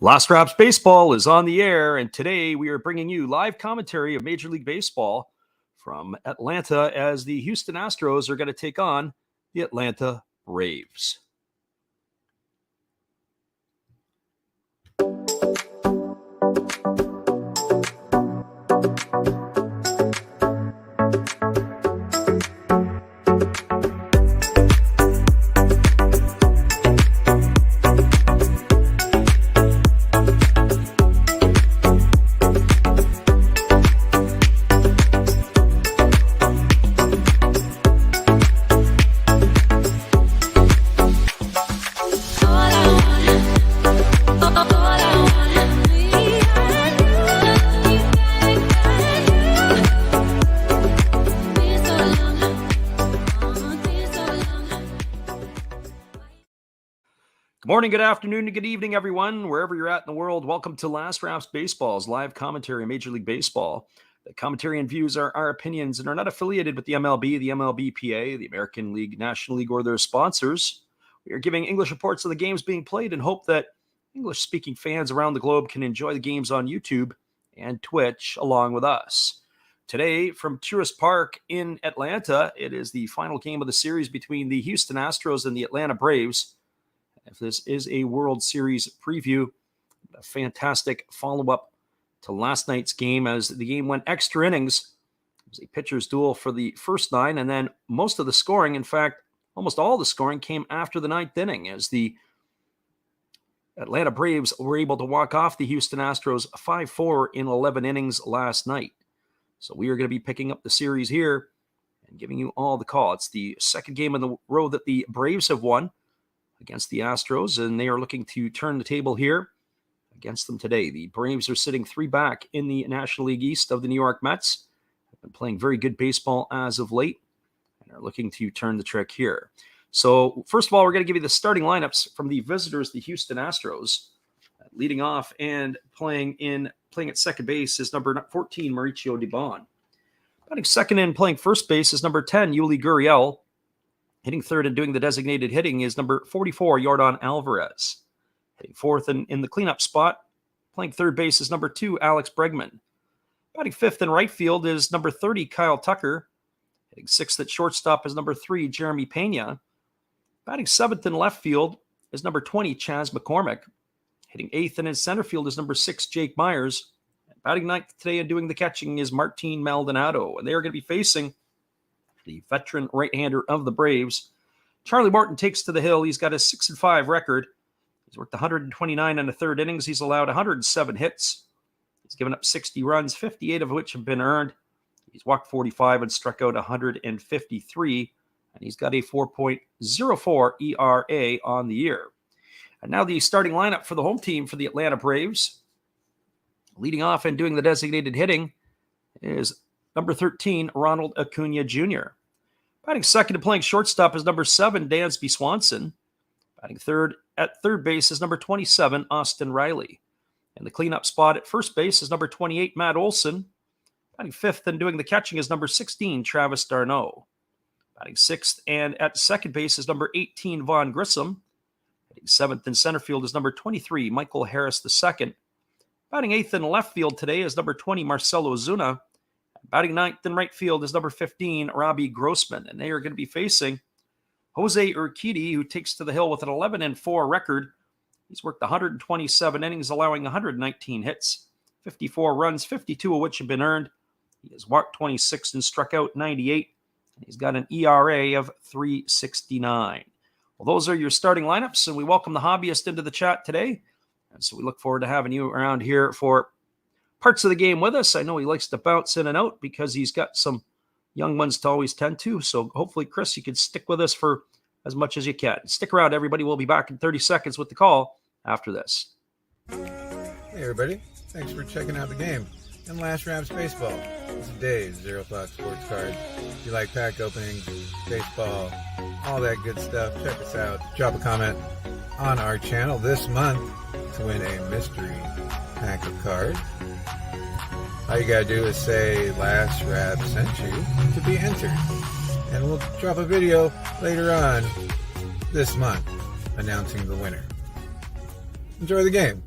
Last Raps Baseball is on the air, and today we are bringing you live commentary of Major League Baseball from Atlanta as the Houston Astros are going to take on the Atlanta Braves. Good morning, good afternoon, and good evening, everyone. Wherever you're at in the world, welcome to Last Raps Baseball's live commentary on Major League Baseball. The commentary and views are our opinions and are not affiliated with the MLB, the MLBPA, the American League, National League, or their sponsors. We are giving English reports of the games being played and hope that English-speaking fans around the globe can enjoy the games on YouTube and Twitch along with us. Today, from Truist Park in Atlanta, it is the final game of the series between the Houston Astros and the Atlanta Braves. If this is a World Series preview, a fantastic follow-up to last night's game as the game went extra innings. It was a pitcher's duel for the first 9, and then most of the scoring, in fact, almost all the scoring came after the 9th inning as the Atlanta Braves were able to walk off the Houston Astros 5-4 in 11 innings last night. So we are going to be picking up the series here and giving you all the call. It's the second game in the row that the Braves have won against the Astros, and they are looking to turn the table here against them today. The Braves are sitting 3 back in the National League East of the New York Mets. Have been playing very good baseball as of late and are looking to turn the trick here. So first of all, we're going to give you the starting lineups from the visitors, the Houston Astros. Leading off and playing at second base is number 14, Mauricio Dubon. Batting second and playing first base is number 10, Yuli Gurriel. Hitting third and doing the designated hitting is number 44, Yordan Alvarez. Hitting fourth and in the cleanup spot, playing third base is number 2, Alex Bregman. Batting fifth in right field is number 30, Kyle Tucker. Hitting sixth at shortstop is number 3, Jeremy Pena. Batting seventh in left field is number 20, Chas McCormick. Hitting eighth and in center field is number 6, Jake Myers. And batting ninth today and doing the catching is Martin Maldonado. And they are going to be facing the veteran right-hander of the Braves. Charlie Morton takes to the hill. He's got a 6-5 record. He's worked 129 in the third innings. He's allowed 107 hits. He's given up 60 runs, 58 of which have been earned. He's walked 45 and struck out 153. And he's got a 4.04 ERA on the year. And now the starting lineup for the home team for the Atlanta Braves. Leading off and doing the designated hitting is number 13, Ronald Acuna Jr. Batting second and playing shortstop is number 7, Dansby Swanson. Batting third at third base is number 27, Austin Riley. And the cleanup spot at first base is number 28, Matt Olson. Batting fifth and doing the catching is number 16, Travis d'Arnaud. Batting sixth and at second base is number 18, Vaughn Grissom. Batting seventh in center field is number 23, Michael Harris II. Batting eighth in left field today is number 20, Marcelo Ozuna. Batting ninth in right field is number 15, Robbie Grossman. And they are going to be facing Jose Urquidy, who takes to the hill with an 11-4 record. He's worked 127 innings, allowing 119 hits, 54 runs, 52 of which have been earned. He has walked 26 and struck out 98. And he's got an ERA of 3.69. Well, those are your starting lineups, and we welcome the hobbyist into the chat today. And so we look forward to having you around here for parts of the game with us. I know he likes to bounce in and out because he's got some young ones to always tend to. So hopefully, Chris, you can stick with us for as much as you can. Stick around, everybody. We'll be back in 30 seconds with the call after this. Hey, everybody. Thanks for checking out the game and Last Raps Baseball. It's today's Zero O'Clock Sports Card. If you like pack openings, baseball, all that good stuff, check us out. Drop a comment on our channel this month to win a mystery pack of cards. All you gotta do is say Last Rap sent you to be entered. And we'll drop a video later on this month announcing the winner. Enjoy the game.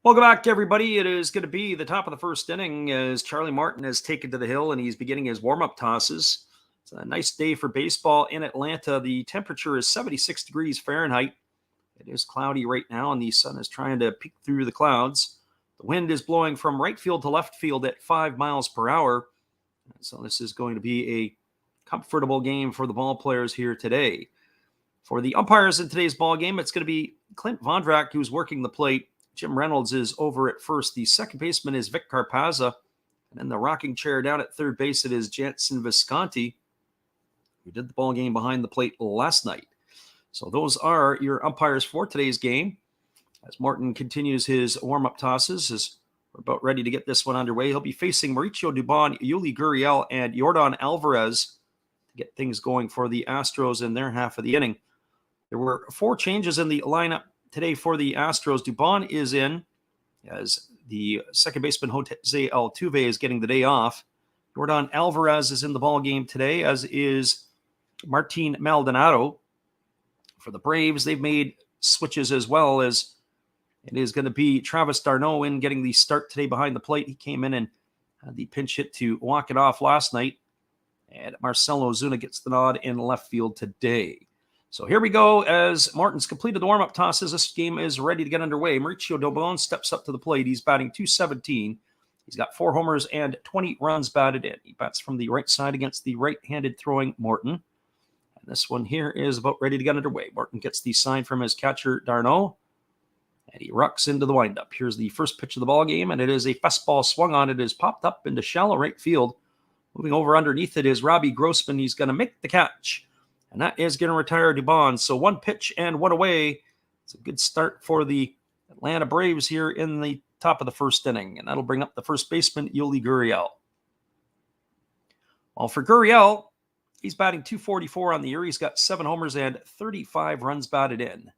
Welcome back, everybody. It is going to be the top of the first inning as Charlie Martin has taken to the hill and he's beginning his warm-up tosses. It's a nice day for baseball in Atlanta. The temperature is 76 degrees Fahrenheit. It is cloudy right now, and the sun is trying to peek through the clouds. The wind is blowing from right field to left field at 5 miles per hour. So this is going to be a comfortable game for the ball players here today. For the umpires in today's ball game, it's going to be Clint Vondrak who's working the plate. Jim Reynolds is over at first. The second baseman is Vic Carpazza. And in the rocking chair down at third base, it is Jansen Visconti, who did the ball game behind the plate last night. So those are your umpires for today's game. As Martin continues his warm-up tosses, as we're about ready to get this one underway, he'll be facing Mauricio Dubon, Yuli Gurriel, and Yordan Alvarez to get things going for the Astros in their half of the inning. There were 4 changes in the lineup today for the Astros. Dubon is in as the second baseman Jose Altuve is getting the day off. Yordan Alvarez is in the ball game today, as is Martin Maldonado. For the Braves, they've made switches as well, as it is going to be Travis d'Arnaud in getting the start today behind the plate. He came in and had the pinch hit to walk it off last night. And Marcelo Ozuna gets the nod in left field today. So here we go as Martin's completed the warm-up tosses. This game is ready to get underway. Mauricio Dubon steps up to the plate. He's batting .217. He's got 4 homers and 20 runs batted in. He bats from the right side against the right-handed throwing Morton. And this one here is about ready to get underway. Morton gets the sign from his catcher, d'Arnaud, and he rocks into the windup. Here's the first pitch of the ball game, and it is a fastball swung on. It is popped up into shallow right field. Moving over underneath it is Robbie Grossman. He's going to make the catch. And that is going to retire Dubon. So 1 pitch and 1 away. It's a good start for the Atlanta Braves here in the top of the first inning. And that'll bring up the first baseman, Yuli Gurriel. Well, for Gurriel, he's batting .244 on the year. He's got 7 homers and 35 runs batted in.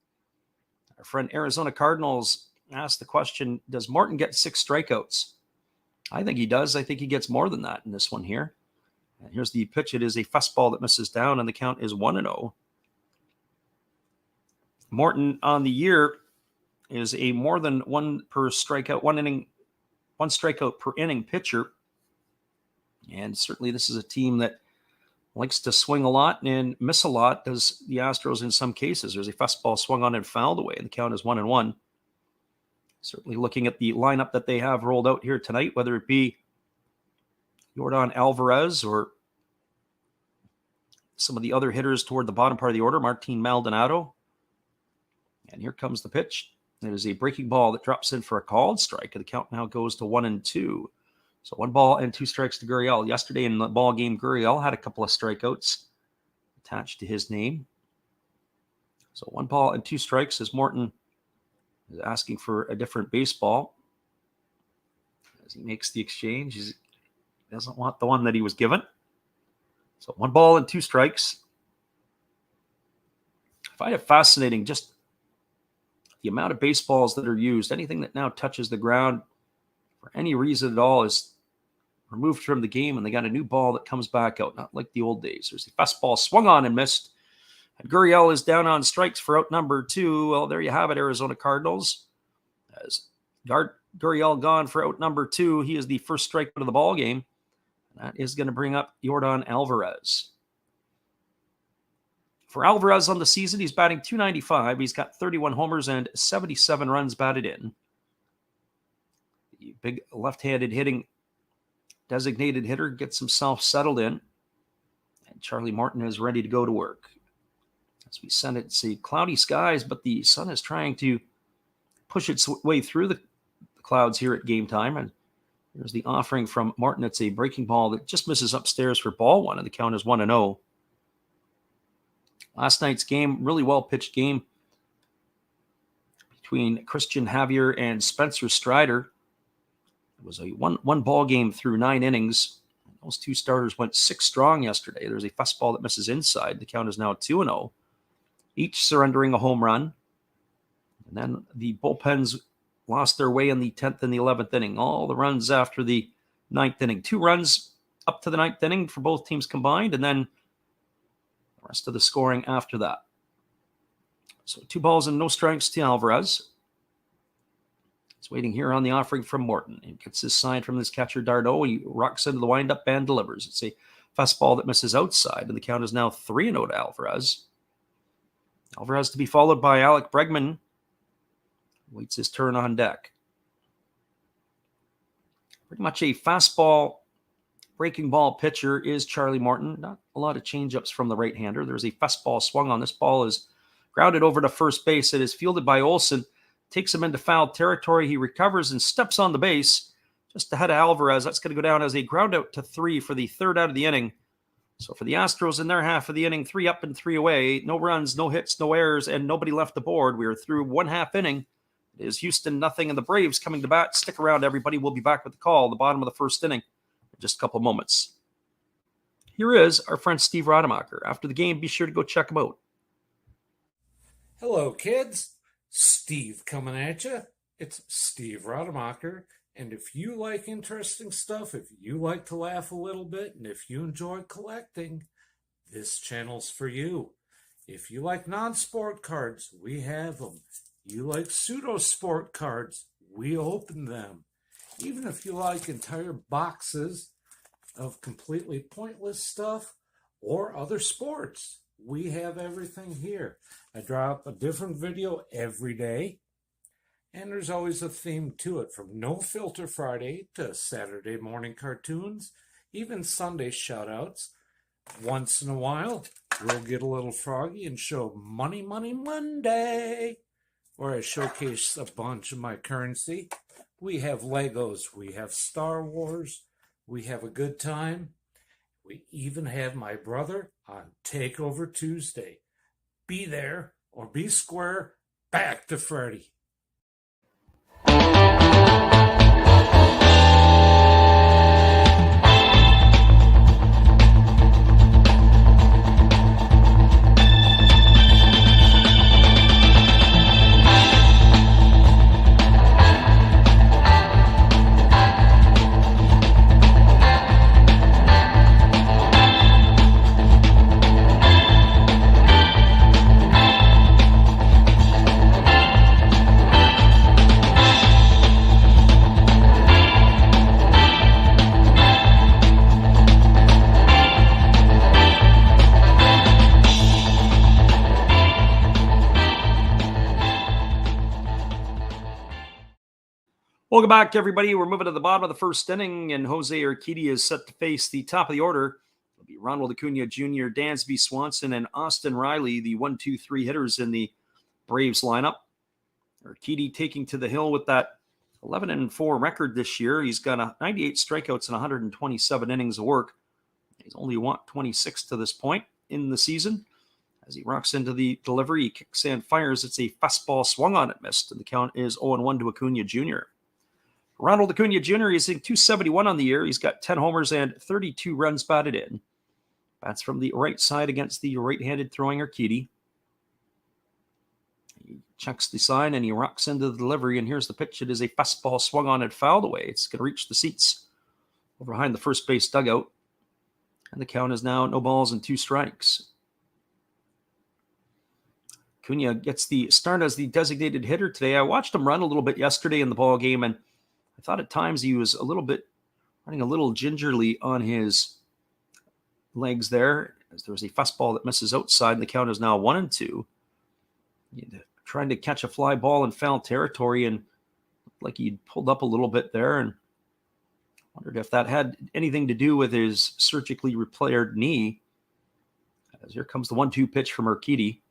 Our friend Arizona Cardinals asked the question, does Morton get 6 strikeouts? I think he does. I think he gets more than that in this one here. And here's the pitch. It is a fastball that misses down, and the count is 1-0. Morton on the year is a more than 1 per strikeout, 1 strikeout per inning pitcher. And certainly this is a team that likes to swing a lot and miss a lot, as the Astros in some cases. There's a fastball swung on and fouled away, and the count is 1-1. Certainly looking at the lineup that they have rolled out here tonight, whether it be Yordan Alvarez or some of the other hitters toward the bottom part of the order, Martin Maldonado. And here comes the pitch. It is a breaking ball that drops in for a called strike. The count now goes to 1-2. So 1 ball and 2 strikes to Gurriel. Yesterday in the ball game, Gurriel had a couple of strikeouts attached to his name. So 1 ball and 2 strikes as Morton is asking for a different baseball. As he makes the exchange, he doesn't want the one that he was given. So 1 ball and 2 strikes. I find it fascinating just the amount of baseballs that are used. Anything that now touches the ground for any reason at all is removed from the game, and they got a new ball that comes back out, not like the old days. There's a fastball swung on and missed. And Gurriel is down on strikes for out number 2. Well, there you have it, Arizona Cardinals. As Gurriel gone for out number 2, he is the first strikeout of the ball game. That is going to bring up Yordan Alvarez. For Alvarez on the season, he's batting .295. He's got 31 homers and 77 runs batted in. The big left-handed hitting designated hitter gets himself settled in. And Charlie Martin is ready to go to work. As we send it, see cloudy skies, but the sun is trying to push its way through the clouds here at game time. And there's the offering from Martin. It's a breaking ball that just misses upstairs for ball 1, and the count is 1-0. Last night's game, really well-pitched game between Christian Javier and Spencer Strider. It was a one ball game through 9 innings. Those two starters went 6 strong yesterday. There's a fastball that misses inside. The count is now 2-0, each surrendering a home run. And then the bullpens lost their way in the 10th and the 11th inning. All the runs after the 9th inning. 2 runs up to the 9th inning for both teams combined, and then the rest of the scoring after that. So 2 balls and no strikes to Alvarez. He's waiting here on the offering from Morton. He gets his sign from his catcher, Dardo. He rocks into the windup and delivers. It's a fastball that misses outside, and the count is now 3-0 to Alvarez. Alvarez to be followed by Alec Bregman. Waits his turn on deck. Pretty much a fastball, breaking ball pitcher is Charlie Morton. Not a lot of changeups from the right-hander. There's a fastball swung on. This ball is grounded over to first base. It is fielded by Olsen. Takes him into foul territory. He recovers and steps on the base just ahead of Alvarez. That's going to go down as a ground out to 3 for the 3rd out of the inning. So for the Astros in their half of the inning, 3 up and 3 away. No runs, no hits, no errors, and nobody left the board. We are through 1/2 inning. It is Houston nothing, and the Braves coming to bat. Stick around, everybody. We'll be back with the call, the bottom of the 1st inning, in just a couple moments. Here is our friend Steve Rademacher. After the game, be sure to go check him out. Hello, kids. Steve coming at you. It's Steve Rademacher. And if you like interesting stuff, if you like to laugh a little bit, and if you enjoy collecting, this channel's for you. If you like non-sport cards, we have them. You like pseudo-sport cards, we open them. Even if you like entire boxes of completely pointless stuff or other sports, we have everything here. I drop a different video every day, and there's always a theme to it, from No Filter Friday to Saturday morning cartoons, even Sunday shoutouts. Once in a while, we'll get a little froggy and show Money Money Monday, where I showcase a bunch of my currency. We have Legos, we have Star Wars, we have a good time. We even have my brother on Takeover Tuesday. Be there or be square. Back to Freddy. Welcome back, everybody. We're moving to the bottom of the 1st inning, and Jose Urquidy is set to face the top of the order. It'll be Ronald Acuna Jr., Dansby Swanson, and Austin Riley, the 1-2-3 hitters in the Braves lineup. Urquidy taking to the hill with that 11-4 record this year. He's got 98 strikeouts and 127 innings of work. He's only walked 26 to this point in the season. As he rocks into the delivery, he kicks and fires. It's a fastball swung on, it missed, and the count is 0-1 to Acuna Jr. Ronald Acuna Jr. is hitting .271 on the year. He's got 10 homers and 32 runs batted in. Bats from the right side against the right-handed throwing Urquidy. He checks the sign and he rocks into the delivery, and here's the pitch. It is a fastball swung on and fouled away. It's going to reach the seats over behind the first base dugout. And the count is now 0 balls and 2 strikes. Acuna gets the start as the designated hitter today. I watched him run a little bit yesterday in the ball game, and I thought at times he was running a little gingerly on his legs there, as there was a fastball that misses outside, and the count is now 1-2. Trying to catch a fly ball in foul territory, and looked like he'd pulled up a little bit there, and wondered if that had anything to do with his surgically repaired knee. As here comes the 1-2 pitch from Urquidy.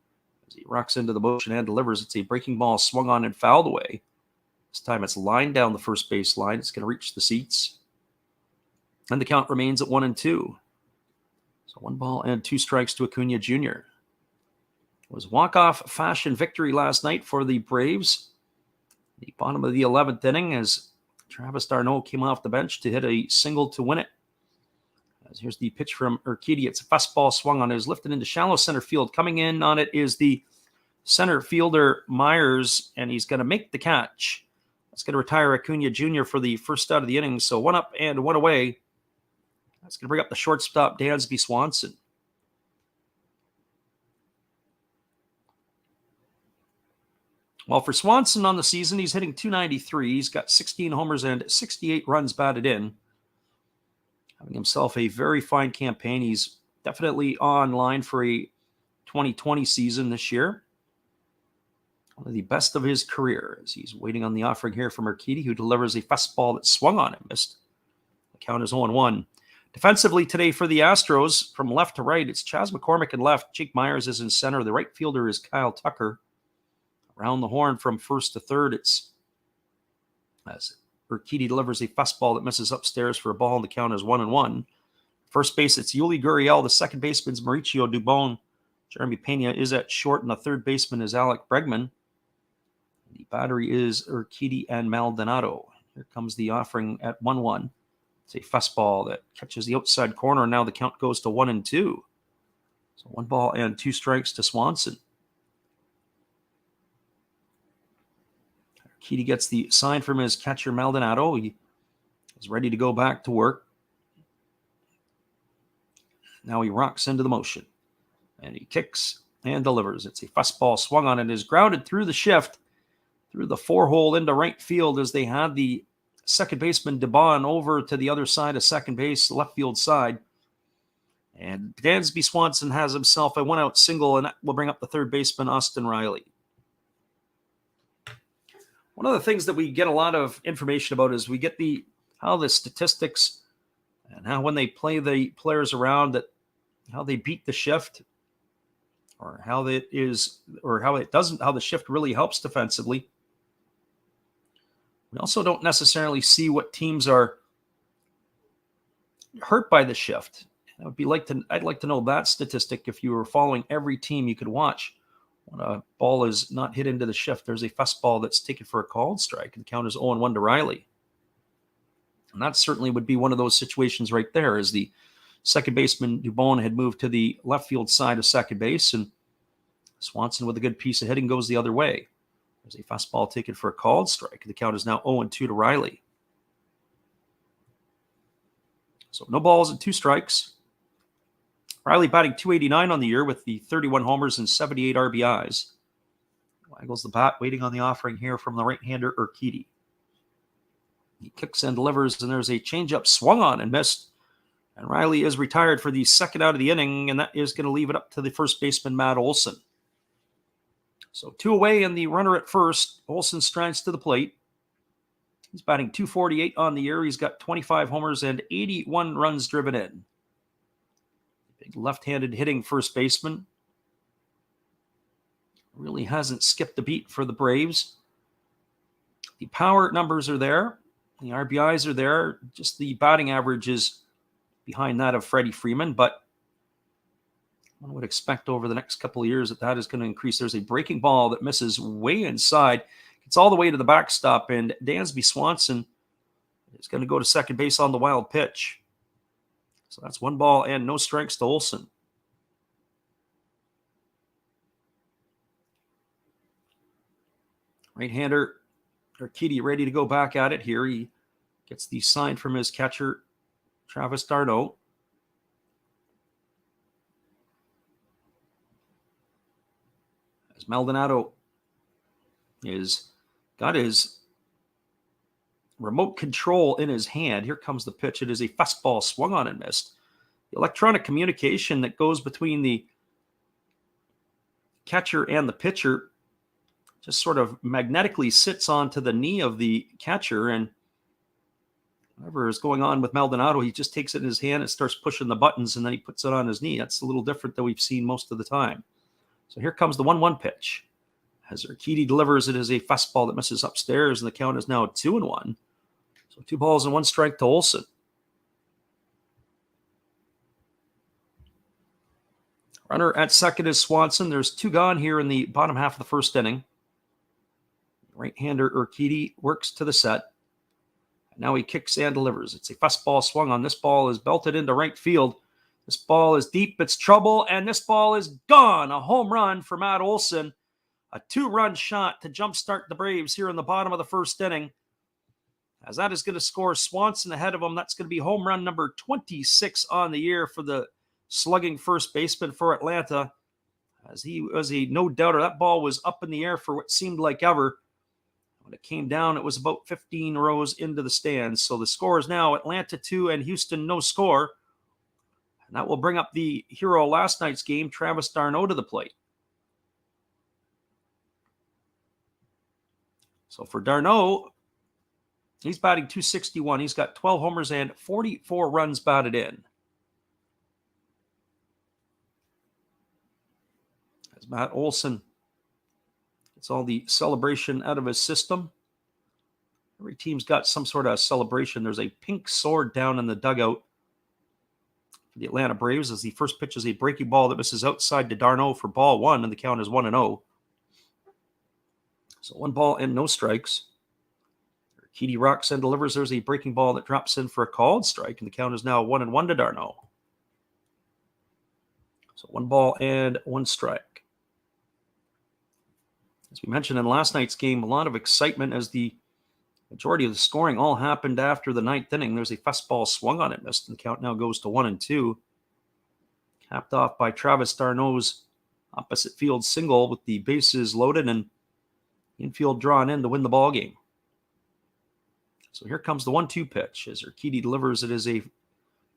As he rocks into the motion and delivers, it's a breaking ball swung on and fouled away. This time it's lined down the first base line. It's going to reach the seats. And the count remains at 1-2. So 1 ball and 2 strikes to Acuna Jr. It was walk-off fashion victory last night for the Braves. The bottom of the 11th inning as Travis d'Arnaud came off the bench to hit a single to win it. As here's the pitch from Urquidy. It's a fastball swung on. It is lifted into shallow center field. Coming in on it is the center fielder Myers, and he's going to make the catch. That's going to retire Acuna Jr. for the first out of the inning. So 1 up and 1 away. That's going to bring up the shortstop, Dansby Swanson. Well, for Swanson on the season, he's hitting .293. He's got 16 homers and 68 runs batted in. Having himself a very fine campaign. He's definitely on line for a 2020 season this year. One of the best of his career as he's waiting on the offering here from Urquidy, who delivers a fastball that swung on him. Missed. The count is 0-1. Defensively today for the Astros, from left to right, it's Chas McCormick in left. Jake Myers is in center. The right fielder is Kyle Tucker. Around the horn from first to third, it's as Urquidy delivers a fastball that misses upstairs for a ball, and the count is 1-1. First base, it's Yuli Gurriel. The second baseman's Mauricio Dubon. Jeremy Pena is at short, and the third baseman is Alec Bregman. The battery is Urquidy and Maldonado. Here comes the offering at 1-1. It's a fastball that catches the outside corner, and now the count goes to 1-2. So 1 ball and 2 strikes to Swanson. Urquidy gets the sign from his catcher Maldonado. He is ready to go back to work. Now he rocks into the motion. And he kicks and delivers. It's a fastball swung on. It is grounded through the shift, through the 4-hole into right field as they had the second baseman Dubon over to the other side of second base, left field side. And Dansby Swanson has himself a 1-out single, and that will bring up the third baseman, Austin Riley. One of the things that we get a lot of information about is we get how the statistics and how when they play the players around, that how they beat the shift, or how the shift really helps defensively. We also don't necessarily see what teams are hurt by the shift. I'd like to know that statistic. If you were following every team you could watch, when a ball is not hit into the shift, there's a fastball that's taken for a called strike, and the count is 0-1 to Riley. And that certainly would be one of those situations right there, as the second baseman Dubon had moved to the left field side of second base, and Swanson with a good piece of hitting goes the other way. There's a fastball taken for a called strike. The count is now 0-2 to Riley. So no balls and 2 strikes. Riley batting .289 on the year with the 31 homers and 78 RBIs. Waggles the bat, waiting on the offering here from the right-hander Urquidy. He kicks and delivers, and there's a changeup swung on and missed. And Riley is retired for the second out of the inning, and that is going to leave it up to the first baseman, Matt Olson. So 2 away, and the runner at first. Olson strides to the plate. He's batting .248 on the year. He's got 25 homers and 81 runs driven in. Big left-handed hitting first baseman. Really hasn't skipped a beat for the Braves. The power numbers are there. The RBIs are there. Just the batting average is behind that of Freddie Freeman, but one would expect over the next couple of years that is going to increase. There's a breaking ball that misses way inside. It's all the way to the backstop, and Dansby Swanson is going to go to second base on the wild pitch. So that's 1 ball and no strikes to Olson. Right-hander Urquidy ready to go back at it here. He gets the sign from his catcher, Travis d'Arnaud. As Maldonado is got his remote control in his hand. Here comes the pitch. It is a fastball swung on and missed. The electronic communication that goes between the catcher and the pitcher just sort of magnetically sits onto the knee of the catcher, and whatever is going on with Maldonado, he just takes it in his hand and starts pushing the buttons, and then he puts it on his knee. That's a little different than we've seen most of the time. So here comes the 1-1 pitch. As Urquidy delivers, it is a fastball that misses upstairs, and the count is now 2-1. So 2 balls and 1 strike to Olson. Runner at second is Swanson. There's 2 gone here in the bottom half of the first inning. Right-hander Urquidy works to the set. Now he kicks and delivers. It's a fastball swung on. This ball is belted into right field. This ball is deep. It's trouble, and this ball is gone. A home run for Matt Olson. A 2-run shot to jumpstart the Braves here in the bottom of the first inning. As that is going to score Swanson ahead of him. That's going to be home run number 26 on the year for the slugging first baseman for Atlanta. As he was a no-doubter. That ball was up in the air for what seemed like ever. When it came down, it was about 15 rows into the stands. So the score is now Atlanta 2 and Houston no score. And that will bring up the hero of last night's game, Travis d'Arnaud, to the plate. So for d'Arnaud, he's batting .261. He's got 12 homers and 44 runs batted in. As Matt Olson gets all the celebration out of his system. Every team's got some sort of celebration. There's a pink sword down in the dugout for the Atlanta Braves as the first pitch is a breaking ball that misses outside to d'Arnaud for ball 1, and the count is 1-0. So 1 ball and no strikes. Urquidy rocks and delivers. There's a breaking ball that drops in for a called strike, and the count is now 1-1 to d'Arnaud. So 1 ball and 1 strike. As we mentioned in last night's game, a lot of excitement as the majority of the scoring all happened after the 9th inning. There's a fastball swung on it, missed, and the count now goes to 1-2. Capped off by Travis d'Arnaud's opposite field single with the bases loaded and infield drawn in to win the ball game. So here comes the 1-2 pitch. As Urquidy delivers, it is a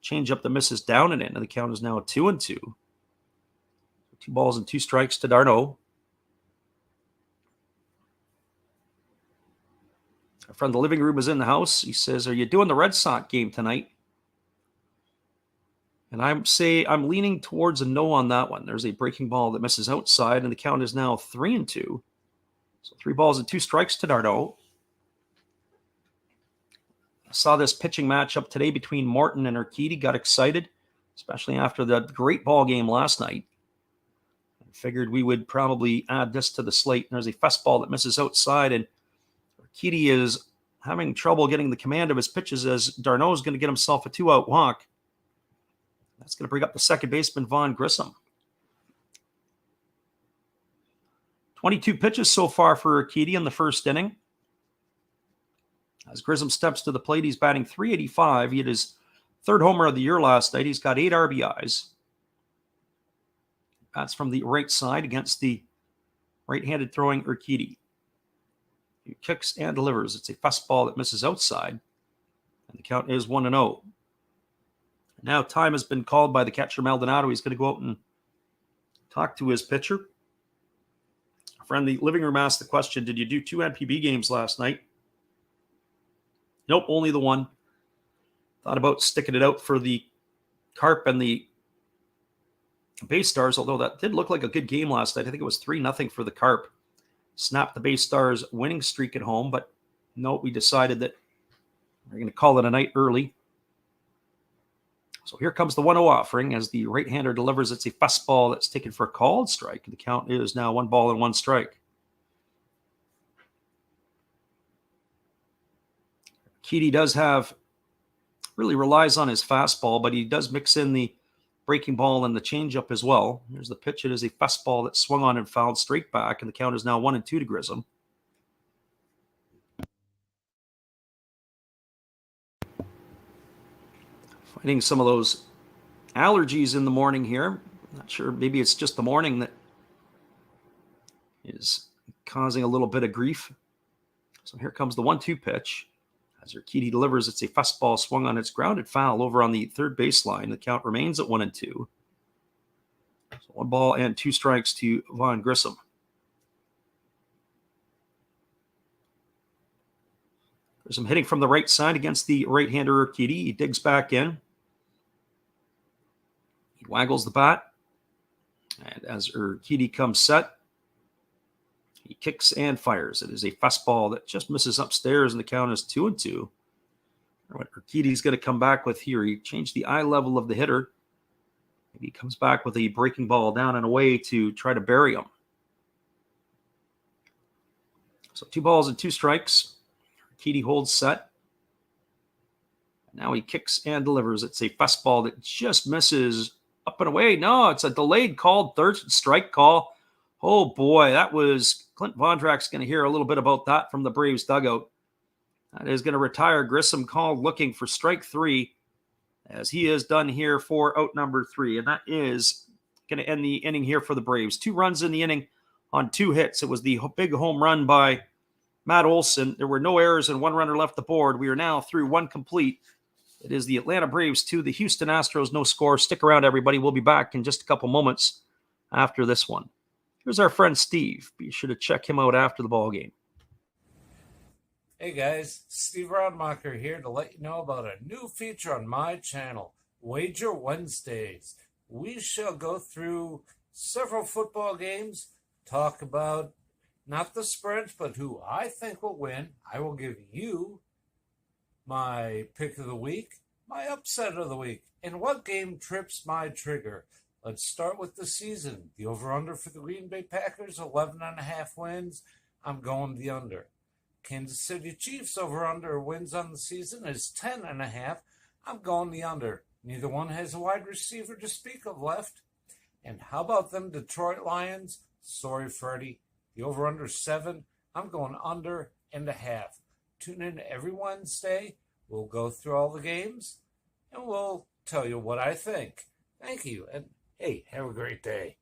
changeup that misses down and in, and the count is now 2-2. 2 balls and 2 strikes to d'Arnaud. Our friend the living room is in the house. He says, "Are you doing the Red Sox game tonight?" And I'm leaning towards a no on that one. There's a breaking ball that misses outside, and the count is now 3-2. So 3 balls and 2 strikes to d'Arnaud. I saw this pitching matchup today between Morton and Urquidy. Got excited, especially after the great ball game last night. I figured we would probably add this to the slate. And there's a fastball that misses outside, and Urquidy is having trouble getting the command of his pitches as d'Arnaud is going to get himself a 2-out walk. That's going to bring up the second baseman, Vaughn Grissom. 22 pitches so far for Urquidy in the first inning. As Grissom steps to the plate, he's batting .385. He had his 3rd homer of the year last night. He's got 8 RBIs. That's from the right side against the right-handed throwing Urquidy. He kicks and delivers. It's a fastball that misses outside, and the count is 1-0. Now time has been called by the catcher, Maldonado. He's going to go out and talk to his pitcher. A friend in the living room asked the question, did you do 2 NPB games last night? Nope, only the one. Thought about sticking it out for the Carp and the Bay Stars, although that did look like a good game last night. I think it was 3-0 for the Carp. Snapped the Bay Stars winning streak at home, but no, we decided that we're going to call it a night early. So here comes the 1-0 offering as the right-hander delivers. It's a fastball that's taken for a called strike. The count is now 1 ball and 1 strike. Urquidy really relies on his fastball, but he does mix in the breaking ball and the changeup as well. Here's the pitch. It is a fastball that swung on and fouled straight back, and the count is now 1-2 to Grissom. Fighting some of those allergies in the morning here. Not sure, maybe it's just the morning that is causing a little bit of grief. So here comes the 1-2 pitch. As Urquidy delivers, it's a fastball swung on its grounded foul over on the 3rd baseline. The count remains at 1-2. So 1 ball and 2 strikes to Vaughn Grissom. Grissom hitting from the right side against the right-hander Urquidy. He digs back in. He waggles the bat. And as Urquidy comes set, he kicks and fires. It is a fastball that just misses upstairs, and the count is 2-2. What Urquidy's going to come back with here, he changed the eye level of the hitter. Maybe he comes back with a breaking ball down and away to try to bury him. So 2 balls and 2 strikes. Keedy holds set. Now he kicks and delivers. It's a fastball that just misses up and away. No, it's a delayed call, third strike call. Oh boy, that was Clint Vondrak's going to hear a little bit about that from the Braves dugout. That is going to retire Grissom, called looking for strike 3, as he is done here for out number 3. And that is going to end the inning here for the Braves. 2 runs in the inning on 2 hits. It was the big home run by Matt Olson. There were no errors and 1 runner left the board. We are now through 1 complete. It is the Atlanta Braves 2, the Houston Astros, no score. Stick around, everybody. We'll be back in just a couple moments after this one. Here's our friend Steve. Be sure to check him out after the ball game. Hey guys, Steve Rodmacher here to let you know about a new feature on my channel, Wager Wednesdays. We shall go through several football games, talk about not the spreads, but who I think will win. I will give you my pick of the week, my upset of the week, and what game trips my trigger. Let's start with the season. The over-under for the Green Bay Packers, 11.5 wins. I'm going the under. Kansas City Chiefs over-under wins on the season is 10.5. I'm going the under. Neither one has a wide receiver to speak of left. And how about them Detroit Lions? Sorry, Freddie. The over-under 7. I'm going under and a half. Tune in every Wednesday. We'll go through all the games, and we'll tell you what I think. Thank you, and hey, have a great day.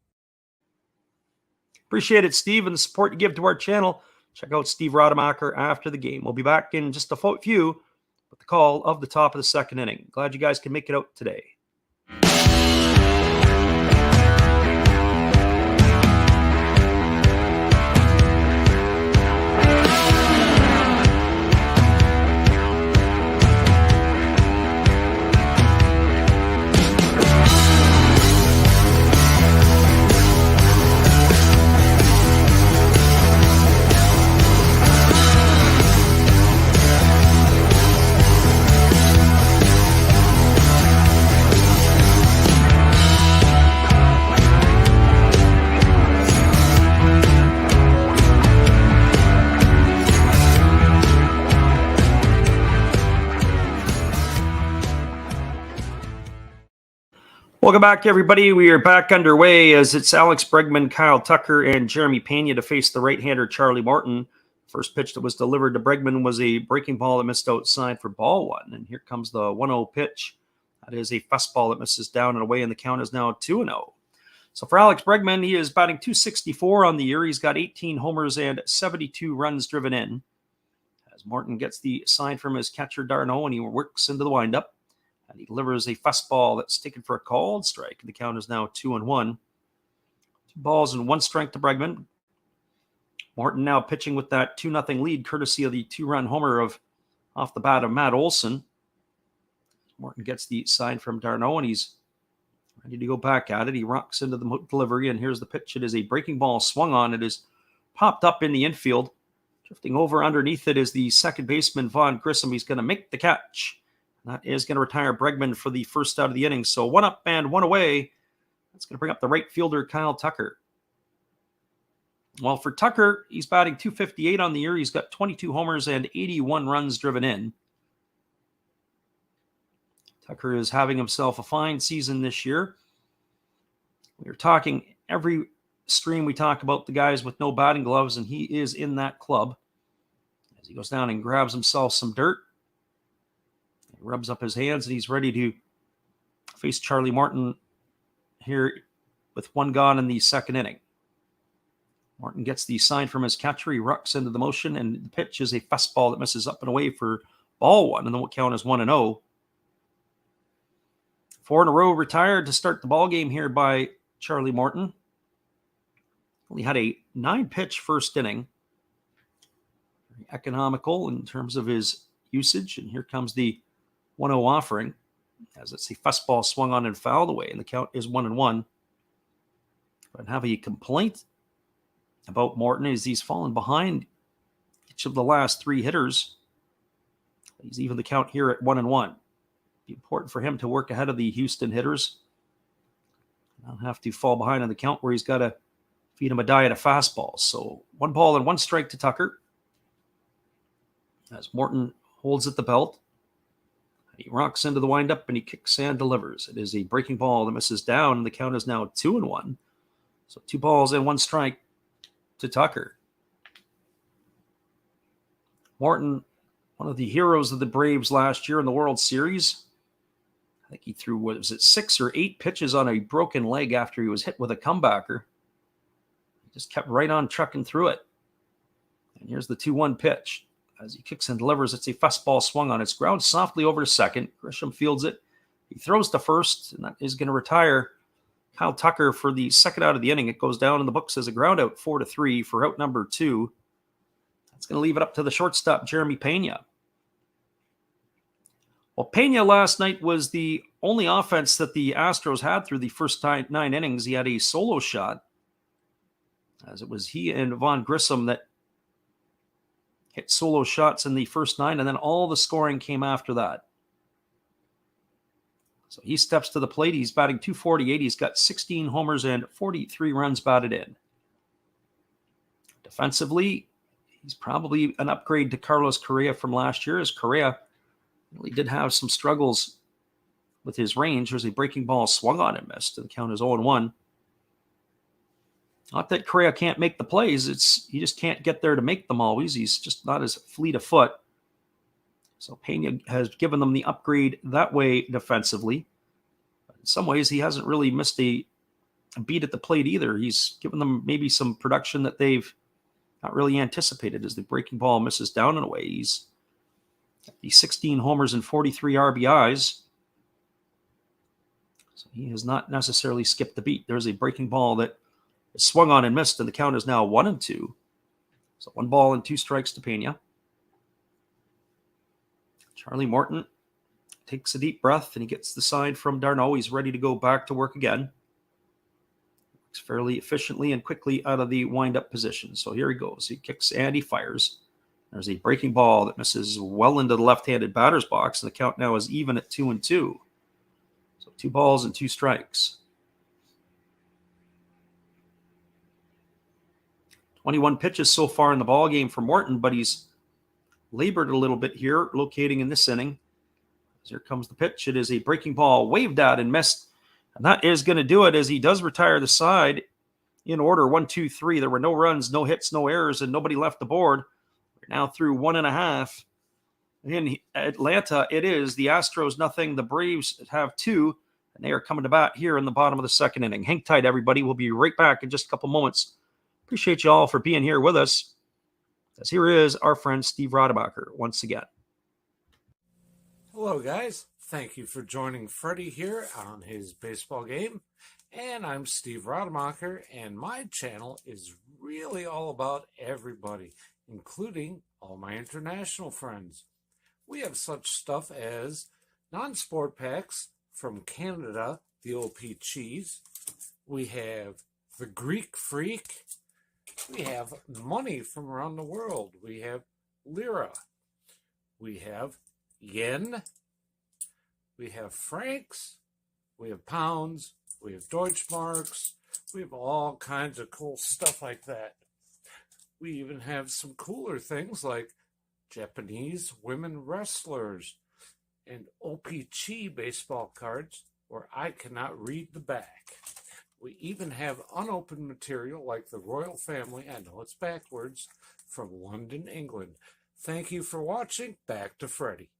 Appreciate it, Steve, and the support you give to our channel. Check out Steve Rodemacher after the game. We'll be back in just a few with the call of the top of the 2nd inning. Glad you guys can make it out today. Welcome back, everybody. We are back underway as it's Alex Bregman, Kyle Tucker, and Jeremy Pena to face the right-hander Charlie Morton. First pitch that was delivered to Bregman was a breaking ball that missed outside for ball 1. And here comes the 1-0 pitch. That is a fastball that misses down and away, and the count is now 2-0. So for Alex Bregman, he is batting .264 on the year. He's got 18 homers and 72 runs driven in. As Morton gets the sign from his catcher Darno, and he works into the windup. And he delivers a fastball that's taken for a called strike. The count is now 2-1. 2 balls and 1 strike to Bregman. Morton now pitching with that 2-0 lead, courtesy of the 2-run homer off the bat of Matt Olson. Morton gets the sign from Darno, and he's ready to go back at it. He rocks into the delivery, and here's the pitch. It is a breaking ball swung on. It is popped up in the infield. Drifting over underneath it is the second baseman, Vaughn Grissom. He's going to make the catch. That is going to retire Bregman for the first out of the inning. So 1 up and 1 away. That's going to bring up the right fielder, Kyle Tucker. Well, for Tucker, he's batting .258 on the year. He's got 22 homers and 81 runs driven in. Tucker is having himself a fine season this year. We're talking every stream we talk about the guys with no batting gloves, and he is in that club. As he goes down and grabs himself some dirt. He rubs up his hands, and he's ready to face Charlie Morton here with 1 gone in the 2nd inning. Morton gets the sign from his catcher. He rucks into the motion, and the pitch is a fastball that misses up and away for ball 1, and the count is 1-0. 4 in a row retired to start the ball game here by Charlie Morton. He had a 9-pitch first inning. Very economical in terms of his usage, and here comes the 1-0 offering, as it's a fastball swung on and fouled away, and the count is 1-1. But have a complaint about Morton is he's fallen behind each of the last 3 hitters. He's even the count here at 1-1. Be important for him to work ahead of the Houston hitters. Not have to fall behind on the count where he's got to feed him a diet of fastballs. So 1 ball and 1 strike to Tucker. as Morton holds at the belt. He rocks into the windup and he kicks and delivers. It is a breaking ball that misses down, and the count is now 2-1. So 2 balls and 1 strike to Tucker. Morton, one of the heroes of the Braves last year in the World Series. I think he threw, what was it, 6 or 8 pitches on a broken leg after he was hit with a comebacker. He just kept right on trucking through it. And here's the 2-1 pitch. As he kicks and delivers, it's a fastball swung on. It's ground softly over to second. Grisham fields it. He throws to first, and that is going to retire Kyle Tucker for the second out of the inning. It goes down in the books as a ground out, 4-3 for out number 2. That's going to leave it up to the shortstop, Jeremy Pena. Well, Pena last night was the only offense that the Astros had through the first 9 innings. He had a solo shot, as it was he and Von Grissom that hit solo shots in the first 9, and then all the scoring came after that. So he steps to the plate. He's batting .248. He's got 16 homers and 43 runs batted in. Defensively, he's probably an upgrade to Carlos Correa from last year, as Correa really did have some struggles with his range. There's a breaking ball swung on and missed, and the count is 0-1. Not that Correa can't make the plays. He just can't get there to make them always. He's just not as fleet of foot. So Pena has given them the upgrade that way defensively. But in some ways, he hasn't really missed a beat at the plate either. He's given them maybe some production that they've not really anticipated, as the breaking ball misses down and away. He's got the 16 homers and 43 RBIs. So he has not necessarily skipped the beat. There's a breaking ball that is swung on and missed, and the count is now 1-2. So 1 ball and 2 strikes to Pena. Charlie Morton takes a deep breath, and he gets the sign from Darno. He's ready to go back to work again. Works fairly efficiently and quickly out of the wind-up position. So here he goes. He kicks and he fires. There's a breaking ball that misses well into the left-handed batter's box, and the count now is even at 2-2. So 2 balls and 2 strikes. 21 pitches so far in the ball game for Morton, but he's labored a little bit here, locating in this inning. Here comes the pitch. It is a breaking ball, waved at and missed. And that is going to do it, as he does retire the side in order. 1, 2, 3. There were no runs, no hits, no errors, and nobody left the board. We're now through 1.5. In Atlanta, it is the Astros nothing. The Braves have 2, and they are coming to bat here in the bottom of the second inning. Hang tight, everybody. We'll be right back in just a couple moments. Appreciate you all for being here with us, as here is our friend Steve Rademacher once again. Hello, guys. Thank you for joining Freddie here on his baseball game. And I'm Steve Rademacher, and my channel is really all about everybody, including all my international friends. We have such stuff as non-sport packs from Canada, the OP Cheese. We have the Greek Freak. We have money from around the world. We have lira. We have yen. We have francs. We have pounds. We have Deutschmarks. We have all kinds of cool stuff like that. We even have some cooler things like Japanese women wrestlers and OPC baseball cards where I cannot read the back. We even have unopened material like the royal family, I know it's backwards, from London, England. Thank you for watching. Back to Freddie.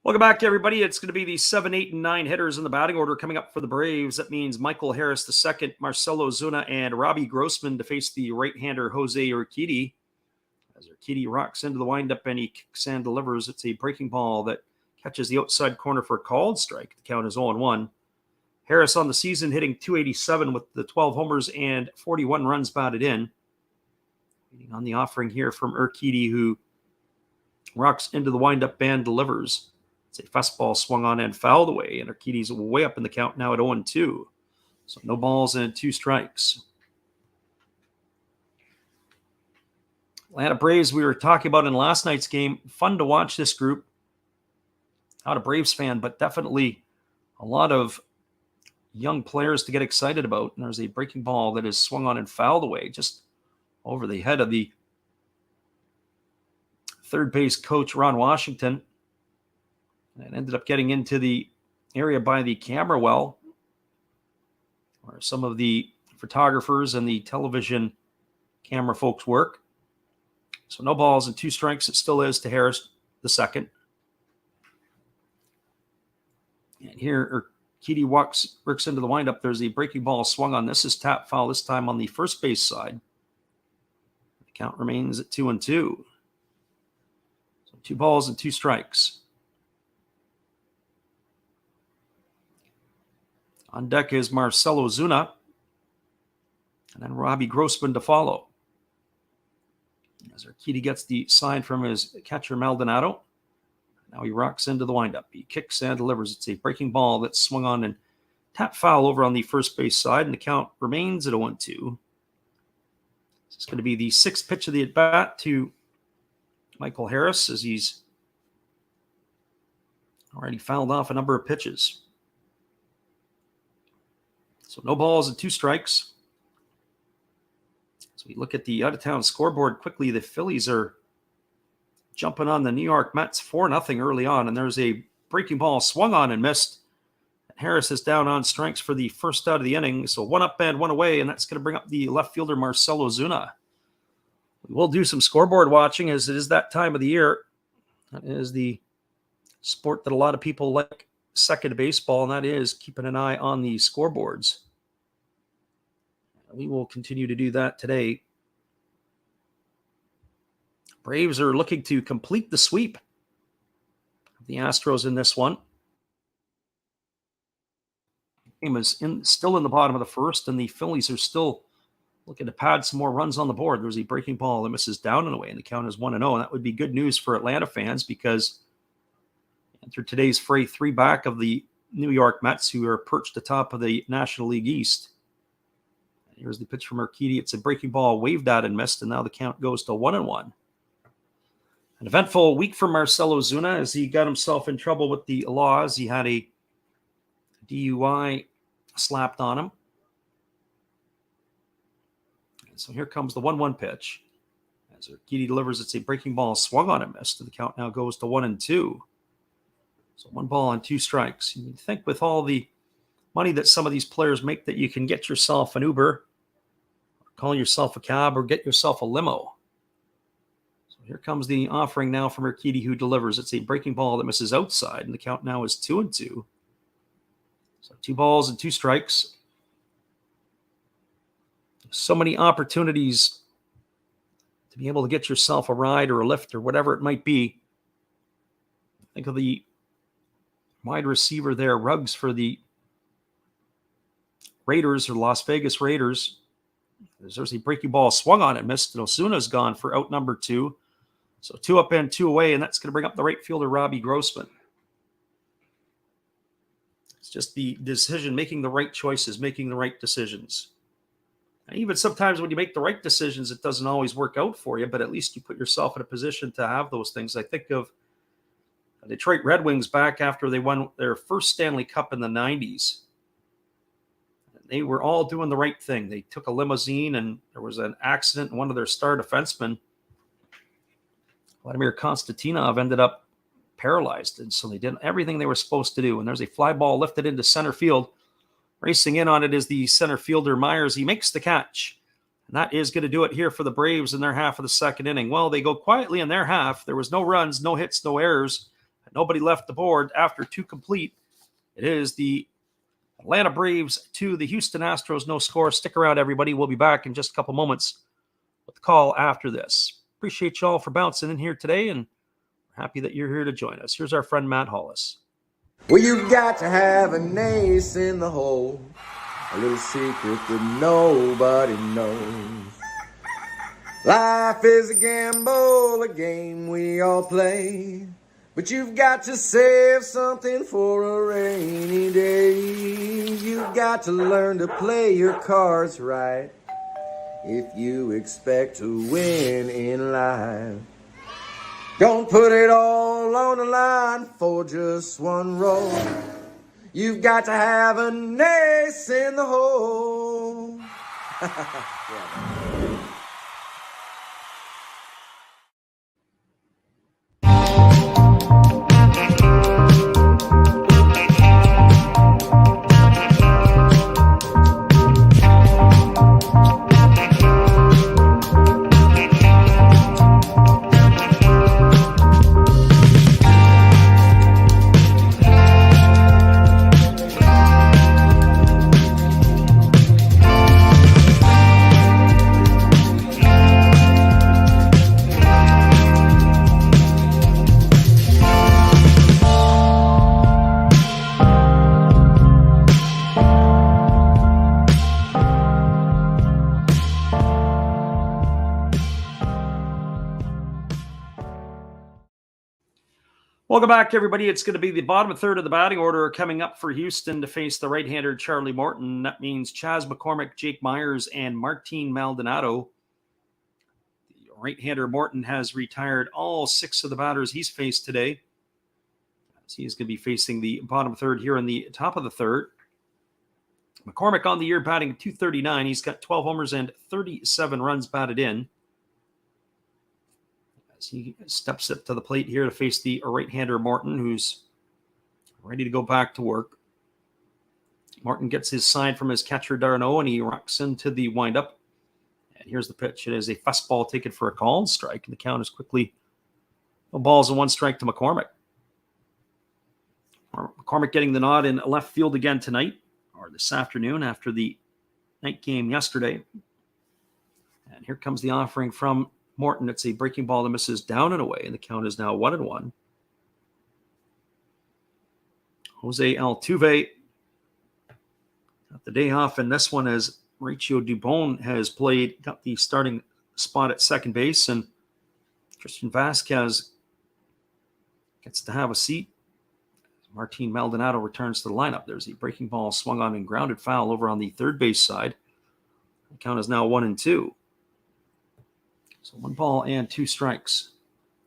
Welcome back, everybody. It's going to be the 7, 8, and 9 hitters in the batting order coming up for the Braves. That means Michael Harris II, Marcelo Zuna, and Robbie Grossman to face the right-hander Jose Urquidy. As Urquidy rocks into the windup and he kicks and delivers. It's a breaking ball that catches the outside corner for a called strike. The count is 0-1. Harris on the season hitting .287 with the 12 homers and 41 runs batted in. Waiting on the offering here from Urquidy, who rocks into the windup and delivers. It's a fastball swung on and fouled away, and Urquidy's way up in the count now at 0-2. So no balls and 2 strikes. Atlanta Braves, we were talking about in last night's game. Fun to watch this group. Not a Braves fan, but definitely a lot of young players to get excited about. And there's a breaking ball that is swung on and fouled away just over the head of the third base coach, Ron Washington. And it ended up getting into the area by the camera well, where some of the photographers and the television camera folks work. So no balls and 2 strikes. It still is to Harris, the second. And here Urquidy works into the windup. There's a breaking ball swung on. This is tap foul, this time on the first base side. The count remains at 2-2. So 2 balls and 2 strikes. On deck is Marcell Ozuna. And then Robbie Grossman to follow. As Urquidy gets the sign from his catcher, Maldonado. Now he rocks into the windup. He kicks and delivers. It's a breaking ball that's swung on and tap foul over on the first base side, and the count remains at 0-2. This is going to be the 6th pitch of the at-bat to Michael Harris, as he's already fouled off a number of pitches. So no balls and 2 strikes. So we look at the out-of-town scoreboard quickly. The Phillies are jumping on the New York Mets 4-0 early on, and there's a breaking ball swung on and missed. Harris is down on strikes for the first out of the inning, so 1 up and 1 away, and that's going to bring up the left fielder Marcell Ozuna. We will do some scoreboard watching, as it is that time of the year. That is the sport that a lot of people like second to baseball, and that is keeping an eye on the scoreboards. We will continue to do that today. Braves are looking to complete the sweep of the Astros in this one. The game is still in the bottom of the first, and the Phillies are still looking to pad some more runs on the board. There's a breaking ball that misses down and away, and the count is 1-0. And that would be good news for Atlanta fans, because after today's fray, 3 back of the New York Mets, who are perched atop of the National League East. Here's the pitch from Urquidy. It's a breaking ball waved at and missed, and now the count goes to 1-1. An eventful week for Marcell Ozuna, as he got himself in trouble with the laws. He had a DUI slapped on him. And so here comes the 1-1 pitch. As Urquidy delivers, it's a breaking ball swung on and missed, and the count now goes to 1-2. So 1 ball and 2 strikes. You think with all the money that some of these players make that you can get yourself an Uber, call yourself a cab, or get yourself a limo. Here comes the offering now from Urquidy, who delivers. It's a breaking ball that misses outside, and the count now is 2-2. So 2 balls and 2 strikes. So many opportunities to be able to get yourself a ride or a lift or whatever it might be. Think of the wide receiver there, Ruggs, for the Raiders, or Las Vegas Raiders. There's a breaking ball swung on and missed, and Ozuna's gone for out number 2. So 2 up and 2 away, and that's going to bring up the right fielder, Robbie Grossman. It's just the decision, making the right choices, making the right decisions. And even sometimes when you make the right decisions, it doesn't always work out for you, but at least you put yourself in a position to have those things. I think of the Detroit Red Wings back after they won their first Stanley Cup in the 90s. They were all doing the right thing. They took a limousine, and there was an accident, and one of their star defensemen, Vladimir Konstantinov, ended up paralyzed. And so they did everything they were supposed to do. And there's a fly ball lifted into center field. Racing in on it is the center fielder, Myers. He makes the catch. And that is going to do it here for the Braves in their half of the second inning. Well, they go quietly in their half. There was no runs, no hits, no errors. Nobody left the board after 2 complete. It is the Atlanta Braves 2, the Houston Astros, no score. Stick around, everybody. We'll be back in just a couple moments with the call after this. appreciate y'all for bouncing in here today, and we're happy that you're here to join us. Here's our friend Matt Hollis. Well, you've got to have an ace in the hole, a little secret that nobody knows. Life is a gamble, a game we all play, but you've got to save something for a rainy day. You've got to learn to play your cards right if you expect to win in life. Don't put it all on the line for just one roll. You've got to have an ace in the hole. Yeah. Welcome back, everybody. It's going to be the bottom third of the batting order coming up for Houston to face the right-hander Charlie Morton. That means Chas McCormick, Jake Myers, and Martin Maldonado. The right-hander Morton has retired all 6 of the batters he's faced today. So he's going to be facing the bottom third here in the top of the third. McCormick on the year batting .239. He's got 12 homers and 37 runs batted in. As he steps up to the plate here to face the right-hander Morton, who's ready to go back to work. Morton gets his sign from his catcher Darno, and he rocks into the windup. And here's the pitch. It is a fastball taken for a called strike, and the count is quickly no balls and 1 strike to McCormick. McCormick getting the nod in left field again tonight, or this afternoon after the night game yesterday. And here comes the offering from Morton. It's a breaking ball that misses down and away, and the count is now 1-1. Jose Altuve got the day off in this one as Mauricio Dubon has got the starting spot at second base, and Christian Vasquez gets to have a seat. Martin Maldonado returns to the lineup. There's a breaking ball swung on and grounded foul over on the third base side. The count is now 1-2. So 1 ball and 2 strikes.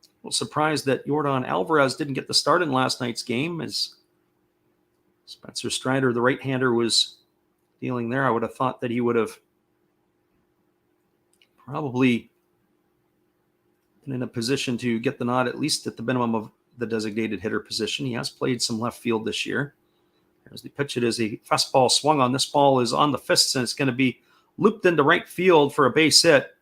A little surprised that Yordan Alvarez didn't get the start in last night's game as Spencer Strider, the right-hander, was dealing there. I would have thought that he would have probably been in a position to get the nod, at least at the minimum of the designated hitter position. He has played some left field this year. As the pitch, it is a fastball swung on. This ball is on the fists, and it's going to be looped into right field for a base hit.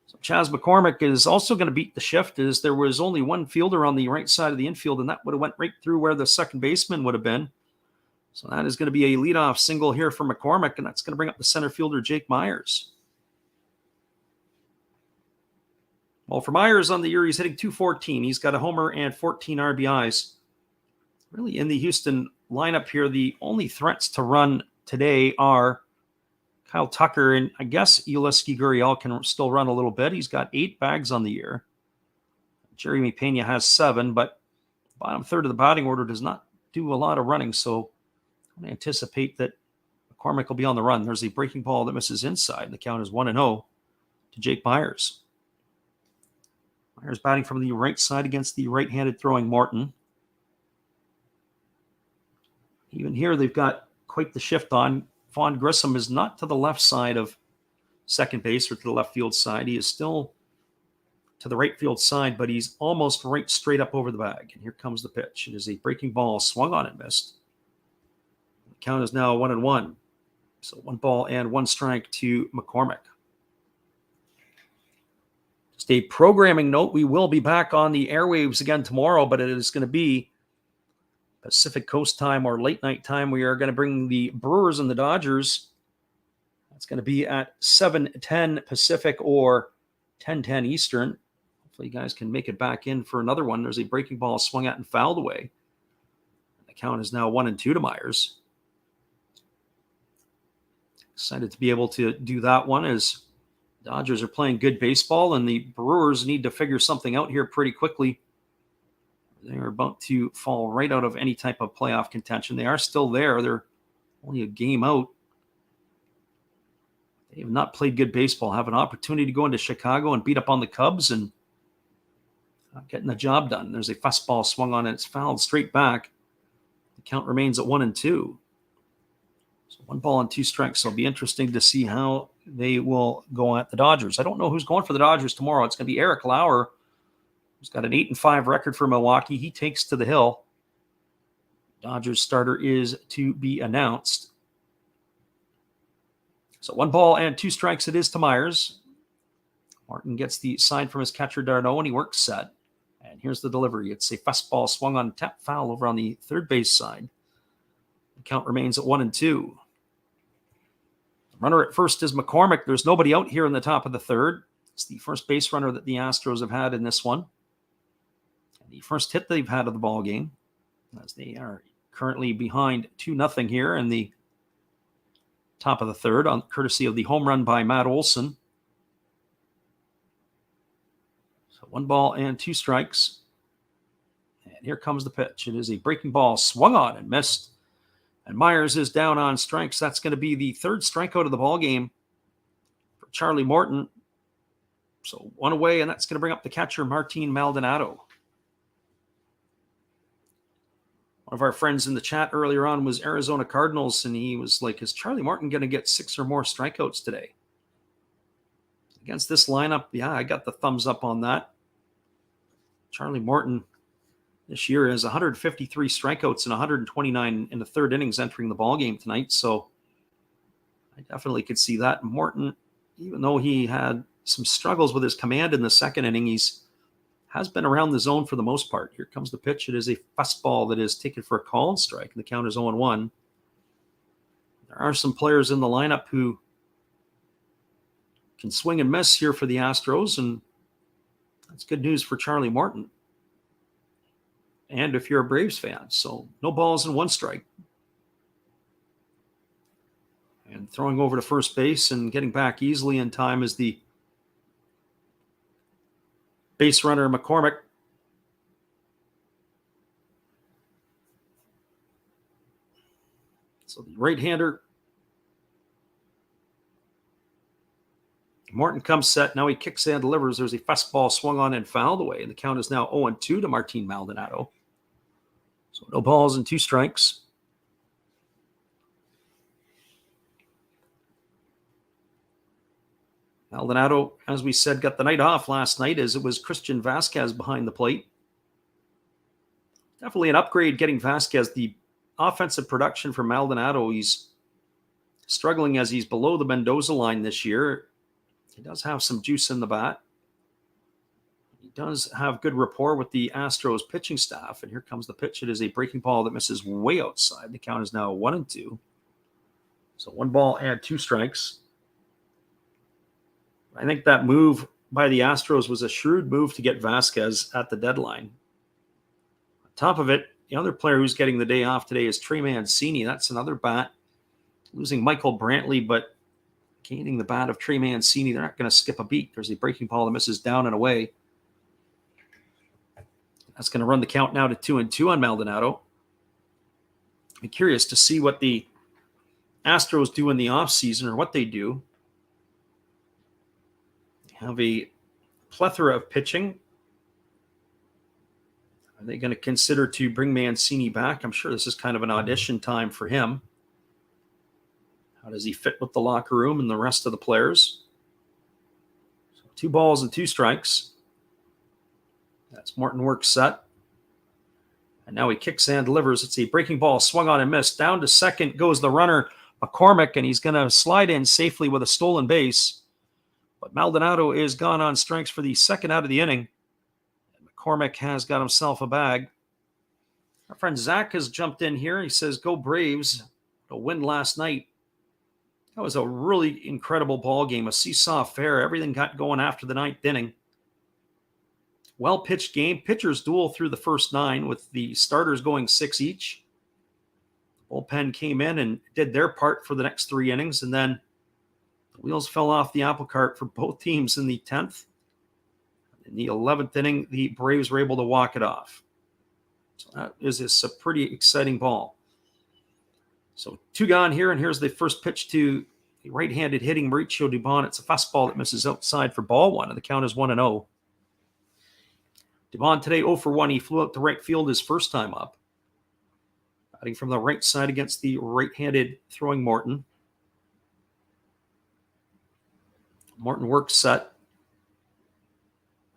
So Chas McCormick is also going to beat the shift, as there was only 1 fielder on the right side of the infield, and that would have went right through where the second baseman would have been. So that is going to be a leadoff single here for McCormick, and that's going to bring up the center fielder, Jake Myers. Well, for Myers on the year, he's hitting .214. He's got a homer and 14 RBIs. Really, in the Houston lineup here, the only threats to run today are Kyle Tucker, and I guess Uliski Gurriel can still run a little bit. He's got 8 bags on the year. Jeremy Pena has 7, but bottom third of the batting order does not do a lot of running, so I anticipate that McCormick will be on the run. There's a breaking ball that misses inside, and the count is 1-0 to Jake Myers. Myers batting from the right side against the right-handed throwing Morton. Even here, they've got quite the shift on. Vaughn Grissom is not to the left side of second base or to the left field side. He is still to the right field side, but he's almost right straight up over the bag. And here comes the pitch. It is a breaking ball swung on and missed. The count is now 1-1. So 1 ball and 1 strike to McCormick. Just a programming note, we will be back on the airwaves again tomorrow, but it is going to be Pacific Coast time or late night time. We are going to bring the Brewers and the Dodgers. That's going to be at 7:10 Pacific or 10:10 Eastern. Hopefully you guys can make it back in for another one. There's a breaking ball swung at and fouled away. The count is now 1-2 to Myers. Excited to be able to do that one as Dodgers are playing good baseball and the Brewers need to figure something out here pretty quickly. They are about to fall right out of any type of playoff contention. They are still there. They're only a game out. They have not played good baseball. Have an opportunity to go into Chicago and beat up on the Cubs and not getting the job done. There's a fastball swung on and it's fouled straight back. The count remains at 1-2. So 1-2 strikes. So it'll be interesting to see how they will go at the Dodgers. I don't know who's going for the Dodgers tomorrow. It's going to be Eric Lauer, who's got an 8-5 record for Milwaukee. He takes to the hill. Dodgers starter is to be announced. So 1-2 strikes it is to Myers. Martin gets the sign from his catcher Darno and he works set. And here's the delivery. It's a fastball swung on tap foul over on the third base side. The count remains at 1-2. Runner at first is McCormick. There's nobody out here in the top of the third. It's the first base runner that the Astros have had in this one. And the first hit they've had of the ball game, as they are currently behind 2-0 here in the top of the third, on courtesy of the home run by Matt Olson. So 1-2 strikes. And here comes the pitch. It is a breaking ball swung on and missed. And Myers is down on strikes. That's going to be the third strikeout of the ball game for Charlie Morton. So one away, and that's going to bring up the catcher, Martin Maldonado. One of our friends in the chat earlier on was Arizona Cardinals, and he was like, is Charlie Morton going to get 6 or more strikeouts today? Against this lineup, yeah, I got the thumbs up on that. Charlie Morton this year has 153 strikeouts and 129 in the third innings entering the ballgame tonight. So I definitely could see that. Morton, even though he had some struggles with his command in the second inning, has been around the zone for the most part. Here comes the pitch. It is a fastball that is taken for a called strike, and the count is 0-1. There are some players in the lineup who can swing and miss here for the Astros, and that's good news for Charlie Morton. And if you're a Braves fan, so no balls and 1 strike. And throwing over to first base and getting back easily in time is the base runner, McCormick. So the right-hander, Morton comes set. Now he kicks and delivers. There's a fastball swung on and fouled away. And the count is now 0-2 to Martin Maldonado. So no balls and 2 strikes. Maldonado, as we said, got the night off last night as it was Christian Vasquez behind the plate. Definitely an upgrade getting Vasquez. The offensive production for Maldonado, he's struggling as he's below the Mendoza line this year. He does have some juice in the bat. He does have good rapport with the Astros pitching staff. And here comes the pitch. It is a breaking ball that misses way outside. The count is now 1-2. So 1-2 strikes. I think that move by the Astros was a shrewd move to get Vasquez at the deadline. On top of it, the other player who's getting the day off today is Trey Mancini. That's another bat. Losing Michael Brantley, but gaining the bat of Trey Mancini. They're not going to skip a beat. There's a breaking ball that misses down and away. That's going to run the count now to 2-2 on Maldonado. I'm curious to see what the Astros do in the offseason or what they do. They have a plethora of pitching. Are they going to consider to bring Mancini back? I'm sure this is kind of an audition time for him. How does he fit with the locker room and the rest of the players? So 2-2 strikes. That's Morton works set. And now he kicks and delivers. It's a breaking ball swung on and missed. Down to second goes the runner, McCormick, and he's going to slide in safely with a stolen base. But Maldonado is gone on strikes for the second out of the inning. And McCormick has got himself a bag. Our friend Zach has jumped in here. He says, go Braves. A win last night. That was a really incredible ball game, a seesaw affair. Everything got going after the ninth inning. Well-pitched game. Pitchers duel through the first 9 with the starters going 6 each. The bullpen came in and did their part for the next 3 innings, and then the wheels fell off the apple cart for both teams in the 10th. In the 11th inning, the Braves were able to walk it off. So that is a pretty exciting ball. So 2 gone here, and here's the first pitch to the right-handed hitting Mauricio Dubon. It's a fastball that misses outside for ball 1, and the count is 1-0. Dubon today 0 for 1. He flew out to right field his first time up. Batting from the right side against the right-handed throwing Morton. Morton works set.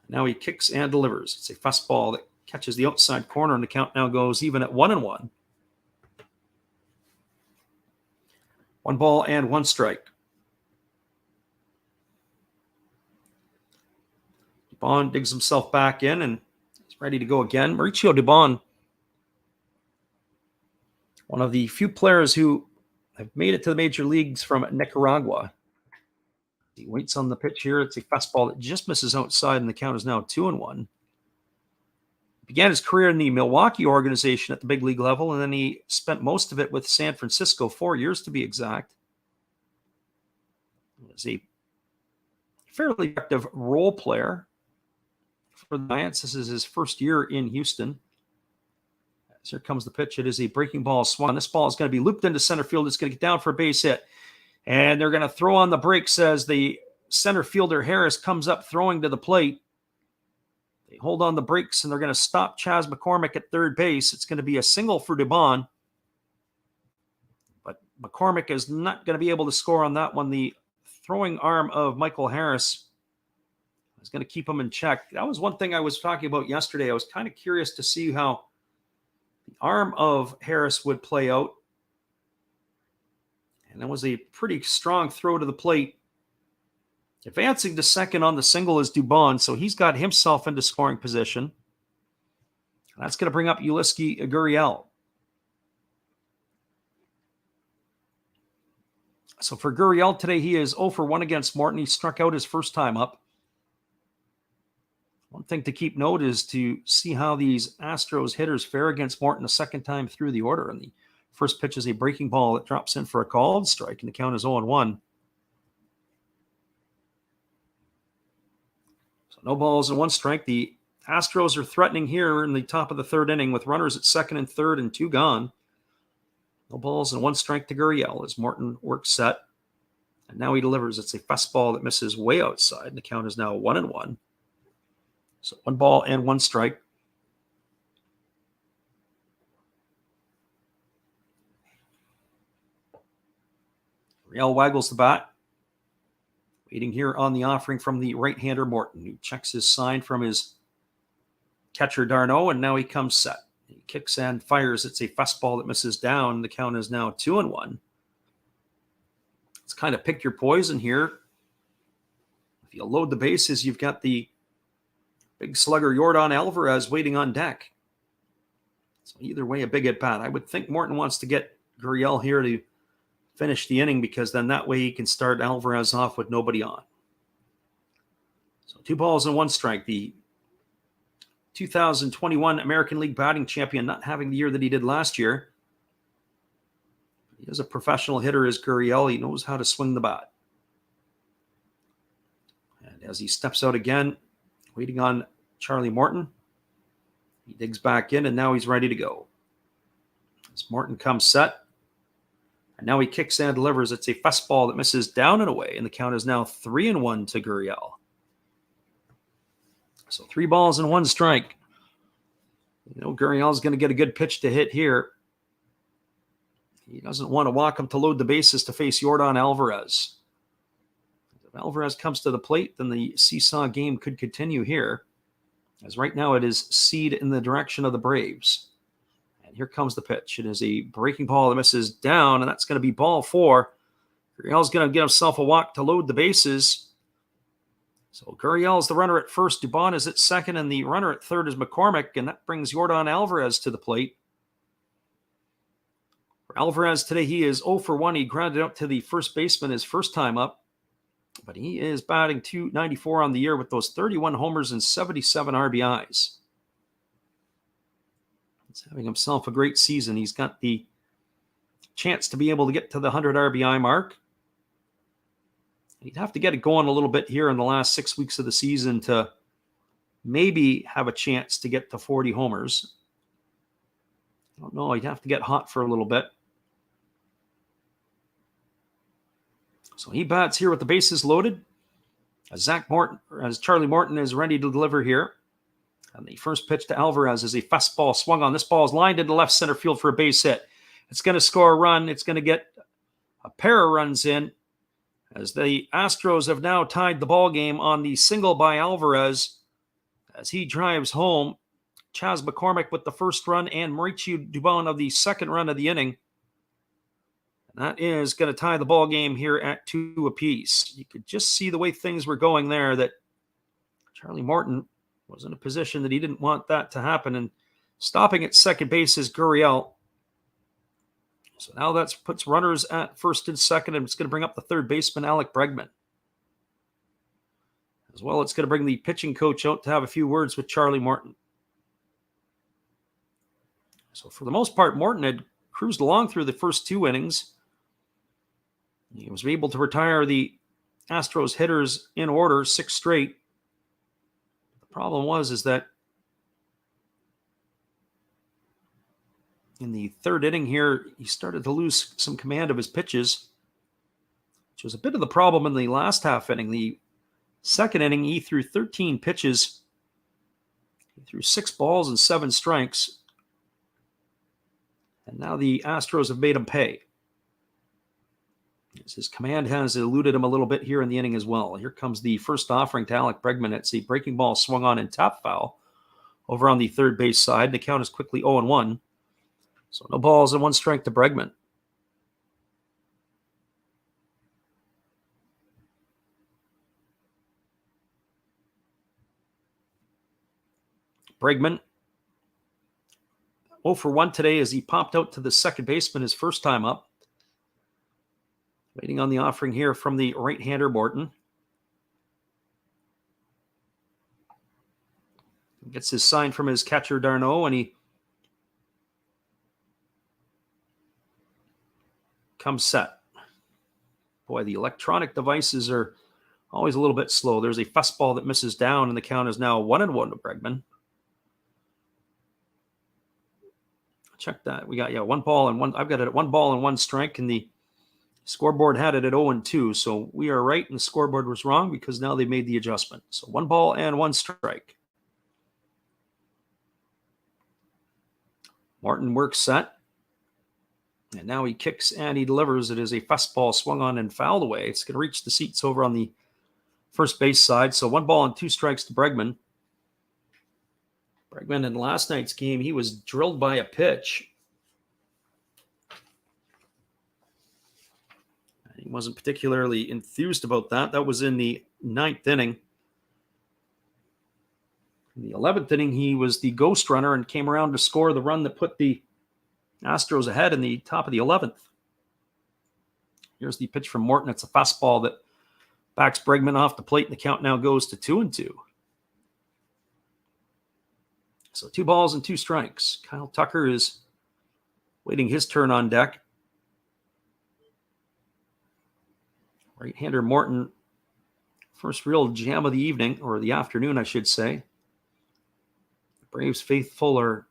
Now he kicks and delivers. It's a fastball that catches the outside corner, and the count now goes even at 1-1. 1 ball and 1 strike. Dubon digs himself back in and is ready to go again. Mauricio Dubon, one of the few players who have made it to the major leagues from Nicaragua. He waits on the pitch here. It's a fastball that just misses outside, and the count is now 2-1. He began his career in the Milwaukee organization at the big league level, and then he spent most of it with San Francisco, 4 years to be exact. He was a fairly effective role player for the Giants. This is his first year in Houston. As here comes the pitch. It is a breaking ball swung. This ball is going to be looped into center field. It's going to get down for a base hit. And they're going to throw on the brakes as the center fielder Harris comes up throwing to the plate. They hold on the brakes, and they're going to stop Chas McCormick at third base. It's going to be a single for Dubon. But McCormick is not going to be able to score on that one. The throwing arm of Michael Harris is going to keep him in check. That was one thing I was talking about yesterday. I was kind of curious to see how the arm of Harris would play out. And that was a pretty strong throw to the plate. Advancing to second on the single is Dubon, so he's got himself into scoring position. And that's going to bring up Yulieski Gurriel. So for Gurriel today, he is 0 for 1 against Morton. He struck out his first time up. One thing to keep note is to see how these Astros hitters fare against Morton a second time through the order. And the first pitch is a breaking ball that drops in for a called strike, and the count is 0-1. So no balls and 1 strike. The Astros are threatening here in the top of the 3rd inning with runners at second and third and 2 gone. No balls and 1 strike to Gurriel as Morton works set. And now he delivers. It's a fastball that misses way outside, and the count is now 1-1. So 1 ball and 1 strike. Gurriel waggles the bat. Waiting here on the offering from the right-hander Morton, who checks his sign from his catcher Darno, and now he comes set. He kicks and fires. It's a fastball that misses down. The count is now 2-1. Let's kind of pick your poison here. If you load the bases, you've got the big slugger Yordan Alvarez waiting on deck. So either way, a big at bat. I would think Morton wants to get Gurriel here to finish the inning, because then that way he can start Alvarez off with nobody on. So 2 balls and 1 strike. The 2021 American League batting champion not having the year that he did last year. He is a professional hitter as Gurriel. He knows how to swing the bat. And as he steps out again, waiting on Charlie Morton, he digs back in, and now he's ready to go. As Morton comes set, and now he kicks and delivers. It's a fastball that misses down and away, and the count is now 3-1 to Gurriel. So 3 balls and 1 strike. You know, Gurriel's going to get a good pitch to hit here. He doesn't want to walk him to load the bases to face Yordan Alvarez. If Alvarez comes to the plate, then the seesaw game could continue here, as right now it is seed in the direction of the Braves. And here comes the pitch. It is a breaking ball that misses down, and that's going to be ball 4. Gurriel's going to get himself a walk to load the bases. So Gurriel is the runner at first. Dubon is at second, and the runner at third is McCormick, and that brings Yordan Alvarez to the plate. For Alvarez today, he is 0 for 1. He grounded out to the first baseman his first time up, but he is batting .294 on the year with those 31 homers and 77 RBIs. He's having himself a great season. He's got the chance to be able to get to the 100 RBI mark. He'd have to get it going a little bit here in the last 6 weeks of the season to maybe have a chance to get to 40 homers. I don't know. He'd have to get hot for a little bit. So he bats here with the bases loaded. As Charlie Morton is ready to deliver here. And the first pitch to Alvarez is a fastball swung on. This ball is lined into left center field for a base hit. It's going to score a run. It's going to get a pair of runs in, as the Astros have now tied the ball game on the single by Alvarez as he drives home. Chas McCormick with the first run and Mauricio Dubon of the second run of the inning. And that is going to tie the ball game here at 2 apiece. You could just see the way things were going there, that Charlie Morton was in a position that he didn't want that to happen. And stopping at second base is Gurriel. So now that puts runners at first and second, and it's going to bring up the third baseman, Alec Bregman. As well, it's going to bring the pitching coach out to have a few words with Charlie Morton. So for the most part, Morton had cruised along through the first 2 innings. He was able to retire the Astros hitters in order, 6 straight. The problem was that in the third inning here, he started to lose some command of his pitches, which was a bit of the problem in the last half inning. The second inning, he threw 13 pitches. He threw 6 balls and 7 strikes. And now the Astros have made him pay. His command has eluded him a little bit here in the inning as well. Here comes the first offering to Alec Bregman. It's a breaking ball swung on and tap foul over on the third base side. The count is quickly 0-1. So no balls and 1 strike to Bregman. Bregman 0 for 1 today as he popped out to the second baseman his first time up. Waiting on the offering here from the right-hander Morton. Gets his sign from his catcher Darno, and he comes set. Boy, the electronic devices are always a little bit slow. There's a fastball that misses down, and the count is now 1-1 to Bregman. Check that. We got 1 ball and 1. I've got it at 1 ball and 1 strike, and the scoreboard had it at 0-2. So we are right, and the scoreboard was wrong because now they made the adjustment. So 1 ball and 1 strike. Morton works set. And now he kicks and he delivers. It is a fastball swung on and fouled away. It's going to reach the seats over on the first base side. So 1 ball and 2 strikes to Bregman. Bregman in last night's game, he was drilled by a pitch. He wasn't particularly enthused about that. That was in the 9th inning. In the 11th inning, he was the ghost runner and came around to score the run that put the Astros ahead in the top of the 11th. Here's the pitch from Morton. It's a fastball that backs Bregman off the plate, and the count now goes to 2-2. So 2 balls and 2 strikes. Kyle Tucker is waiting his turn on deck. Right-hander Morton, first real jam of the evening, or the afternoon, I should say. The Braves faithful are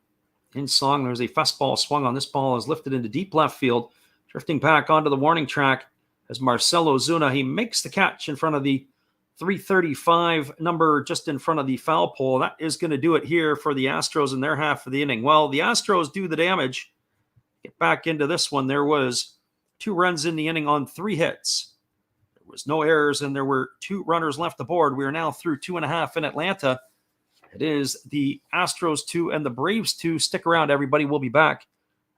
in song. There's a fastball swung on. This ball is lifted into deep left field, drifting back onto the warning track as Marcelo Zuna, he makes the catch in front of the 335 number just in front of the foul pole. That is going to do it here for the Astros in their half of the inning. Well, the Astros do the damage. Get back into this one. There was 2 runs in the inning on 3 hits. There was no errors, and there were 2 runners left aboard. We are now through 2.5 in Atlanta. It is the Astros 2 and the Braves 2. Stick around, everybody. We'll be back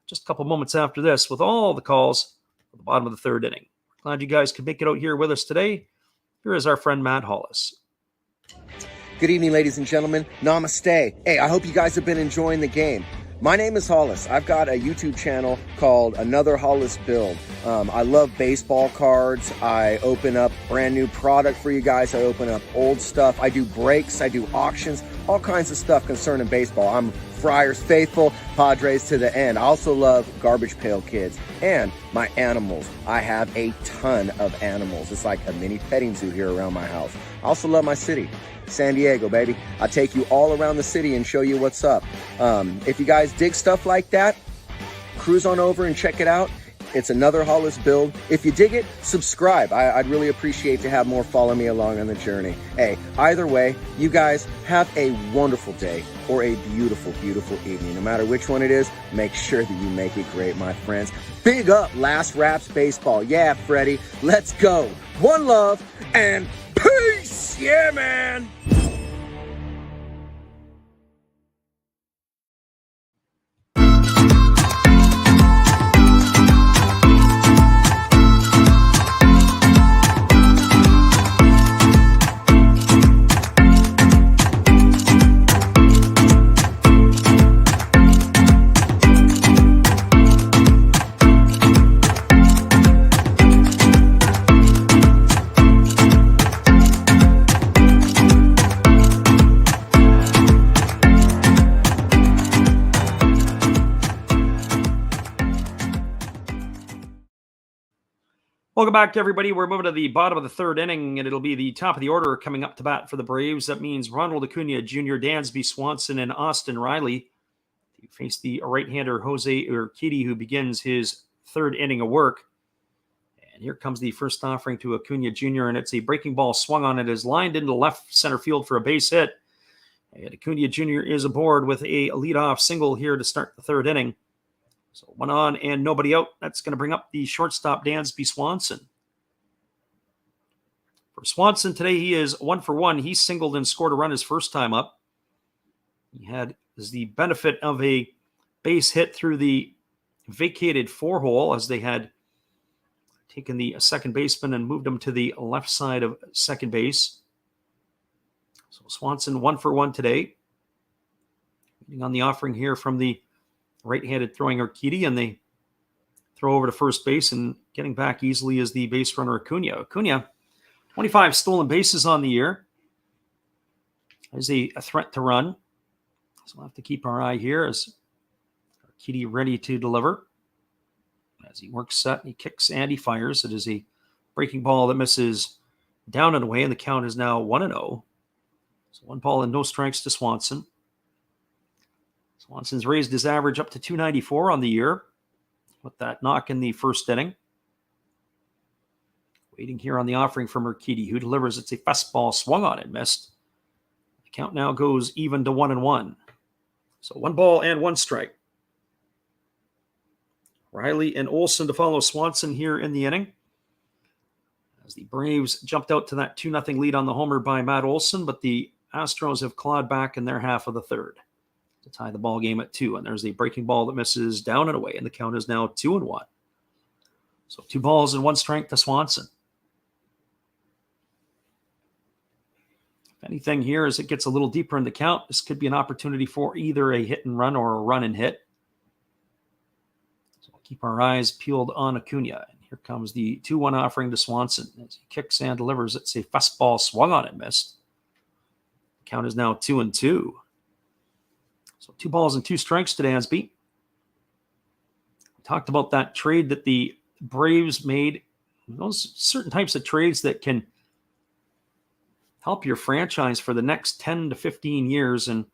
just a couple moments after this with all the calls at the bottom of the 3rd inning. Glad you guys could make it out here with us today. Here is our friend Matt Hollis. Good evening, ladies and gentlemen. Namaste. Hey, I hope you guys have been enjoying the game. My name is Hollis. I've got a YouTube channel called Another Hollis Build. I love baseball cards. I open up brand new product for you guys. I open up old stuff. I do breaks. I do auctions. All kinds of stuff concerning baseball. I'm Friars faithful, Padres to the end. I also love Garbage Pail Kids and my animals. I have a ton of animals. It's like a mini petting zoo here around my house. I also love my city, San Diego, baby. I take you all around the city and show you what's up. If you guys dig stuff like that, cruise on over and check it out. It's Another Hollis Build. If you dig it, subscribe. I'd really appreciate to have more follow me along on the journey. Hey, either way, you guys have a wonderful day or a beautiful, beautiful evening. No matter which one it is, make sure that you make it great, my friends. Big up Last Raps Baseball. Yeah, Freddie, let's go. One love and peace. Yeah, man. Welcome back, everybody. We're moving to the bottom of the third inning, and it'll be the top of the order coming up to bat for the Braves. That means Ronald Acuna Jr., Dansby Swanson, and Austin Riley to face the right-hander Jose Urquidy, who begins his third inning of work. And here comes the first offering to Acuna Jr., and it's a breaking ball swung on it, is lined into left center field for a base hit. And Acuna Jr. is aboard with a leadoff single here to start the third inning. So 1 on and nobody out. That's going to bring up the shortstop, Dansby Swanson. For Swanson today, he is 1 for 1. He singled and scored a run his first time up. He had the benefit of a base hit through the vacated 4-hole as they had taken the second baseman and moved him to the left side of second base. So Swanson 1 for 1 today. Waiting on the offering here from the right-handed throwing Urquidy, and they throw over to first base, and getting back easily is the base runner Acuna. Acuna, 25 stolen bases on the year. There's a threat to run. So we'll have to keep our eye here as Urquidy ready to deliver. As he works set, he kicks and he fires. It is a breaking ball that misses down and away, and the count is now 1-0. So 1 ball and no strikes to Swanson. Swanson's raised his average up to 294 on the year with that knock in the first inning. Waiting here on the offering from Urquidy, who delivers. It's a fastball swung on and missed. The count now goes even to 1-1. So 1 ball and 1 strike. Riley and Olsen to follow Swanson here in the inning. As the Braves jumped out to that 2-0 lead on the homer by Matt Olsen, but the Astros have clawed back in their half of the third to tie the ball game at 2. And there's a breaking ball that misses down and away, and the count is now 2-1. So 2 balls and 1 strike to Swanson. If anything here, as it gets a little deeper in the count, this could be an opportunity for either a hit and run or a run and hit. So we'll keep our eyes peeled on Acuna. And here comes the 2-1 offering to Swanson. As he kicks and delivers, it's a fastball swung on and missed. The count is now 2-2. So 2 balls and 2 strikes to Dansby. We talked about that trade that the Braves made. Those certain types of trades that can help your franchise for the next 10 to 15 years. And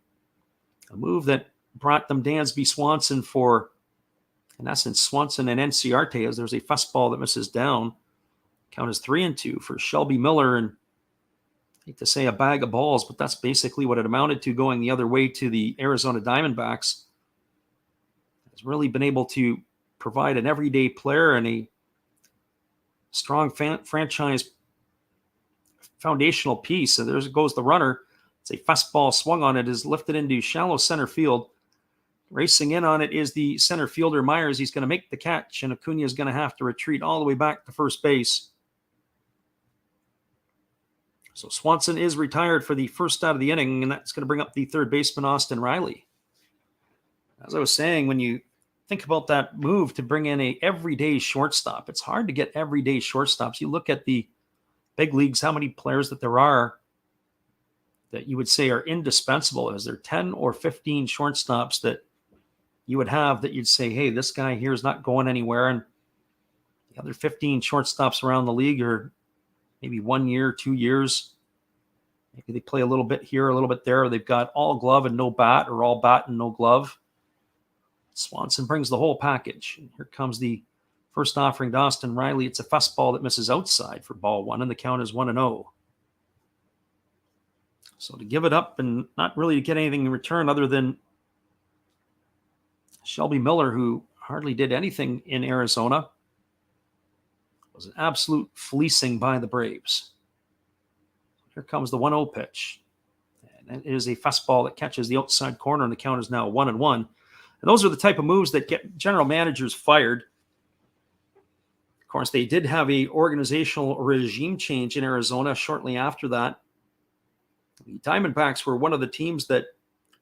a move that brought them Dansby Swanson for, in essence, Swanson and Enciarte, as there's a fastball that misses down. Count is 3-2 for Shelby Miller. And I hate to say a bag of balls, but that's basically what it amounted to, going the other way to the Arizona Diamondbacks. Has really been able to provide an everyday player and a strong franchise foundational piece. So there goes the runner. It's a fastball swung on it, is lifted into shallow center field. Racing in on it is the center fielder Myers. He's going to make the catch, and Acuna is going to have to retreat all the way back to first base. So Swanson is retired for the first out of the inning, and that's going to bring up the third baseman, Austin Riley. As I was saying, when you think about that move to bring in a everyday shortstop, it's hard to get everyday shortstops. You look at the big leagues, how many players that there are that you would say are indispensable. Is there 10 or 15 shortstops that you would have that you'd say, hey, this guy here is not going anywhere, and the other 15 shortstops around the league are maybe 1 year, 2 years. Maybe they play a little bit here, a little bit there. Or they've got all glove and no bat, or all bat and no glove. Swanson brings the whole package. And here comes the first offering to Austin Riley. It's a fastball that misses outside for ball one, and the count is 1-0. So to give it up and not really get anything in return other than Shelby Miller, who hardly did anything in Arizona, was an absolute fleecing by the Braves. Here comes the 1-0 pitch. And it is a fastball that catches the outside corner, and the count is now 1-1. And those are the type of moves that get general managers fired. Of course, they did have a organizational regime change in Arizona shortly after that. The Diamondbacks were one of the teams that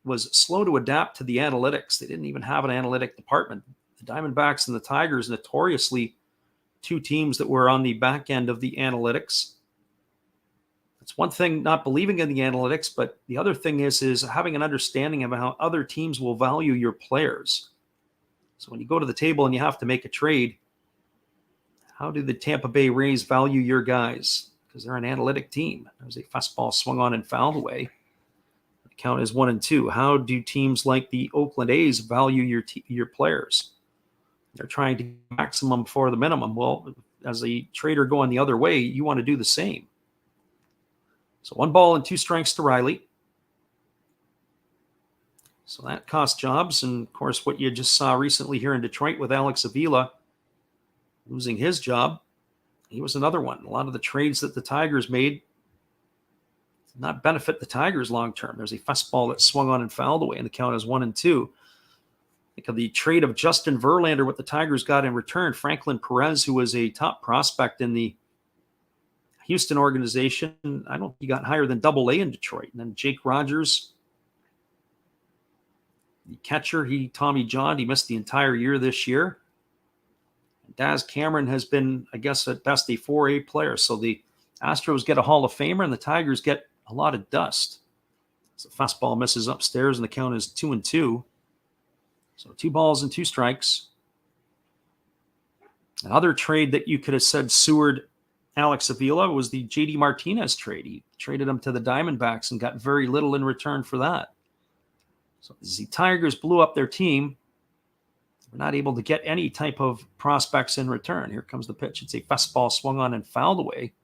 was slow to adapt to the analytics. They didn't even have an analytic department. The Diamondbacks and the Tigers, notoriously two teams that were on the back end of the analytics. It's one thing not believing in the analytics, but the other thing is having an understanding of how other teams will value your players. So when you go to the table and you have to make a trade, how do the Tampa Bay Rays value your guys? Because they're an analytic team. There's a fastball swung on and fouled away. The count is 1-2. How do teams like the Oakland A's value your players? They're trying to maximum for the minimum. Well, as a trader going the other way, you want to do the same. So 1 ball and 2 strikes to Riley. So that cost jobs. And of course, what you just saw recently here in Detroit with Alex Avila losing his job, he was another one. A lot of the trades that the Tigers made did not benefit the Tigers long term. There's a fastball that swung on and fouled away, and the count is 1-2. Think of the trade of Justin Verlander, what the Tigers got in return. Franklin Perez, who was a top prospect in the Houston organization, I don't think he got higher than Double A in Detroit. And then Jake Rogers, the catcher, Tommy John, he missed the entire year this year. Daz Cameron has been, I guess, at best a 4A player. So the Astros get a Hall of Famer, and the Tigers get a lot of dust. So fastball misses upstairs, and the count is 2-2. So 2 balls and 2 strikes. Another trade that you could have said Seward Alex Avila was the JD Martinez trade. He traded him to the Diamondbacks and got very little in return for that. So as the Tigers blew up their team, we're not able to get any type of prospects in return. Here comes the pitch. It's a fastball swung on and fouled away.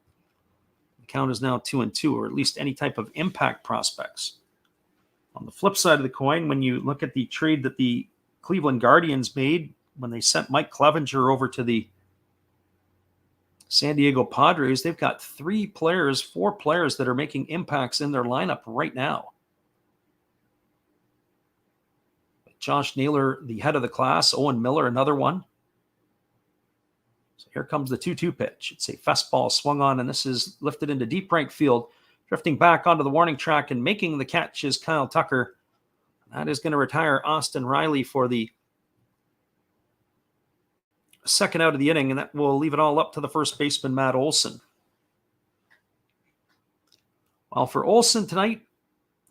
The count is now 2-2, or at least any type of impact prospects. On the flip side of the coin, when you look at the trade that the Cleveland Guardians made when they sent Mike Clevenger over to the San Diego Padres, they've got 4 players that are making impacts in their lineup right now. Josh Naylor, the head of the class. Owen Miller, another one. So here comes the 2-2 pitch. It's a fastball swung on, and this is lifted into deep right field. Drifting back onto the warning track and making the catch is Kyle Tucker. That is going to retire Austin Riley for the second out of the inning, and that will leave it all up to the first baseman, Matt Olson. Well, for Olson tonight,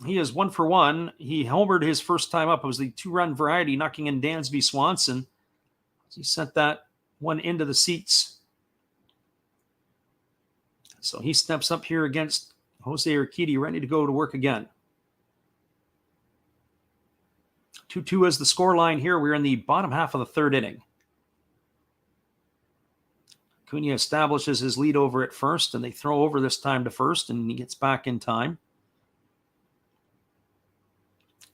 he is 1 for 1. He homered his first time up. It was the 2-run variety, knocking in Dansby Swanson. He sent that one into the seats. So he steps up here against Jose Urquidy, ready to go to work again. 2-2 is the scoreline here. We're in the bottom half of the 3rd inning. Acuna establishes his lead over at first, and they throw over this time to first, and he gets back in time.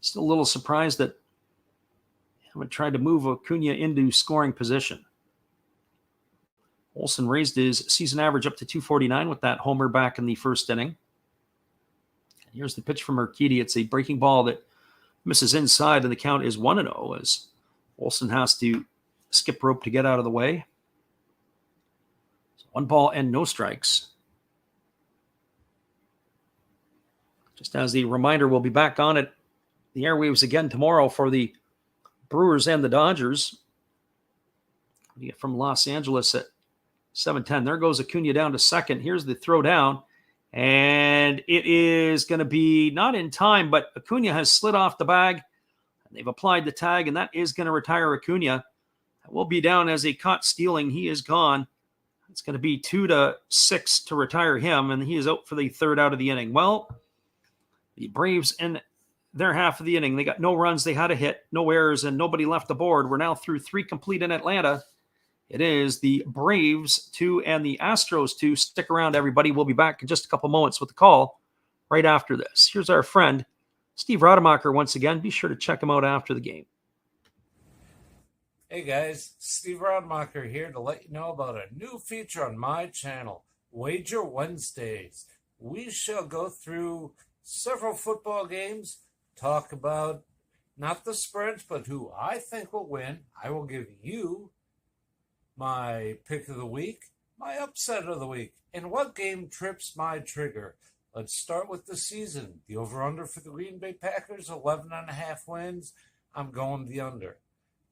Still a little surprised that I haven't tried to move Acuna into scoring position. Olson raised his season average up to 249 with that homer back in the first inning. Here's the pitch from Urquidy. It's a breaking ball that misses inside, and the count is 1-0 as Olson has to skip rope to get out of the way. So 1 ball and no strikes. Just as the reminder, we'll be back on it the airwaves again tomorrow for the Brewers and the Dodgers. From Los Angeles at 7:10. There goes Acuna down to second. Here's the throw down. And it is going to be not in time, but Acuna has slid off the bag. They've applied the tag, and that is going to retire Acuna. That will be down as he caught stealing. He is gone. It's going to be 2-6 to retire him, and he is out for the third out of the inning. Well, the Braves in their half of the inning, they got no runs. They had a hit, no errors, and nobody left the board. We're now through 3 complete in Atlanta. It is the Braves 2 and the Astros 2. Stick around, everybody. We'll be back in just a couple moments with the call right after this. Here's our friend, Steve Rademacher, once again. Be sure to check him out after the game. Hey guys, Steve Rademacher here to let you know about a new feature on my channel, Wager Wednesdays. We shall go through several football games, talk about not the spreads, but who I think will win. I will give you my pick of the week, my upset of the week, and what game trips my trigger. Let's start with the season. The over-under for the Green Bay Packers, 11.5 wins. I'm going the under.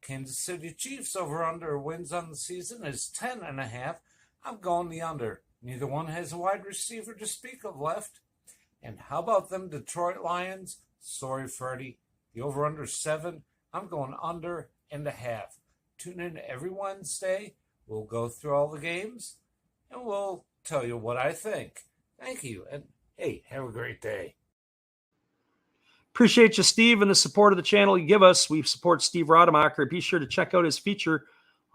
Kansas City Chiefs over-under wins on the season is 10.5. I'm going the under. Neither one has a wide receiver to speak of left. And how about them Detroit Lions? Sorry, Freddie. The over-under 7. I'm going under and a half. Tune in every Wednesday. We'll go through all the games, and we'll tell you what I think. Thank you, and hey, have a great day. Appreciate you, Steve, and the support of the channel you give us. We support Steve Rademacher. Be sure to check out his feature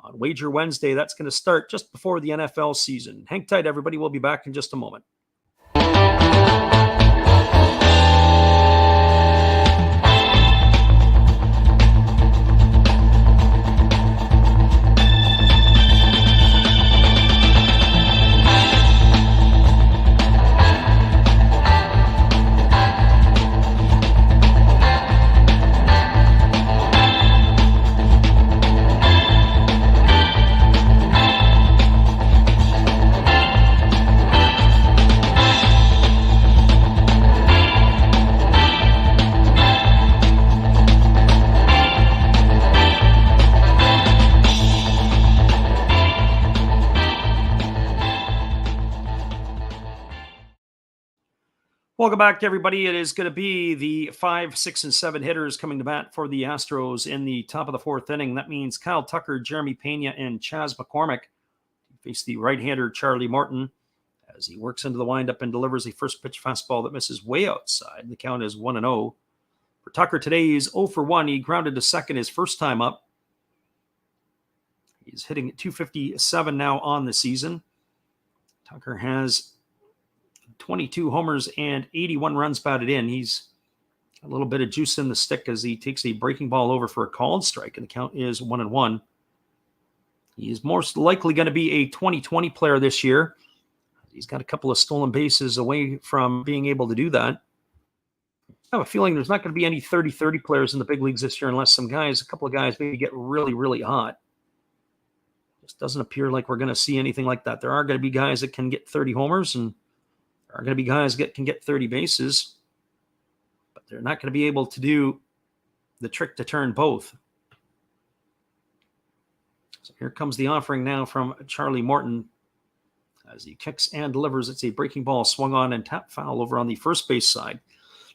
on Wager Wednesday. That's going to start just before the NFL season. Hang tight, everybody. We'll be back in just a moment. Welcome back to everybody. It is going to be the 5, 6, and 7 hitters coming to bat for the Astros in the top of the 4th inning. That means Kyle Tucker, Jeremy Pena, and Chas McCormick face the right-hander Charlie Morton as he works into the windup and delivers a first pitch fastball that misses way outside. The count is 1-0. For Tucker today, he's 0 for 1. He grounded to second his first time up. He's hitting at 257 now on the season. Tucker has 22 homers and 81 runs batted in. He's a little bit of juice in the stick as he takes a breaking ball over for a called strike, and the count is 1-1. He's most likely going to be a 2020 player this year. He's got a couple of stolen bases away from being able to do that. I have a feeling there's not going to be any 30-30 players in the big leagues this year unless a couple of guys maybe get really, really hot. Just doesn't appear like we're going to see anything like that. There are going to be guys that can get 30 homers, and there are going to be guys that can get 30 bases, but they're not going to be able to do the trick to turn both. So here comes the offering now from Charlie Morton as he kicks and delivers. It's a breaking ball swung on and tap foul over on the first base side.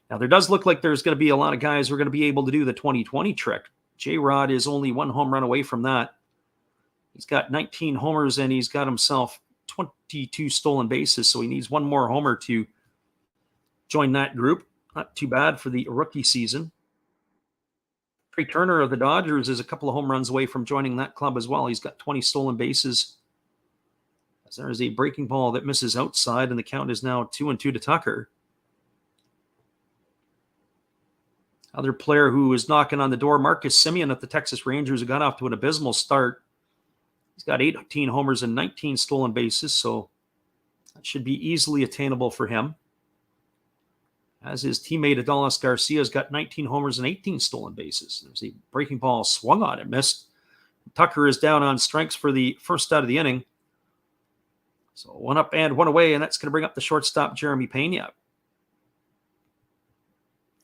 Now, there does look like there's going to be a lot of guys who are going to be able to do the 2020 trick. J-Rod is only 1 home run away from that. He's got 19 homers, and he's got himself 22 stolen bases, so he needs 1 more homer to join that group. Not too bad for the rookie season. Trey Turner of the Dodgers is a couple of home runs away from joining that club as well. He's got 20 stolen bases. As there is a breaking ball that misses outside, and the count is now 2-2 to Tucker. Other player who is knocking on the door, Marcus Semien of the Texas Rangers, who got off to an abysmal start. He's got 18 homers and 19 stolen bases, so that should be easily attainable for him. As his teammate Adolis Garcia's got 19 homers and 18 stolen bases. There's a breaking ball swung on and missed. Tucker is down on strikes for the first out of the inning. So 1 up and 1 away, and that's going to bring up the shortstop, Jeremy Pena.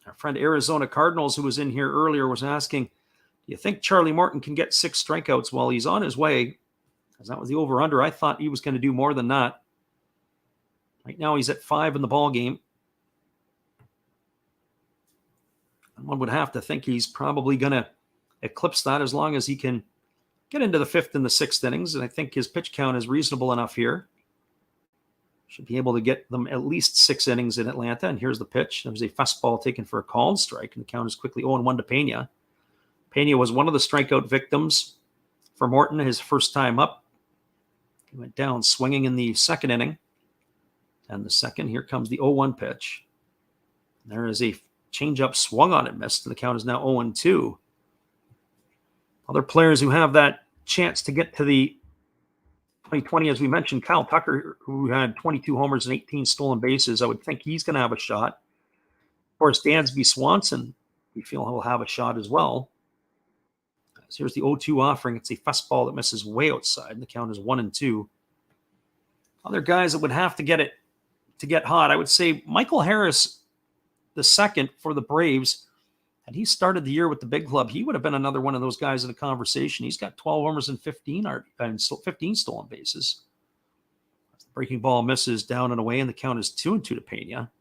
Our friend Arizona Cardinals, who was in here earlier, was asking, You think Charlie Morton can get 6 strikeouts? While he's on his way, because that was the over-under. I thought he was going to do more than that. Right now he's at 5 in the ball game. And one would have to think he's probably going to eclipse that as long as he can get into the 5th and the 6th innings. And I think his pitch count is reasonable enough here. Should be able to get them at least 6 innings in Atlanta. And here's the pitch. There was a fastball taken for a called strike, and the count is quickly 0-1 to Pena. Pena was one of the strikeout victims for Morton his first time up. He went down swinging in the 2nd inning. And the 2nd, here comes the 0-1 pitch. There is a changeup swung on and missed, and the count is now 0-2. Other players who have that chance to get to the 2020, as we mentioned, Kyle Tucker, who had 22 homers and 18 stolen bases, I would think he's going to have a shot. Of course, Dansby Swanson, we feel he'll have a shot as well. So here's the 0-2 offering. It's a fastball that misses way outside, and the count is 1-2. Other guys that would have to get it to get hot, I would say Michael Harris, the 2nd for the Braves, and he started the year with the big club. He would have been another one of those guys in the conversation. He's got 12 homers and 15 stolen bases. The breaking ball misses down and away, and the count is 2-2 to Pena.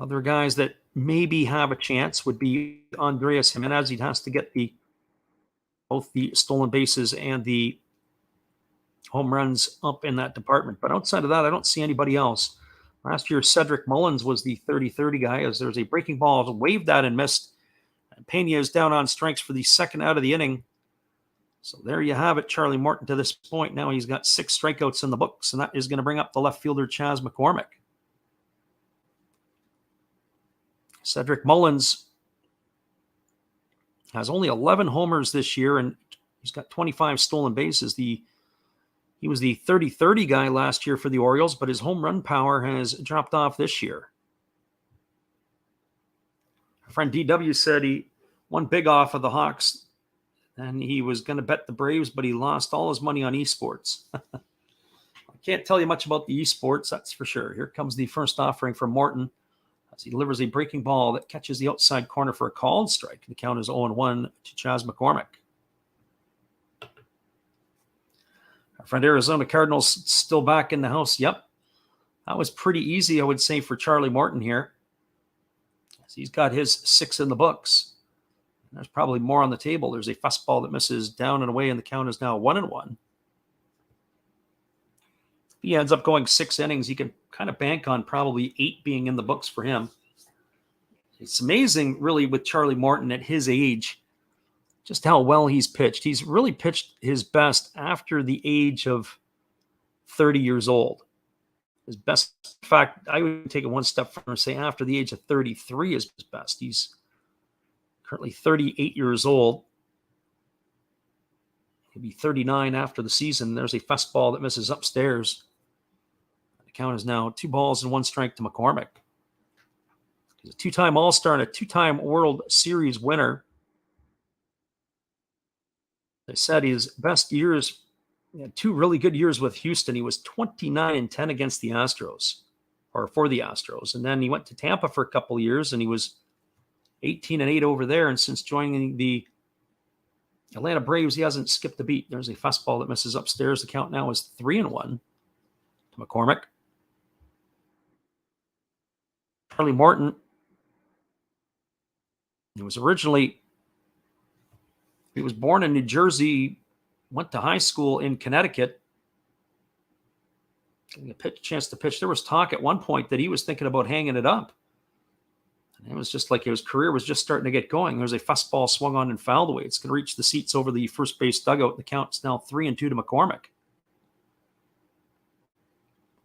Other guys that maybe have a chance would be Andreas Jimenez. He has to get both the stolen bases and the home runs up in that department. But outside of that, I don't see anybody else. Last year, Cedric Mullins was the 30-30 guy, as there's a breaking ball, waved at and missed. And Pena is down on strikes for the 2nd out of the inning. So there you have it, Charlie Morton to this point. Now he's got 6 strikeouts in the books, and that is going to bring up the left fielder, Chas McCormick. Cedric Mullins has only 11 homers this year, and he's got 25 stolen bases. He was the 30-30 guy last year for the Orioles, but his home run power has dropped off this year. Our friend DW said he won big off of the Hawks, and he was going to bet the Braves, but he lost all his money on esports. I can't tell you much about the esports, that's for sure. Here comes the first offering from Morton, as he delivers a breaking ball that catches the outside corner for a called strike. The count is 0-1 to Chas McCormick. Our friend Arizona Cardinals still back in the house. Yep. That was pretty easy, I would say, for Charlie Morton here. He's got his 6 in the books. There's probably more on the table. There's a fastball that misses down and away, and the count is now 1-1. If he ends up going 6 innings, he can kind of bank on probably 8 being in the books for him. It's amazing, really, with Charlie Morton at his age, just how well he's pitched. He's really pitched his best after the age of 30 years old. His best, in fact, I would take it one step further and say after the age of 33 is his best. He's currently 38 years old. He'll be 39 after the season. There's a fastball that misses upstairs. The count is now 2 balls and 1 strike to McCormick. He's a 2-time All-Star and a 2-time World Series winner. They said his best years, he had 2 really good years with Houston. He was 29-10 against the Astros, or for the Astros. And then he went to Tampa for a couple of years, and he was 18-8 over there. And since joining the Atlanta Braves, he hasn't skipped a beat. There's a fastball that misses upstairs. The count now is 3-1 to McCormick. Charlie Morton, he was born in New Jersey, went to high school in Connecticut. Getting a chance to pitch. There was talk at one point that he was thinking about hanging it up. And it was just like his career was just starting to get going. There's a fastball swung on and fouled away. It's going to reach the seats over the first base dugout. The count's now 3-2 to McCormick.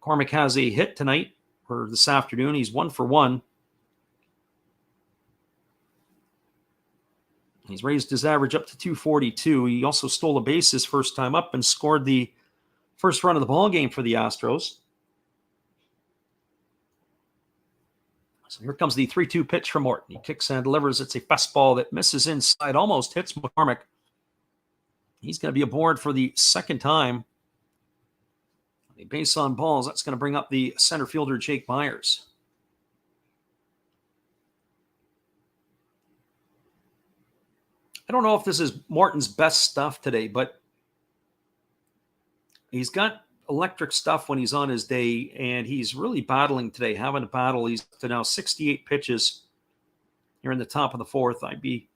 McCormick has a hit tonight, or this afternoon. He's 1 for 1. He's raised his average up to 242. He also stole a base his first time up and scored the first run of the ball game for the Astros. So here comes the 3-2 pitch from Morton. He kicks and delivers. It's a fastball that misses inside, almost hits McCormick. He's going to be aboard for the second time. A base on balls, that's going to bring up the center fielder, Jake Myers. I don't know if this is Morton's best stuff today, but he's got electric stuff when he's on his day, and he's really battling today, having a battle. He's to now 68 pitches here in the top of the fourth. I'd be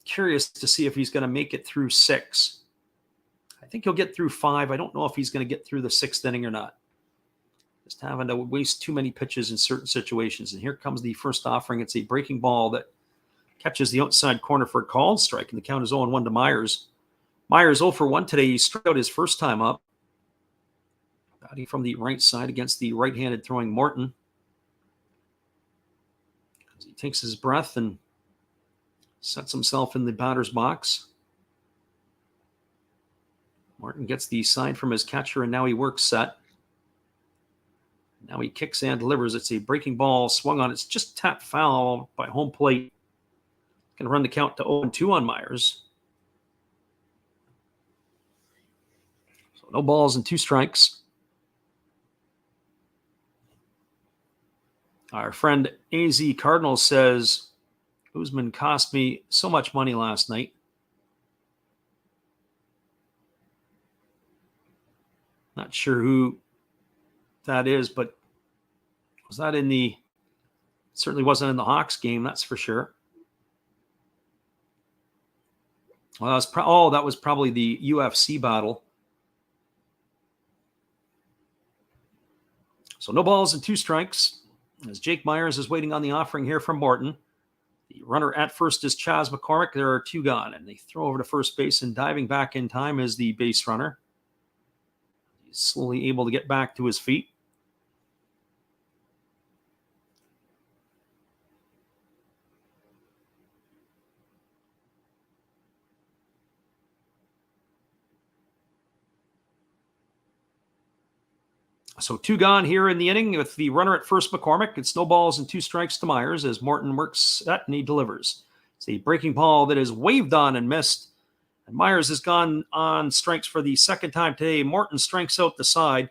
curious to see if he's going to make it through 6. I think he'll get through 5. I don't know if he's going to get through the 6th inning or not. Just having to waste too many pitches in certain situations. And here comes the first offering. It's a breaking ball that catches the outside corner for a called strike, and the count is 0-1 to Myers. Myers 0 for 1 today. He struck out his first time up. Batting from the right side against the right-handed throwing Morton. He takes his breath and sets himself in the batter's box. Morton gets the sign from his catcher, and now he works set. Now he kicks and delivers. It's a breaking ball swung on. It's just tapped foul by home plate. Going to run the count to 0-2 on Myers. So no balls and 2 strikes. Our friend AZ Cardinal says, Usman cost me so much money last night. Not sure who that is, but was that in the, certainly wasn't in the Hawks game, that's for sure. Well, that was probably the UFC battle. So no balls and 2 strikes as Jake Myers is waiting on the offering here from Morton. The runner at first is Chas McCormick. There are 2 gone, and they throw over to first base, and diving back in time is the base runner. He's slowly able to get back to his feet. So 2 gone here in the inning with the runner at first, McCormick. It's no balls and 2 strikes to Myers as Morton works set and he delivers. It's a breaking ball that is waved on and missed. And Myers has gone on strikes for the second time today. Morton strikes out the side.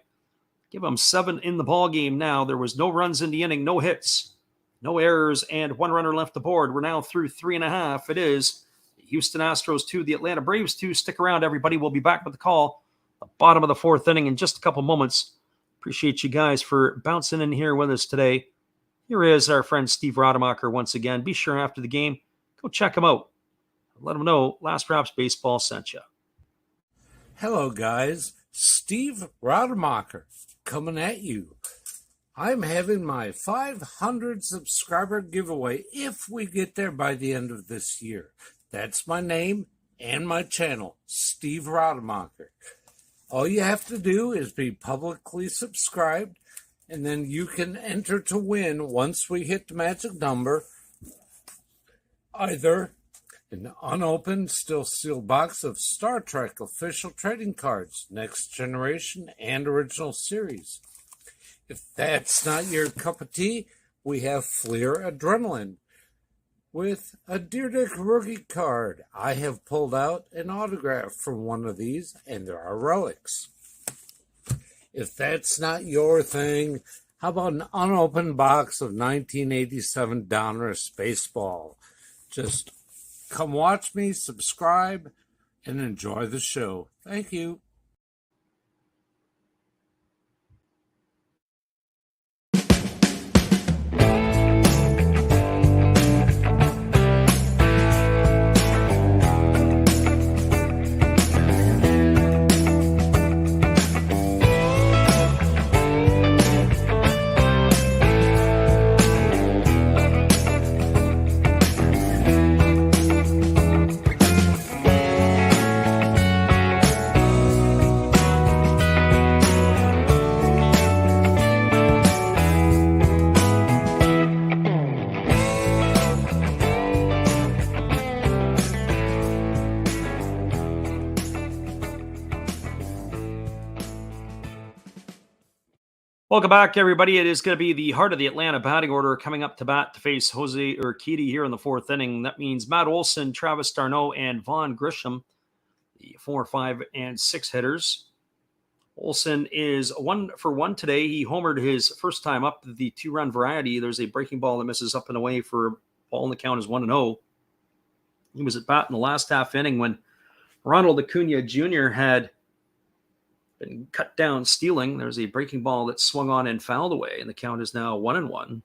Give him 7 in the ball game now. There was no runs in the inning, no hits, no errors, and 1 runner left the board. We're now through 3.5. It is the Houston Astros 2, the Atlanta Braves 2. Stick around, everybody. We'll be back with the call. The bottom of the 4th inning in just a couple moments. Appreciate you guys for bouncing in here with us today. Here is our friend Steve Rademacher once again. Be sure after the game, go check him out. Let him know Last Raps Baseball sent you. Hello, guys. Steve Rademacher coming at you. I'm having my 500 subscriber giveaway if we get there by the end of this year. That's my name and my channel, Steve Rademacher. All you have to do is be publicly subscribed, and then you can enter to win once we hit the magic number, either an unopened, still sealed box of Star Trek official trading cards, Next Generation and Original Series. If that's not your cup of tea, we have Fleer Adrenaline with a Deer Dick rookie card. I have pulled out an autograph from one of these, and there are relics. If that's not your thing, how about an unopened box of 1987 Donruss Baseball? Just come watch me, subscribe, and enjoy the show. Thank you. Welcome back, everybody. It is going to be the heart of the Atlanta batting order coming up to bat to face Jose Urquidy here in the 4th inning. That means Matt Olson, Travis d'Arnaud, and Vaughn Grisham, the 4, 5, and 6 hitters. Olson is 1 for 1 today. He homered his first time up the 2-run variety. There's a breaking ball that misses up and away for ball in the count is 1-0. He was at bat in the last half inning when Ronald Acuna Jr. had been cut down stealing. There's a breaking ball that swung on and fouled away, and the count is now 1-1.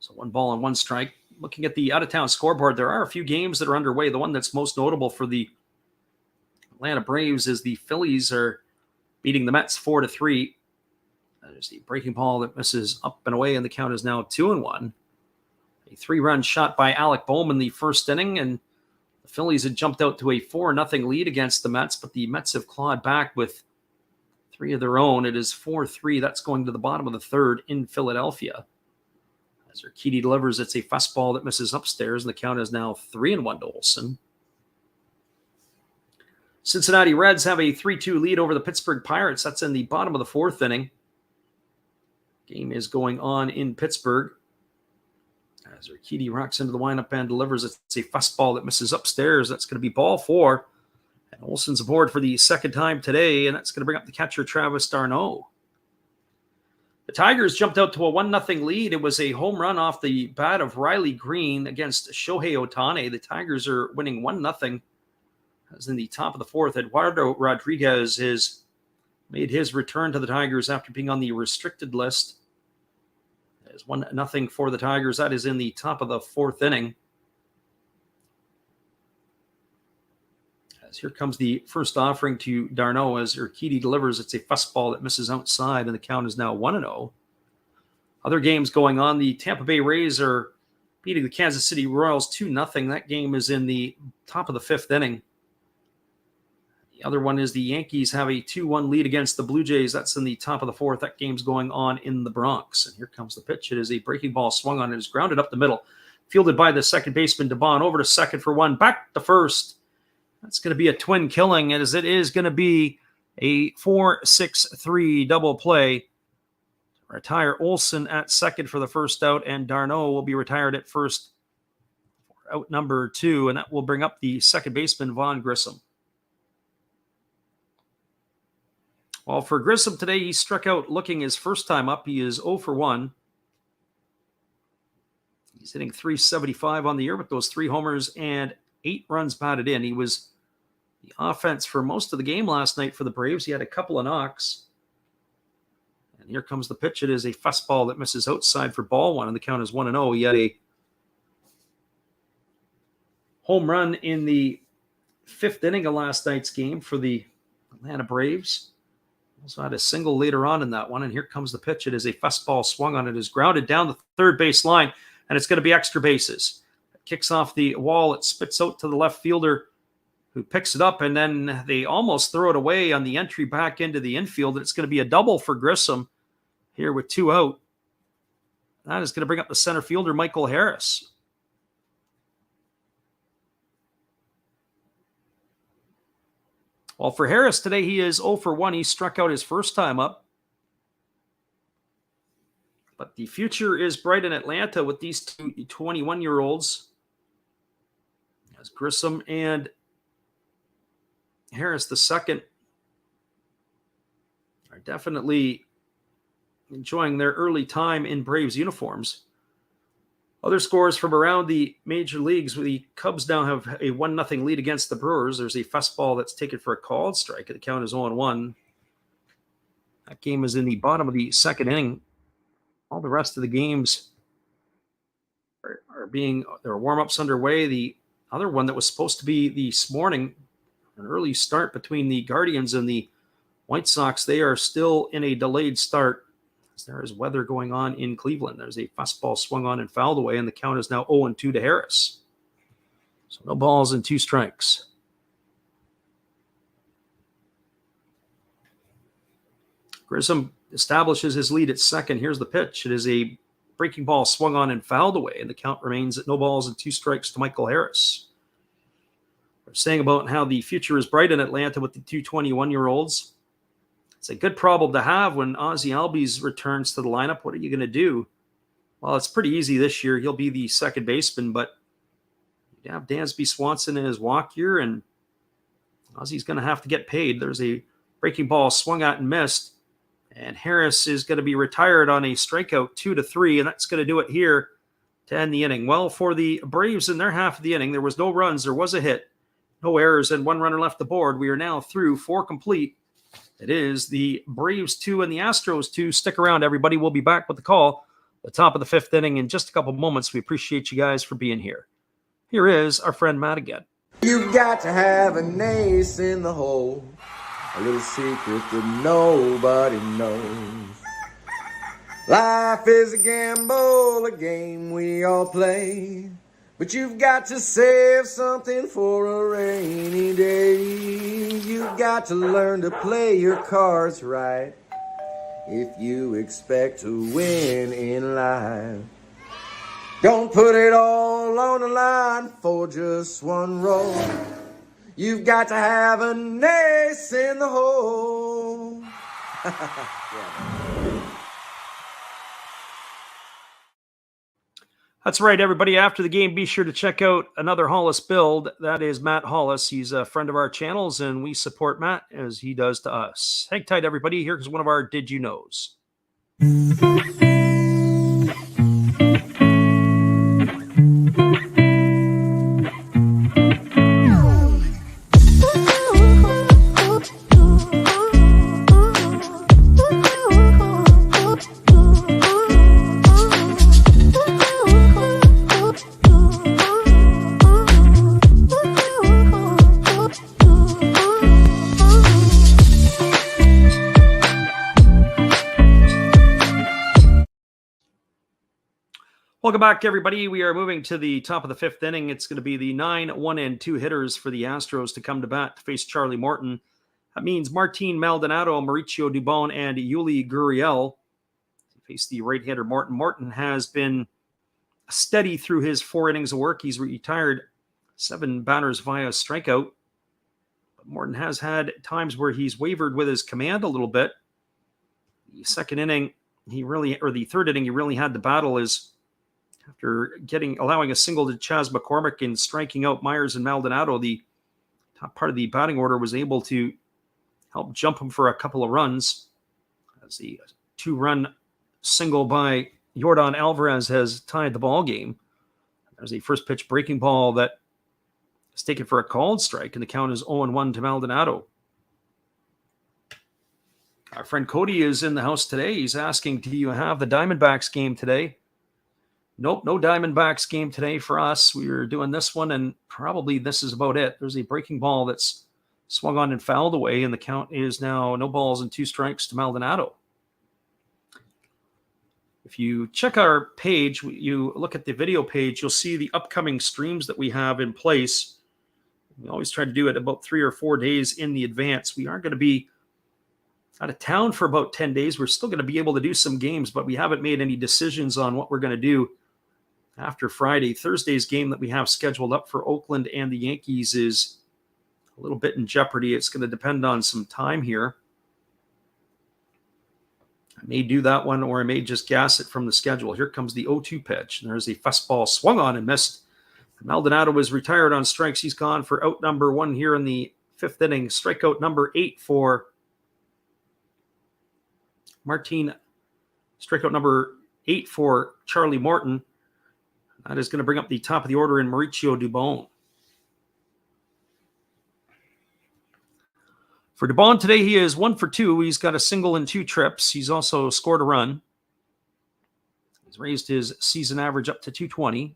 So 1 ball and 1 strike. Looking at the out-of-town scoreboard, there are a few games that are underway. The one that's most notable for the Atlanta Braves is the Phillies are beating the Mets 4-3. There's the breaking ball that misses up and away, and the count is now 2-1. A 3-run shot by Alec Bohm in the first inning, and the Phillies had jumped out to a 4-0 lead against the Mets, but the Mets have clawed back with 3 of their own. It is 4-3. That's going to the bottom of the third in Philadelphia. As Urquidy delivers, it's a fastball that misses upstairs, and the count is now 3-1 to Olsen. Cincinnati Reds have a 3-2 lead over the Pittsburgh Pirates. That's in the bottom of the 4th inning. Game is going on in Pittsburgh. As Urquidy rocks into the windup and delivers, it's a fastball that misses upstairs. That's going to be ball 4. And Olsen's aboard for the second time today, and that's going to bring up the catcher, Travis d'Arnaud. The Tigers jumped out to a 1-0 lead. It was a home run off the bat of Riley Green against Shohei Ohtani. The Tigers are winning 1-0. As in the top of the 4th, Eduardo Rodriguez has made his return to the Tigers after being on the restricted list. It's 1-0 for the Tigers. That is in the top of the 4th inning. As here comes the first offering to d'Arnaud as Urquidy delivers. It's a fastball that misses outside, and the count is now 1-0. Other games going on. The Tampa Bay Rays are beating the Kansas City Royals 2-0. That game is in the top of the 5th inning. The other one is the Yankees have a 2-1 lead against the Blue Jays. That's in the top of the 4th. That game's going on in the Bronx. And here comes the pitch. It is a breaking ball swung on. It is grounded up the middle. Fielded by the second baseman, DeBon. Over to second for 1. Back to first. That's going to be a twin killing, as it is going to be a 4-6-3 double play. Retire Olsen at second for the first out, and d'Arnaud will be retired at first for out number 2, and that will bring up the second baseman, Vaughn Grissom. Well, for Grissom today, he struck out looking his first time up. He is 0 for 1. He's hitting .375 on the year with those 3 homers and 8 runs batted in. He was the offense for most of the game last night for the Braves. He had a couple of knocks. And here comes the pitch. It is a fastball that misses outside for ball 1, and the count is 1-0. He had a home run in the 5th inning of last night's game for the Atlanta Braves. Also had a single later on in that one, and here comes the pitch. It is a fastball swung on. It is grounded down the third base line, and it's going to be extra bases. It kicks off the wall. It spits out to the left fielder, who picks it up, and then they almost throw it away on the entry back into the infield. It's going to be a double for Grissom here with 2 out. That is going to bring up the center fielder, Michael Harris. Well, for Harris today, he is 0 for 1. He struck out his first time up. But the future is bright in Atlanta with these 2 21-year-olds. As Grissom and Harris the second are definitely enjoying their early time in Braves uniforms. Other scores from around the major leagues. The Cubs now have a 1-0 lead against the Brewers. There's a fastball that's taken for a called strike. The count is 0-1. That game is in the bottom of the 2nd inning. All the rest of the games there are warm-ups underway. The other one that was supposed to be this morning, an early start between the Guardians and the White Sox, they are still in a delayed start. There is weather going on in Cleveland. There's a fastball swung on and fouled away, and the count is now 0-2 to Harris. So no balls and 2 strikes. Grissom establishes his lead at second. Here's the pitch. It is a breaking ball swung on and fouled away, and the count remains at no balls and 2 strikes to Michael Harris. We're saying about how the future is bright in Atlanta with the 2 21-year-olds. It's a good problem to have when Ozzie Albies returns to the lineup. What are you going to do? Well, it's pretty easy this year. He'll be the second baseman, but you have Dansby Swanson in his walk year, and Ozzie's going to have to get paid. There's a breaking ball swung at and missed, and Harris is going to be retired on a strikeout 2-3, and that's going to do it here to end the inning. Well, for the Braves in their half of the inning, there was no runs, there was a hit, no errors, and 1 runner left the board. We are now through 4 complete. It is the Braves 2 and the Astros 2. Stick around, everybody. We'll be back with the call the top of the 5th inning in just a couple moments. We appreciate you guys for being here. Here is our friend Matt again. You've got to have an ace in the hole, a little secret that nobody knows. Life is a gamble, a game we all play, but you've got to save something for a rainy day. You've got to learn to play your cards right if you expect to win in life. Don't put it all on the line for just one roll. You've got to have an ace in the hole. That's right, everybody. After the game, be sure to check out another Hollis build. That is Matt Hollis. He's a friend of our channels, and we support Matt as he does to us. Hang tight, everybody. Here's one of our Did You Knows. Welcome back, everybody. We are moving to the top of the 5th inning. It's going to be the 9, 1, and 2 hitters for the Astros to come to bat to face Charlie Morton. That means Martin Maldonado, Mauricio Dubon, and Yuli Gurriel face the right-hander Morton. Morton has been steady through his 4 innings of work. He's retired 7 batters via strikeout. But Morton has had times where he's wavered with his command a little bit. The 2nd inning, the 3rd inning, he really had to battle is after allowing a single to Chas McCormick and striking out Myers and Maldonado. The top part of the batting order was able to help jump him for a couple of runs, as the 2-run single by Yordan Alvarez has tied the ball game. There's a first pitch breaking ball that is taken for a called strike, and the count is 0-1 to Maldonado. Our friend Cody is in the house today. He's asking, do you have the Diamondbacks game today? Nope, no Diamondbacks game today for us. We were doing this one, and probably this is about it. There's a breaking ball that's swung on and fouled away, and the count is now 0 balls and 2 strikes to Maldonado. If you check our page, you look at the video page, you'll see the upcoming streams that we have in place. We always try to do it about 3 or 4 days in the advance. We aren't going to be out of town for about 10 days. We're still going to be able to do some games, but we haven't made any decisions on what we're going to do after Friday. Thursday's game that we have scheduled up for Oakland and the Yankees is a little bit in jeopardy. It's going to depend on some time here. I may do that one, or I may just gas it from the schedule. Here comes the 0-2 pitch. And there's a fastball swung on and missed. Maldonado was retired on strikes. He's gone for out number 1 here in the 5th inning. Strikeout number 8 for Martin. Strikeout number 8 for Charlie Morton. That is going to bring up the top of the order in Mauricio Dubon. For Dubon today, he is 1 for 2. He's got a single and 2 trips. He's also scored a run. He's raised his season average up to 220.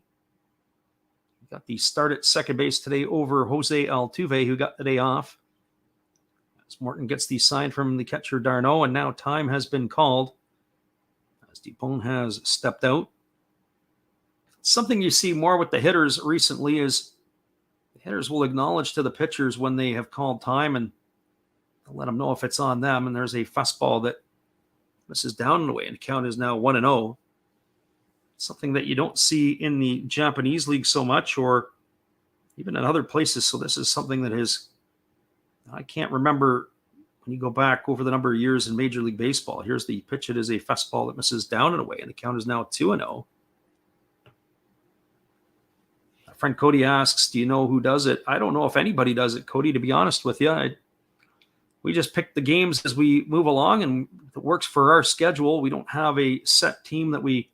He got the start at second base today over Jose Altuve, who got the day off. As Morton gets the sign from the catcher Darno, and now time has been called as Dubon has stepped out. Something you see more with the hitters recently is the hitters will acknowledge to the pitchers when they have called time, and they'll let them know if it's on them. And there's a fastball that misses down and away, and the count is now 1-0. Something that you don't see in the Japanese league so much, or even in other places. So this is something that is, I can't remember when you go back over the number of years in Major League Baseball. Here's the pitch. It is a fastball that misses down and away, and the count is now 2-0. Friend Cody asks, do you know who does it? I don't know if anybody does it, Cody, to be honest with you. We just pick the games as we move along, and if it works for our schedule. We don't have a set team that we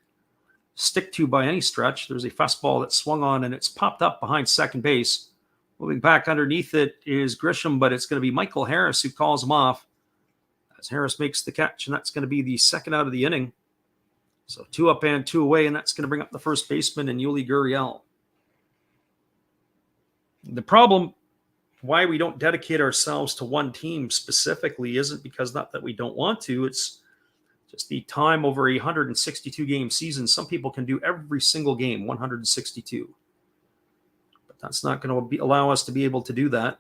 stick to by any stretch. There's a fastball that swung on and it's popped up behind second base. Moving back underneath it is Grisham, but it's going to be Michael Harris who calls him off as Harris makes the catch, and that's going to be the second out of the inning. So 2 up and 2 away, and that's going to bring up the first baseman in Yuli Gurriel. The problem why we don't dedicate ourselves to one team specifically isn't because not that we don't want to. It's just the time over a 162 game season. Some people can do every single game, 162. But that's not going to allow us to be able to do that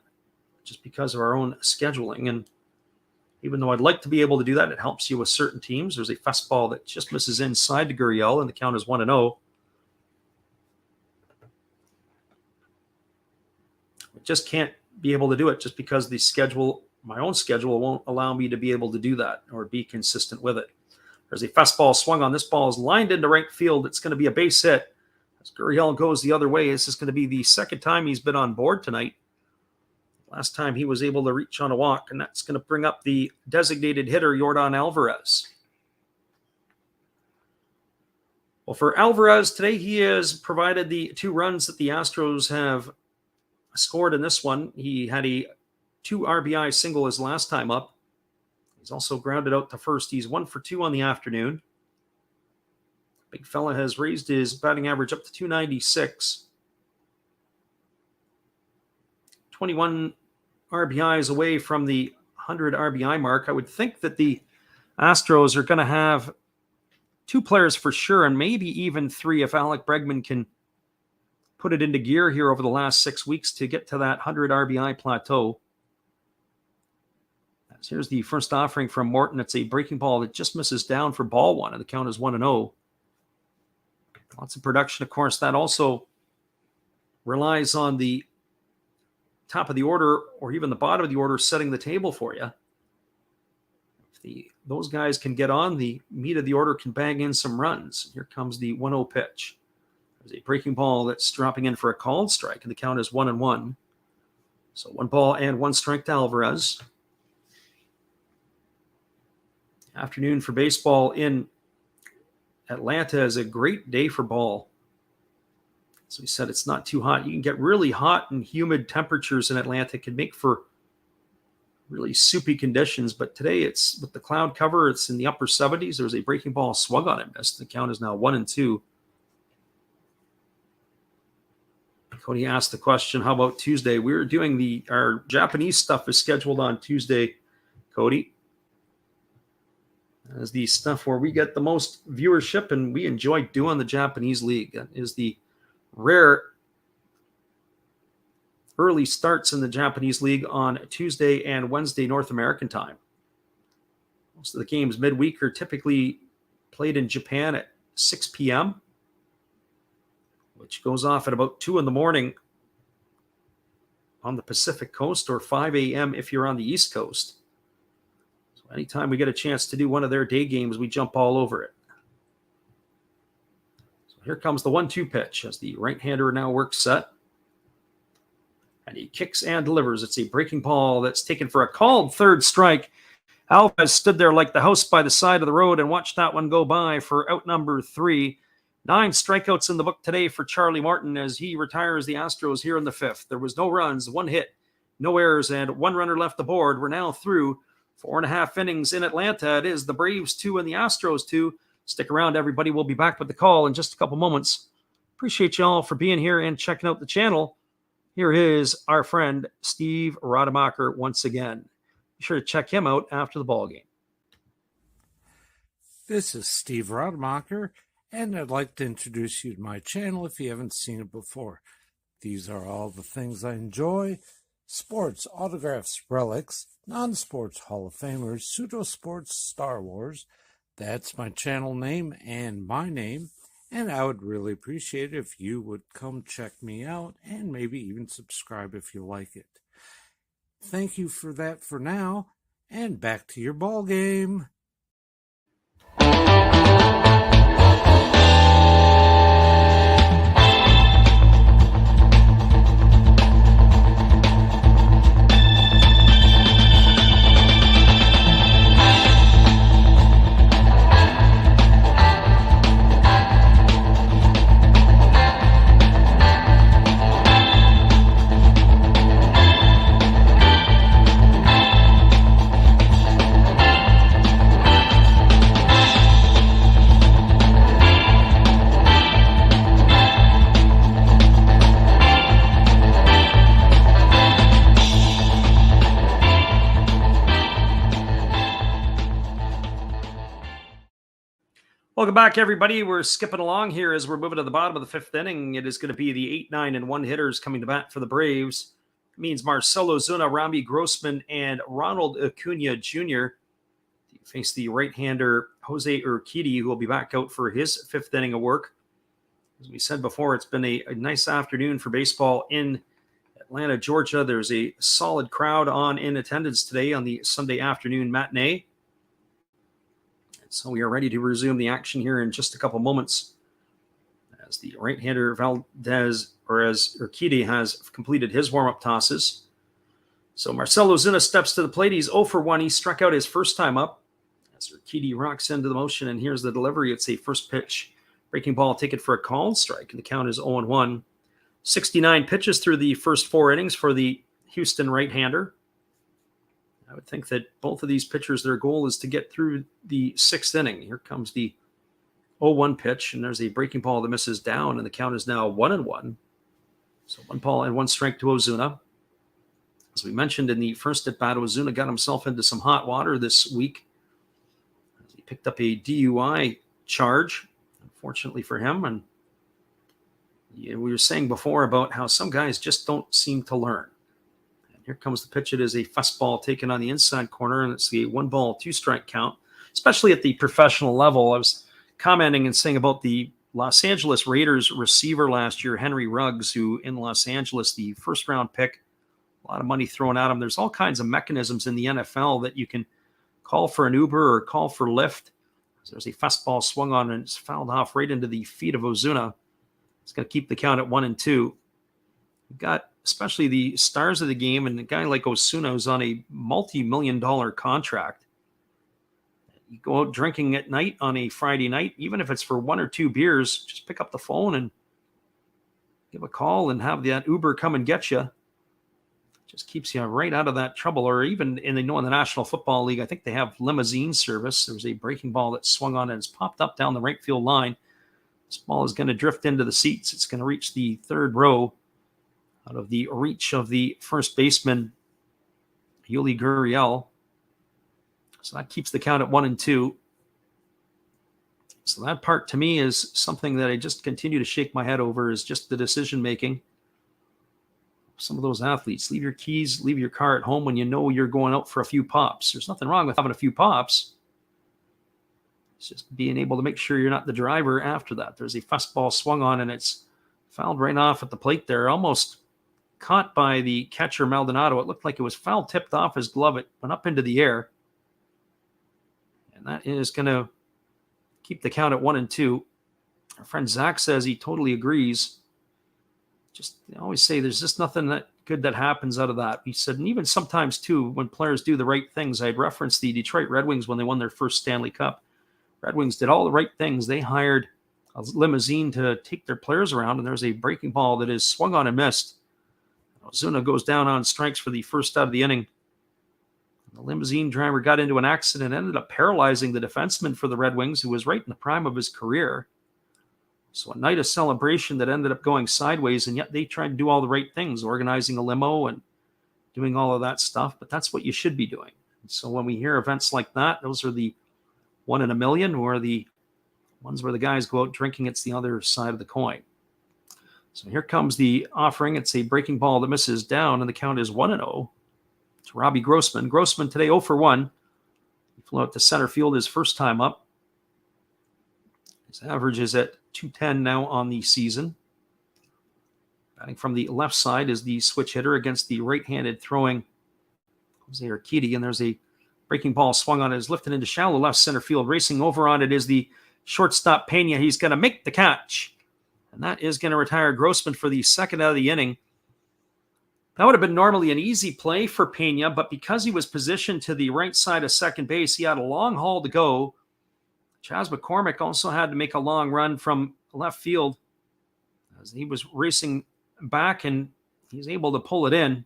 just because of our own scheduling. And even though I'd like to be able to do that, it helps you with certain teams. There's a fastball that just misses inside to Gurriel, and the count is 1-0. I just can't be able to do it just because the schedule, my own schedule, won't allow me to be able to do that or be consistent with it. There's a fastball swung on. This ball is lined into right field. It's going to be a base hit. As Gurriel goes the other way, this is going to be the second time he's been on board tonight. Last time he was able to reach on a walk, and that's going to bring up the designated hitter, Yordan Alvarez. Well, for Alvarez today, he has provided the 2 runs that the Astros have scored in this one. He had a 2 RBI single his last time up. He's also grounded out to first. He's 1 for 2 on the afternoon. Big fella has raised his batting average up to 296. 21 RBIs away from the 100 RBI mark. I would think that the Astros are going to have 2 players for sure, and maybe even 3 if Alec Bregman can put it into gear here over the last 6 weeks to get to that 100 RBI plateau. So here's the first offering from Morton. It's a breaking ball that just misses down for ball 1, and the count is 1-0. Lots of production, of course. That also relies on the top of the order or even the bottom of the order setting the table for you. If those guys can get on, the meat of the order can bang in some runs. Here comes the 1-0 pitch. There's a breaking ball that's dropping in for a called strike, and the count is 1-1. So 1 ball and 1 strike to Alvarez. Afternoon for baseball in Atlanta is a great day for ball. As we said, it's not too hot. You can get really hot and humid temperatures in Atlanta. It can make for really soupy conditions. But today, it's with the cloud cover, it's in the upper 70s. There's a breaking ball swung on it. The count is now 1-2. Cody asked the question, how about Tuesday? We're doing our Japanese stuff is scheduled on Tuesday, Cody. As the stuff where we get the most viewership and we enjoy doing the Japanese league. That is the rare early starts in the Japanese league on Tuesday and Wednesday North American time. Most of the games midweek are typically played in Japan at 6 p.m., which goes off at about 2 in the morning on the Pacific Coast, or 5 a.m. if you're on the East Coast. So anytime we get a chance to do one of their day games, we jump all over it. So here comes the 1-2 pitch as the right-hander now works set. And he kicks and delivers. It's a breaking ball that's taken for a called third strike. Alvarez stood there like the house by the side of the road and watched that one go by for out number 3. 9 strikeouts in the book today for Charlie Morton as he retires the Astros here in the 5th. There was no runs, 1 hit, no errors, and 1 runner left aboard. We're now through 4.5 innings in Atlanta. It is the Braves 2 and the Astros 2. Stick around, everybody. We'll be back with the call in just a couple moments. Appreciate you all for being here and checking out the channel. Here is our friend Steve Rademacher once again. Be sure to check him out after the ball game. This is Steve Rademacher, and I'd like to introduce you to my channel if you haven't seen it before. These are all the things I enjoy: sports, autographs, relics, non-sports Hall of Famers, pseudo-sports, Star Wars. That's my channel name and my name, and I would really appreciate it if you would come check me out and maybe even subscribe if you like it. Thank you for that for now, and back to your ball game. Welcome back, everybody. We're skipping along here as we're moving to the bottom of the fifth inning. It is going to be the 8, 9, and 1 hitters coming to bat for the Braves. It means Marcell Ozuna, Robbie Grossman, and Ronald Acuna Jr. face the right-hander Jose Urquidy, who will be back out for his fifth inning of work. As we said before, it's been a nice afternoon for baseball in Atlanta, Georgia. There's a solid crowd in attendance today on the Sunday afternoon matinee. So we are ready to resume the action here in just a couple moments as the right-hander as Urquidy has completed his warm-up tosses. So Marcell Ozuna steps to the plate. He's 0 for 1. He struck out his first time up as Urquidy rocks into the motion, and here's the delivery. It's a first pitch breaking ball taken for a called strike, and the count is 0-1. 69 pitches through the first 4 innings for the Houston right-hander. I would think that both of these pitchers, their goal is to get through the 6th inning. Here comes the 0-1 pitch, and there's a breaking ball that misses down, and the count is now 1-1. So 1 ball and 1 strike to Ozuna. As we mentioned in the first at-bat, Ozuna got himself into some hot water this week. He picked up a DUI charge, unfortunately for him. And we were saying before about how some guys just don't seem to learn. Here comes the pitch. It is a fastball taken on the inside corner, and it's the 1 ball, 2 strike count, especially at the professional level. I was commenting and saying about the Los Angeles Raiders receiver last year, Henry Ruggs, who in Los Angeles, the first round pick, a lot of money thrown at him. There's all kinds of mechanisms in the NFL that you can call for an Uber or call for Lyft. There's a fastball swung on and it's fouled off right into the feet of Ozuna. It's going to keep the count at 1-2. You've got especially the stars of the game, and a guy like Ozuna who's on a multi-million-dollar contract. You go out drinking at night on a Friday night, even if it's for 1 or 2 beers, just pick up the phone and give a call and have that Uber come and get you. Just keeps you right out of that trouble. Or even in the National Football League, I think they have limousine service. There was a breaking ball that swung on and it's popped up down the right field line. This ball is going to drift into the seats. It's going to reach the 3rd row out of the reach of the first baseman, Yuli Gurriel. So that keeps the count at 1-2. So that part to me is something that I just continue to shake my head over, is just the decision-making. Some of those athletes, leave your keys, leave your car at home when you know you're going out for a few pops. There's nothing wrong with having a few pops. It's just being able to make sure you're not the driver after that. There's a fastball swung on and it's fouled right off at the plate there, almost caught by the catcher Maldonado. It looked like it was foul tipped off his glove. It went up into the air. And that is going to keep the count at 1-2. Our friend Zach says he totally agrees. Just I always say there's just nothing that good that happens out of that. He said, and even sometimes too, when players do the right things, I'd reference the Detroit Red Wings when they won their first Stanley Cup. Red Wings did all the right things. They hired a limousine to take their players around, and there's a breaking ball that is swung on and missed. Ozuna goes down on strikes for the first out of the inning. The limousine driver got into an accident, ended up paralyzing the defenseman for the Red Wings, who was right in the prime of his career. So a night of celebration that ended up going sideways, and yet they tried to do all the right things, organizing a limo and doing all of that stuff. But that's what you should be doing. And so when we hear events like that, those are the 1 in a million, or the ones where the guys go out drinking. It's the other side of the coin. So here comes the offering. It's a breaking ball that misses down, and the count is 1-0 to Robbie Grossman. Grossman today 0 for 1. He flew out to center field his first time up. His average is at .210 now on the season. Batting from the left side is the switch hitter against the right-handed throwing Jose Urquidy, and there's a breaking ball swung on it, is lifted into shallow left center field. Racing over on it is the shortstop Pena. He's going to make the catch, and that is going to retire Grossman for the second out of the inning. That would have been normally an easy play for Pena, but because he was positioned to the right side of second base, he had a long haul to go. Chas McCormick also had to make a long run from left field as he was racing back, and he's able to pull it in.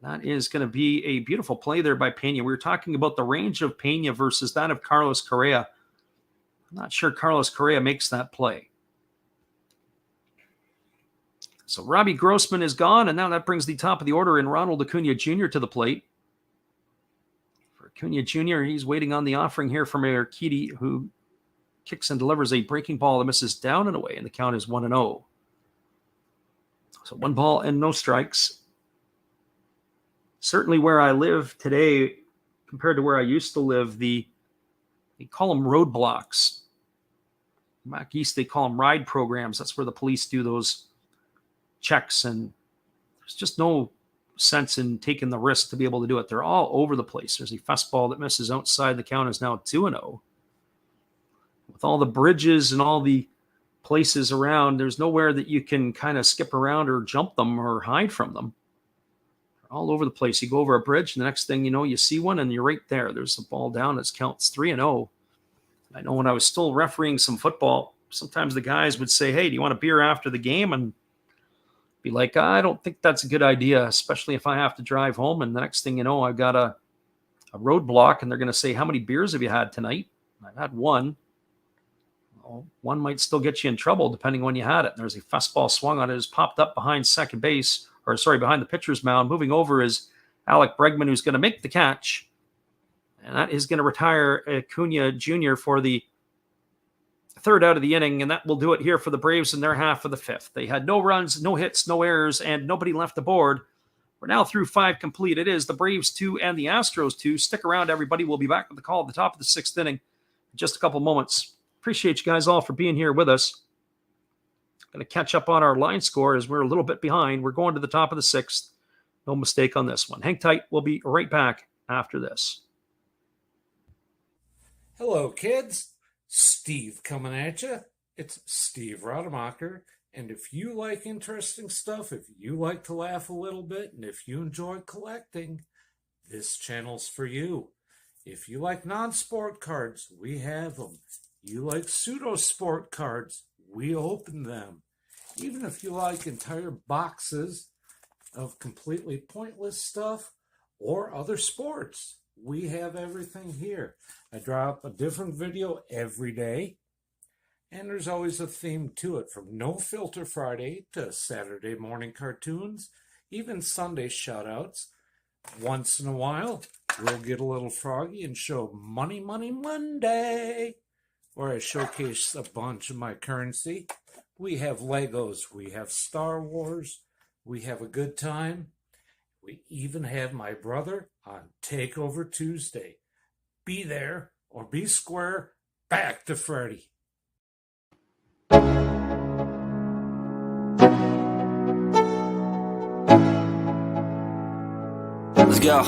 That is going to be a beautiful play there by Pena. We were talking about the range of Pena versus that of Carlos Correa. I'm not sure Carlos Correa makes that play. So Robbie Grossman is gone, and now that brings the top of the order in Ronald Acuna Jr. to the plate. For Acuna Jr., he's waiting on the offering here from Urquidy, who kicks and delivers a breaking ball that misses down and away, and the count is 1-0. So 1 ball and no strikes. Certainly where I live today, compared to where I used to live, they call them roadblocks. Back east, they call them ride programs. That's where the police do those checks, and there's just no sense in taking the risk to be able to do it. They're all over the place. There's a fastball that misses outside. The count is now 2-0. With all the bridges and all the places around, there's nowhere that you can kind of skip around or jump them or hide from them. They're all over the place. You go over a bridge, and the next thing you know, you see one, and you're right there. There's the ball down. It counts 3-0. I know when I was still refereeing some football, sometimes the guys would say, "Hey, do you want a beer after the game?" And be like, "I don't think that's a good idea, especially if I have to drive home." And the next thing you know, I've got a roadblock, and they're going to say, "How many beers have you had tonight?" I've had one. Well, one might still get you in trouble depending when you had it. And there's a fastball swung on it. It's popped up behind second base, behind the pitcher's mound. Moving over is Alec Bregman, who's going to make the catch. And that is going to retire Acuna Jr. for the third out of the inning, and that will do it here for the Braves in their half of the fifth. They had no runs, no hits, no errors, and nobody left the board. We're now through 5 complete. It is the Braves 2 and the Astros 2. Stick around, everybody. We'll be back with the call at the top of the 6th inning in just a couple moments. Appreciate you guys all for being here with us. Going to catch up on our line score as we're a little bit behind. We're going to the top of the 6th. No mistake on this one. Hang tight. We'll be right back after this. Hello, kids. Steve coming at you. It's Steve Rademacher. And if you like interesting stuff, if you like to laugh a little bit, and if you enjoy collecting, this channel's for you. If you like non-sport cards, we have them. You like pseudo-sport cards, we open them. Even if you like entire boxes of completely pointless stuff or other sports, we have everything here. I drop a different video every day, and there's always a theme to it, from No Filter Friday to Saturday morning cartoons, even Sunday shoutouts. Once in a while, we'll get a little froggy and show Money Money Monday, where I showcase a bunch of my currency. We have Legos, we have Star Wars, we have a good time. We even have my brother on Takeover Tuesday. Be there or be square. Back to Freddy. Let's go.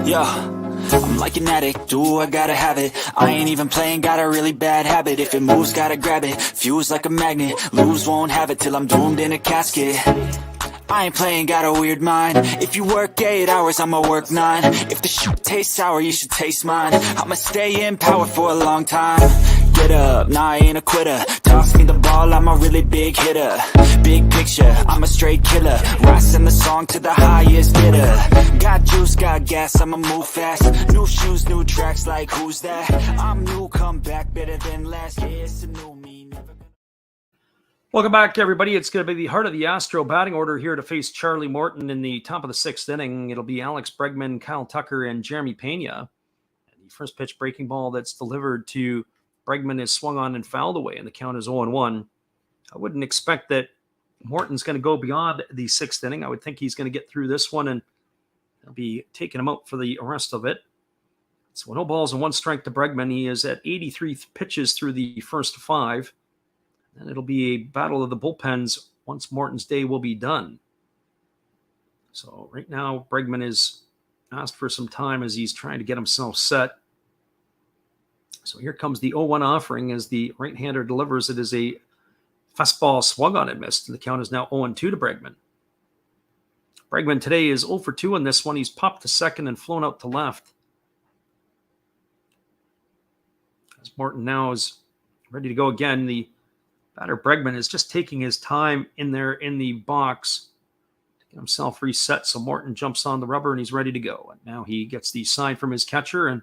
Yo, I'm like an addict, ooh, I gotta have it. I ain't even playing, got a really bad habit. If it moves, gotta grab it. Fuse like a magnet, lose, won't have it till I'm doomed in a casket. I ain't playing, got a weird mind. If you work 8 hours, I'ma work 9. If the shoot tastes sour, you should taste mine. I'ma stay in power for a long time. Get up, nah, I ain't a quitter. Toss me the ball, I'm a really big hitter. Big picture, I'm a straight killer. Rising the song to the highest bidder. Got juice, got gas, I'ma move fast. New shoes, new tracks, like who's that? I'm new, come back, better than last. Yeah, it's a new me, never gonna... Welcome back, everybody. It's going to be the heart of the Astro batting order here to face Charlie Morton in the top of the 6th inning. It'll be Alex Bregman, Kyle Tucker, and Jeremy Pena. And the first pitch breaking ball that's delivered to Bregman is swung on and fouled away, and the count is 0-1. I wouldn't expect that Morton's going to go beyond the 6th inning. I would think he's going to get through this one, and they'll be taking him out for the rest of it. So 0 balls and 1 strike to Bregman. He is at 83 pitches through the first 5. And it'll be a battle of the bullpens once Morton's day will be done. So right now, Bregman is asked for some time as he's trying to get himself set. So here comes the 0-1 offering as the right-hander delivers. It is a fastball swung on and missed. And the count is now 0-2 to Bregman. Bregman today is 0 for 2 in this one. He's popped to second and flown out to left. As Morton now is ready to go again, the batter Bregman is just taking his time in there in the box to get himself reset. So Morton jumps on the rubber and he's ready to go. And now he gets the sign from his catcher and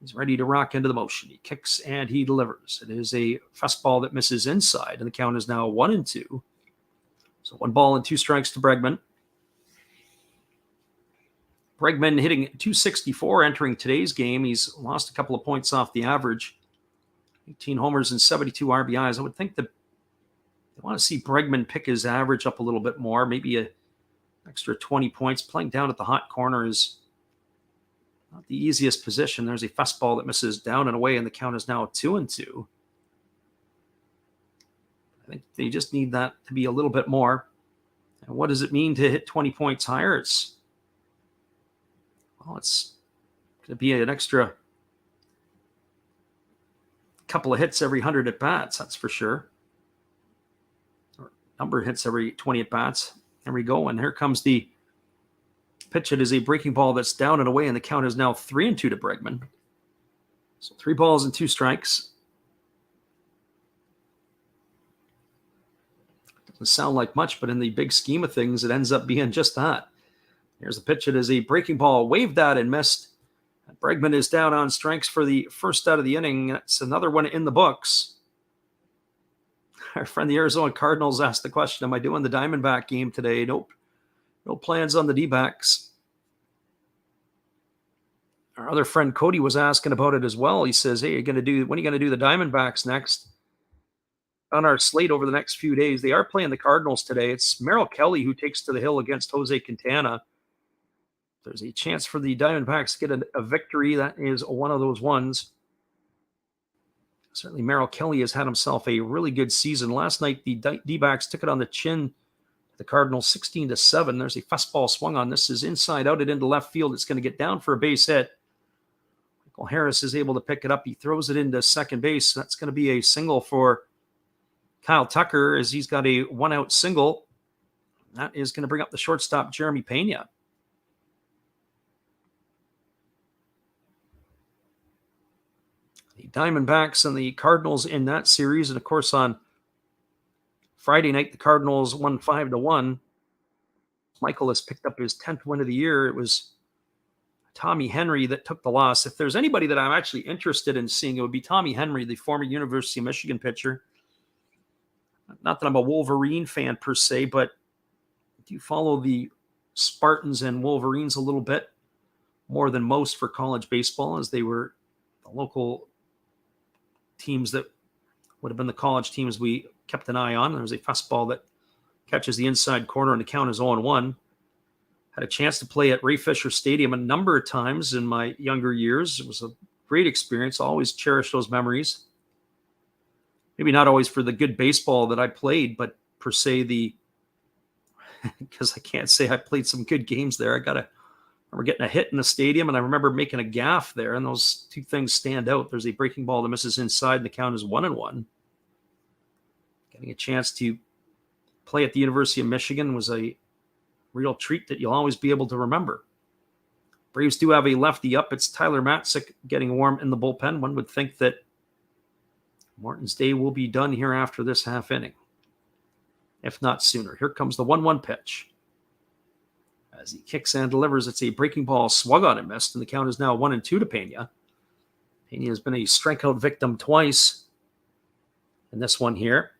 he's ready to rock into the motion. He kicks and he delivers. It is a fastball that misses inside, and the count is now 1-2. So 1 ball and 2 strikes to Bregman. Bregman hitting .264 entering today's game. He's lost a couple of points off the average. 18 homers and 72 RBIs. I would think that they want to see Bregman pick his average up a little bit more, maybe an extra 20 points. Playing down at the hot corner is not the easiest position. There's a fastball that misses down and away, and the count is now 2-2. I think they just need that to be a little bit more. And what does it mean to hit 20 points higher? It's going to be an extra couple of hits every 100 at bats, that's for sure. Or number of hits every 20 at bats. There we go. And here comes the pitch. It is a breaking ball that's down and away, and the count is now 3-2 to Bregman. So 3 balls and 2 strikes. Doesn't sound like much, but in the big scheme of things, it ends up being just that. Here's the pitch. It is a breaking ball, waved at and missed. Bregman is down on strikes for the first out of the inning. That's another one in the books. Our friend the Arizona Cardinals asked the question, am I doing the Diamondback game today? Nope. No plans on the D-backs. Our other friend Cody was asking about it as well. He says, hey, when are you going to do the Diamondbacks next? On our slate over the next few days, they are playing the Cardinals today. It's Merrill Kelly who takes to the hill against Jose Quintana. There's a chance for the Diamondbacks to get a victory. That is one of those ones. Certainly Merrill Kelly has had himself a really good season. Last night, the D-backs took it on the chin. The Cardinals 16-7. There's a fastball swung on. This is inside out, it into left field. It's going to get down for a base hit. Michael Harris is able to pick it up. He throws it into second base. That's going to be a single for Kyle Tucker as he's got a 1-out single. That is going to bring up the shortstop, Jeremy Pena. The Diamondbacks and the Cardinals in that series. And of course, on Friday night, the Cardinals won 5-1. Michael has picked up his 10th win of the year. It was Tommy Henry that took the loss. If there's anybody that I'm actually interested in seeing, it would be Tommy Henry, the former University of Michigan pitcher. Not that I'm a Wolverine fan per se, but do you follow the Spartans and Wolverines a little bit more than most for college baseball, as they were the local teams that would have been the college teams we kept an eye on. There was a fastball that catches the inside corner, and the count is 0-1. Had a chance to play at Ray Fisher Stadium a number of times in my younger years. It was a great experience. I always cherish those memories. Maybe not always for the good baseball that I played, but per se because I can't say I played some good games there. I remember getting a hit in the stadium, and I remember making a gaff there, and those two things stand out. There's a breaking ball that misses inside, and the count is 1-1. Getting a chance to play at the University of Michigan was a real treat that you'll always be able to remember. Braves do have a lefty up. It's Tyler Matzik getting warm in the bullpen. One would think that Martin's day will be done here after this half inning, if not sooner. Here comes the 1-1 pitch. As he kicks and delivers, it's a breaking ball swung on and missed, and the count is now 1-2 to Pena. Pena has been a strikeout victim twice in this one here.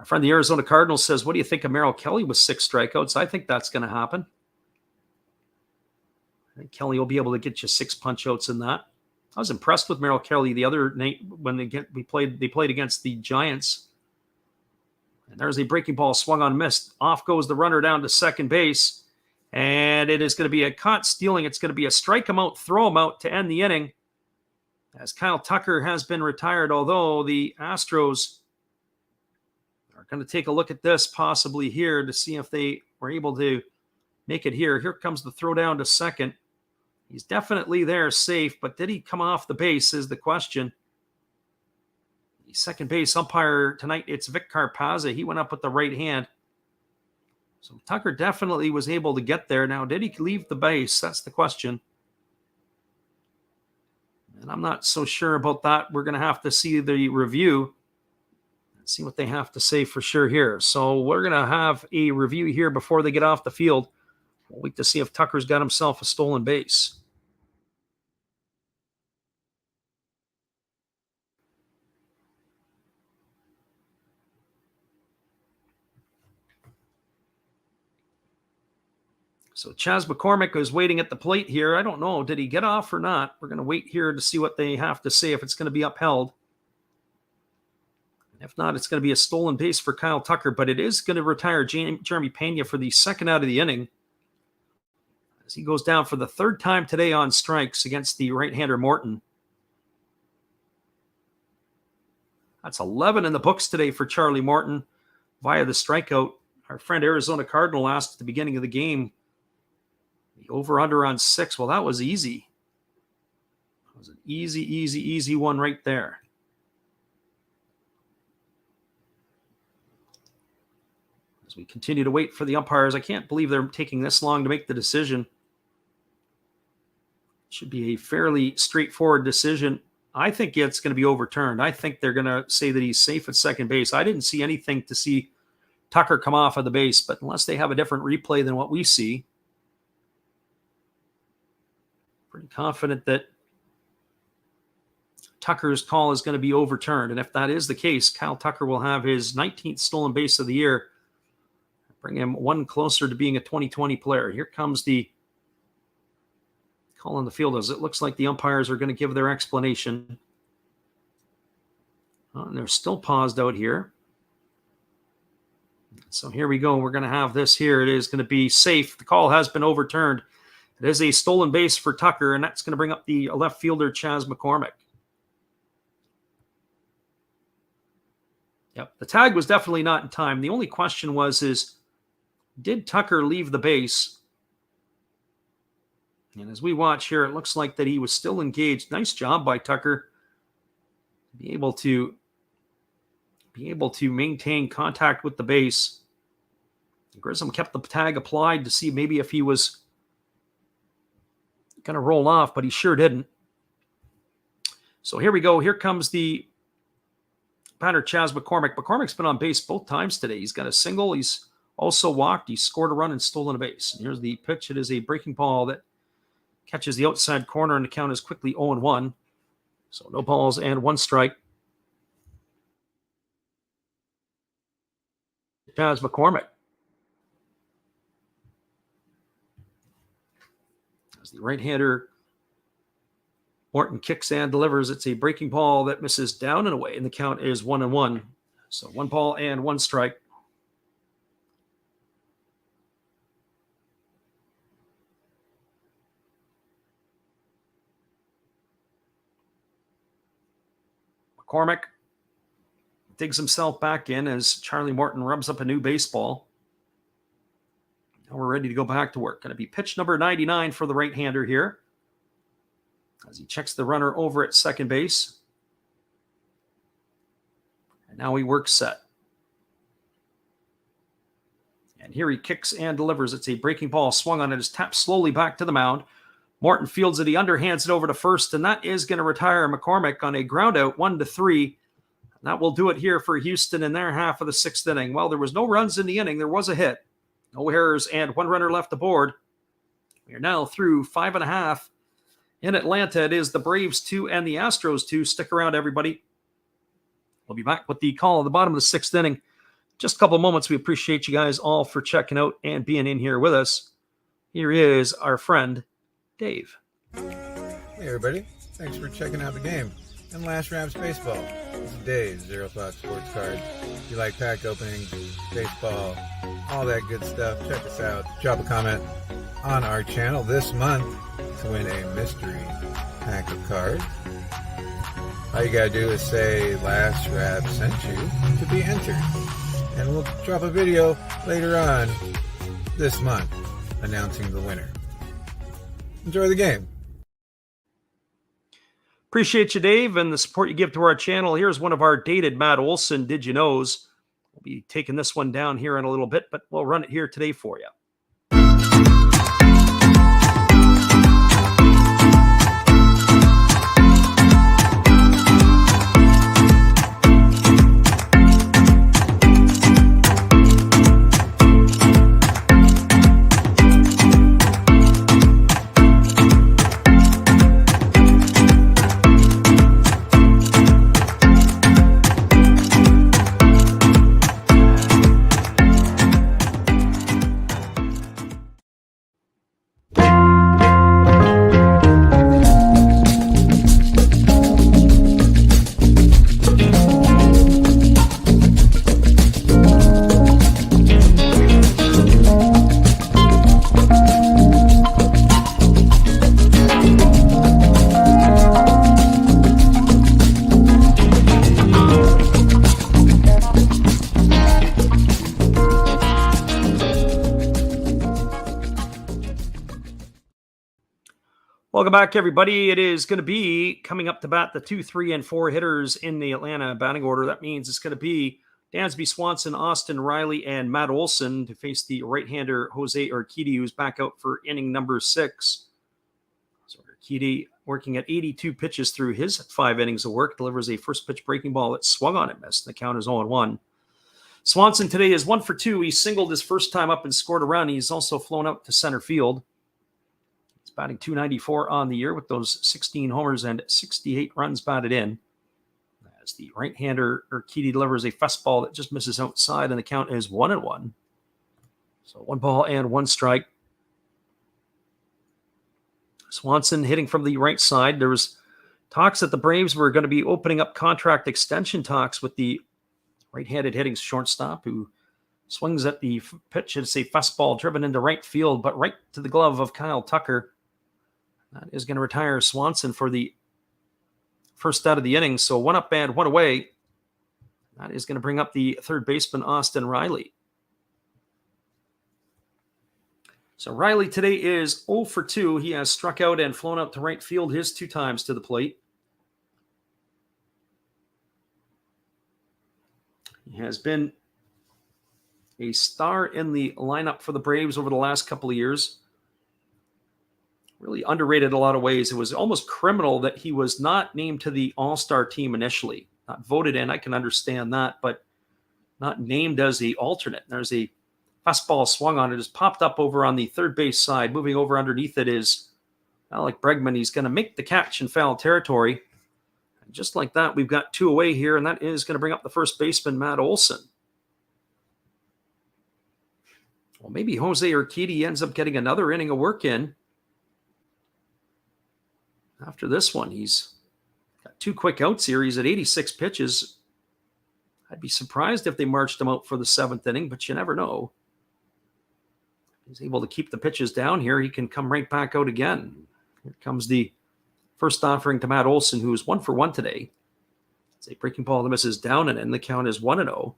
Our friend the Arizona Cardinals says, what do you think of Merrill Kelly with 6 strikeouts? I think that's going to happen. I think Kelly will be able to get you 6 punch-outs in that. I was impressed with Merrill Kelly the other night when they played against the Giants. And there's a breaking ball swung on, missed. Off goes the runner down to second base. And it is going to be a caught stealing. It's going to be a strike him out, throw him out to end the inning, as Kyle Tucker has been retired, although the Astros are going to take a look at this possibly here to see if they were able to make it here. Here comes the throw down to second. He's definitely there safe, but did he come off the base is the question. The second base umpire tonight, it's Vic Carpazza. He went up with the right hand. So Tucker definitely was able to get there. Now, did he leave the base? That's the question. And I'm not so sure about that. We're going to have to see the review and see what they have to say for sure here. So we're going to have a review here before they get off the field. We'll wait to see if Tucker's got himself a stolen base. So Chas McCormick is waiting at the plate here. I don't know. Did he get off or not? We're going to wait here to see what they have to say if it's going to be upheld. If not, it's going to be a stolen base for Kyle Tucker, but it is going to retire Jeremy Pena for the second out of the inning, as he goes down for the third time today on strikes against the right-hander Morton. That's 11 in the books today for Charlie Morton via the strikeout. Our friend Arizona Cardinal asked at the beginning of the game, the over-under on 6. Well, that was easy. That was an easy one right there. As we continue to wait for the umpires, I can't believe they're taking this long to make the decision. It should be a fairly straightforward decision. I think it's going to be overturned. I think they're going to say that he's safe at second base. I didn't see anything to see Tucker come off of the base, but unless they have a different replay than what we see, pretty confident that Tucker's call is going to be overturned. And if that is the case, Kyle Tucker will have his 19th stolen base of the year, bring him one closer to being a 2020 player. Here comes the call on the field, as it looks like the umpires are going to give their explanation. And they're still paused out here. So here we go. We're going to have this here. It is going to be safe. The call has been overturned. It is a stolen base for Tucker, and that's going to bring up the left fielder, Chas McCormick. Yep, the tag was definitely not in time. The only question was, did Tucker leave the base? And as we watch here, it looks like that he was still engaged. Nice job by Tucker. Be able to maintain contact with the base. Grissom kept the tag applied to see maybe if he was going to roll off, but he sure didn't. So here we go. Here comes the batter, Chas McCormick. McCormick's been on base both times today. He's got a single. He's also walked. He scored a run and stolen a base. And here's the pitch. It is a breaking ball that catches the outside corner, and the count is quickly 0-1. So no balls and one strike. Chas McCormick. As the right-hander Morton kicks and delivers, it's a breaking ball that misses down and away, and the count is 1-1. So one ball and one strike. McCormick digs himself back in as Charlie Morton rubs up a new baseball. Now we're ready to go back to work. Going to be pitch number 99 for the right-hander here, as he checks the runner over at second base. And now he works set. And here he kicks and delivers. It's a breaking ball swung on it. Is tapped slowly back to the mound. Morton fields it. He underhands it over to first, and that is going to retire McCormick on a ground out, 1-3. That will do it here for Houston in their half of the sixth inning. Well, there was no runs in the inning. There was a hit. No errors and one runner left aboard. We are now through 5.5 in Atlanta. It is the Braves 2 and the Astros 2. Stick around, everybody. We'll be back with the call at the bottom of the sixth inning. Just a couple of moments. We appreciate you guys all for checking out and being in here with us. Here is our friend, Dave. Hey, everybody. Thanks for checking out the game. And Last Raps Baseball. This is Dave's Zero Thought Sports Cards. If you like pack openings, baseball, all that good stuff, check us out. Drop a comment on our channel this month to win a mystery pack of cards. All you gotta do is say Last Rap sent you to be entered. And we'll drop a video later on this month announcing the winner. Enjoy the game. Appreciate you, Dave, and the support you give to our channel. Here's one of our dated Matt Olson Did You Knows. We'll be taking this one down here in a little bit, but we'll run it here today for you. Welcome back, everybody. It is going to be coming up to bat the 2, 3, and 4 hitters in the Atlanta batting order. That means it's going to be Dansby Swanson, Austin Riley, and Matt Olson to face the right-hander Jose Urquidy, who's back out for inning number 6. So Urquidy, working at 82 pitches through his 5 innings of work, delivers a first pitch breaking ball that swung on and missed. The count is 0-1. Swanson today is 1 for 2. He singled his first time up and scored a run. He's also flown out to center field. He's batting .294 on the year with those 16 homers and 68 runs batted in. As the right-hander Urquidy delivers a fastball that just misses outside, and the count is 1-1. So 1 ball and 1 strike. Swanson hitting from the right side. There was talks that the Braves were going to be opening up contract extension talks with the right-handed hitting shortstop, who swings at the pitch. It's a fastball driven into right field, but right to the glove of Kyle Tucker. That is going to retire Swanson for the first out of the inning. So 1 up and 1 away. That is going to bring up the third baseman, Austin Riley. So Riley today is 0 for 2. He has struck out and flown out to right field his 2 times to the plate. He has been a star in the lineup for the Braves over the last couple of years. Really underrated in a lot of ways. It was almost criminal that he was not named to the All-Star team initially. Not voted in, I can understand that, but not named as the alternate. There's a fastball swung on it. It's popped up over on the third base side. Moving over underneath it is Alec Bregman. He's going to make the catch in foul territory. And just like that, we've got 2 away here, and that is going to bring up the first baseman, Matt Olson. Well, maybe Jose Urquidy ends up getting another inning of work in. After this one, he's got 2 quick outs here. He's at 86 pitches. I'd be surprised if they marched him out for the 7th inning, but you never know. He's able to keep the pitches down here. He can come right back out again. Here comes the first offering to Matt Olson, who is 1 for 1 today. It's a breaking ball that misses down and in. The count is 1-0.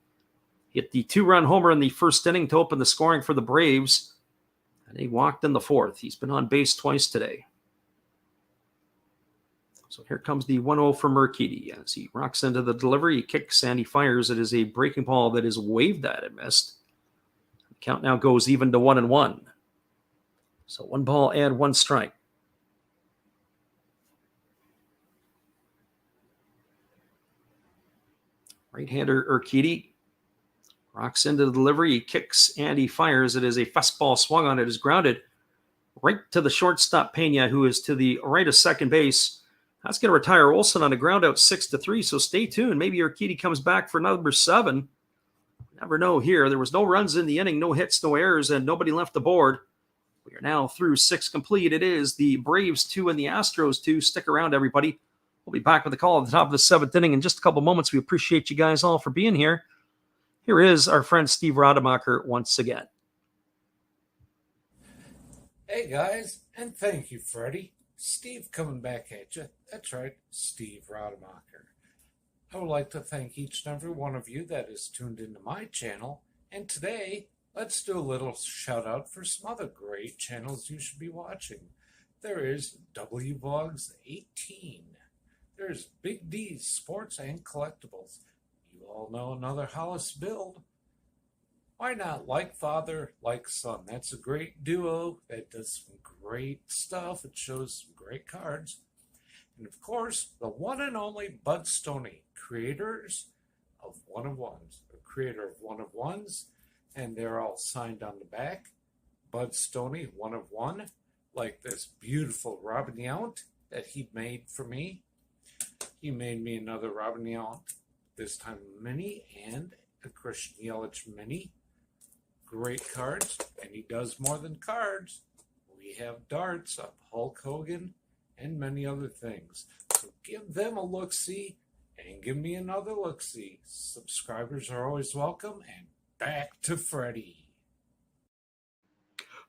Hit the 2-run homer in the first inning to open the scoring for the Braves, and he walked in the 4th. He's been on base twice today. So here comes the 1-0 from Urquidy. As he rocks into the delivery, he kicks and he fires. It is a breaking ball that is waved at and missed. The count now goes even to 1-1. So 1 ball and 1 strike. Right-hander Urquidy rocks into the delivery. He kicks and he fires. It is a fastball swung on. It is grounded right to the shortstop Pena, who is to the right of second base. That's going to retire Olson on a ground out 6-3. So stay tuned. Maybe Urquidy comes back for number 7. Never know here. There was no runs in the inning, no hits, no errors, and nobody left the board. We are now through 6 complete. It is the Braves 2 and the Astros 2. Stick around, everybody. We'll be back with a call at the top of the 7th inning in just a couple moments. We appreciate you guys all for being here. Here is our friend Steve Rademacher once again. Hey guys, and thank you, Freddie. Steve coming back at you. That's right, Steve Rademacher. I would like to thank each and every one of you that is tuned into my channel. And today, let's do a little shout out for some other great channels you should be watching. There is WVogs 18. There's Big D's Sports and Collectibles. You all know another Hollis build. Why not Like Father, Like Son? That's a great duo that does some great stuff. It shows some great cards. And of course, the one and only Bud Stoney, creators of One of Ones. The creator of One of Ones, and they're all signed on the back. Bud Stoney, 1 of 1, like this beautiful Robin Yount that he made for me. He made me another Robin Yount, this time mini, and a Christian Yelich mini. Great cards, and he does more than cards. We have darts of Hulk Hogan and many other things. So give them a look-see and give me another look-see. Subscribers are always welcome, and back to Freddie.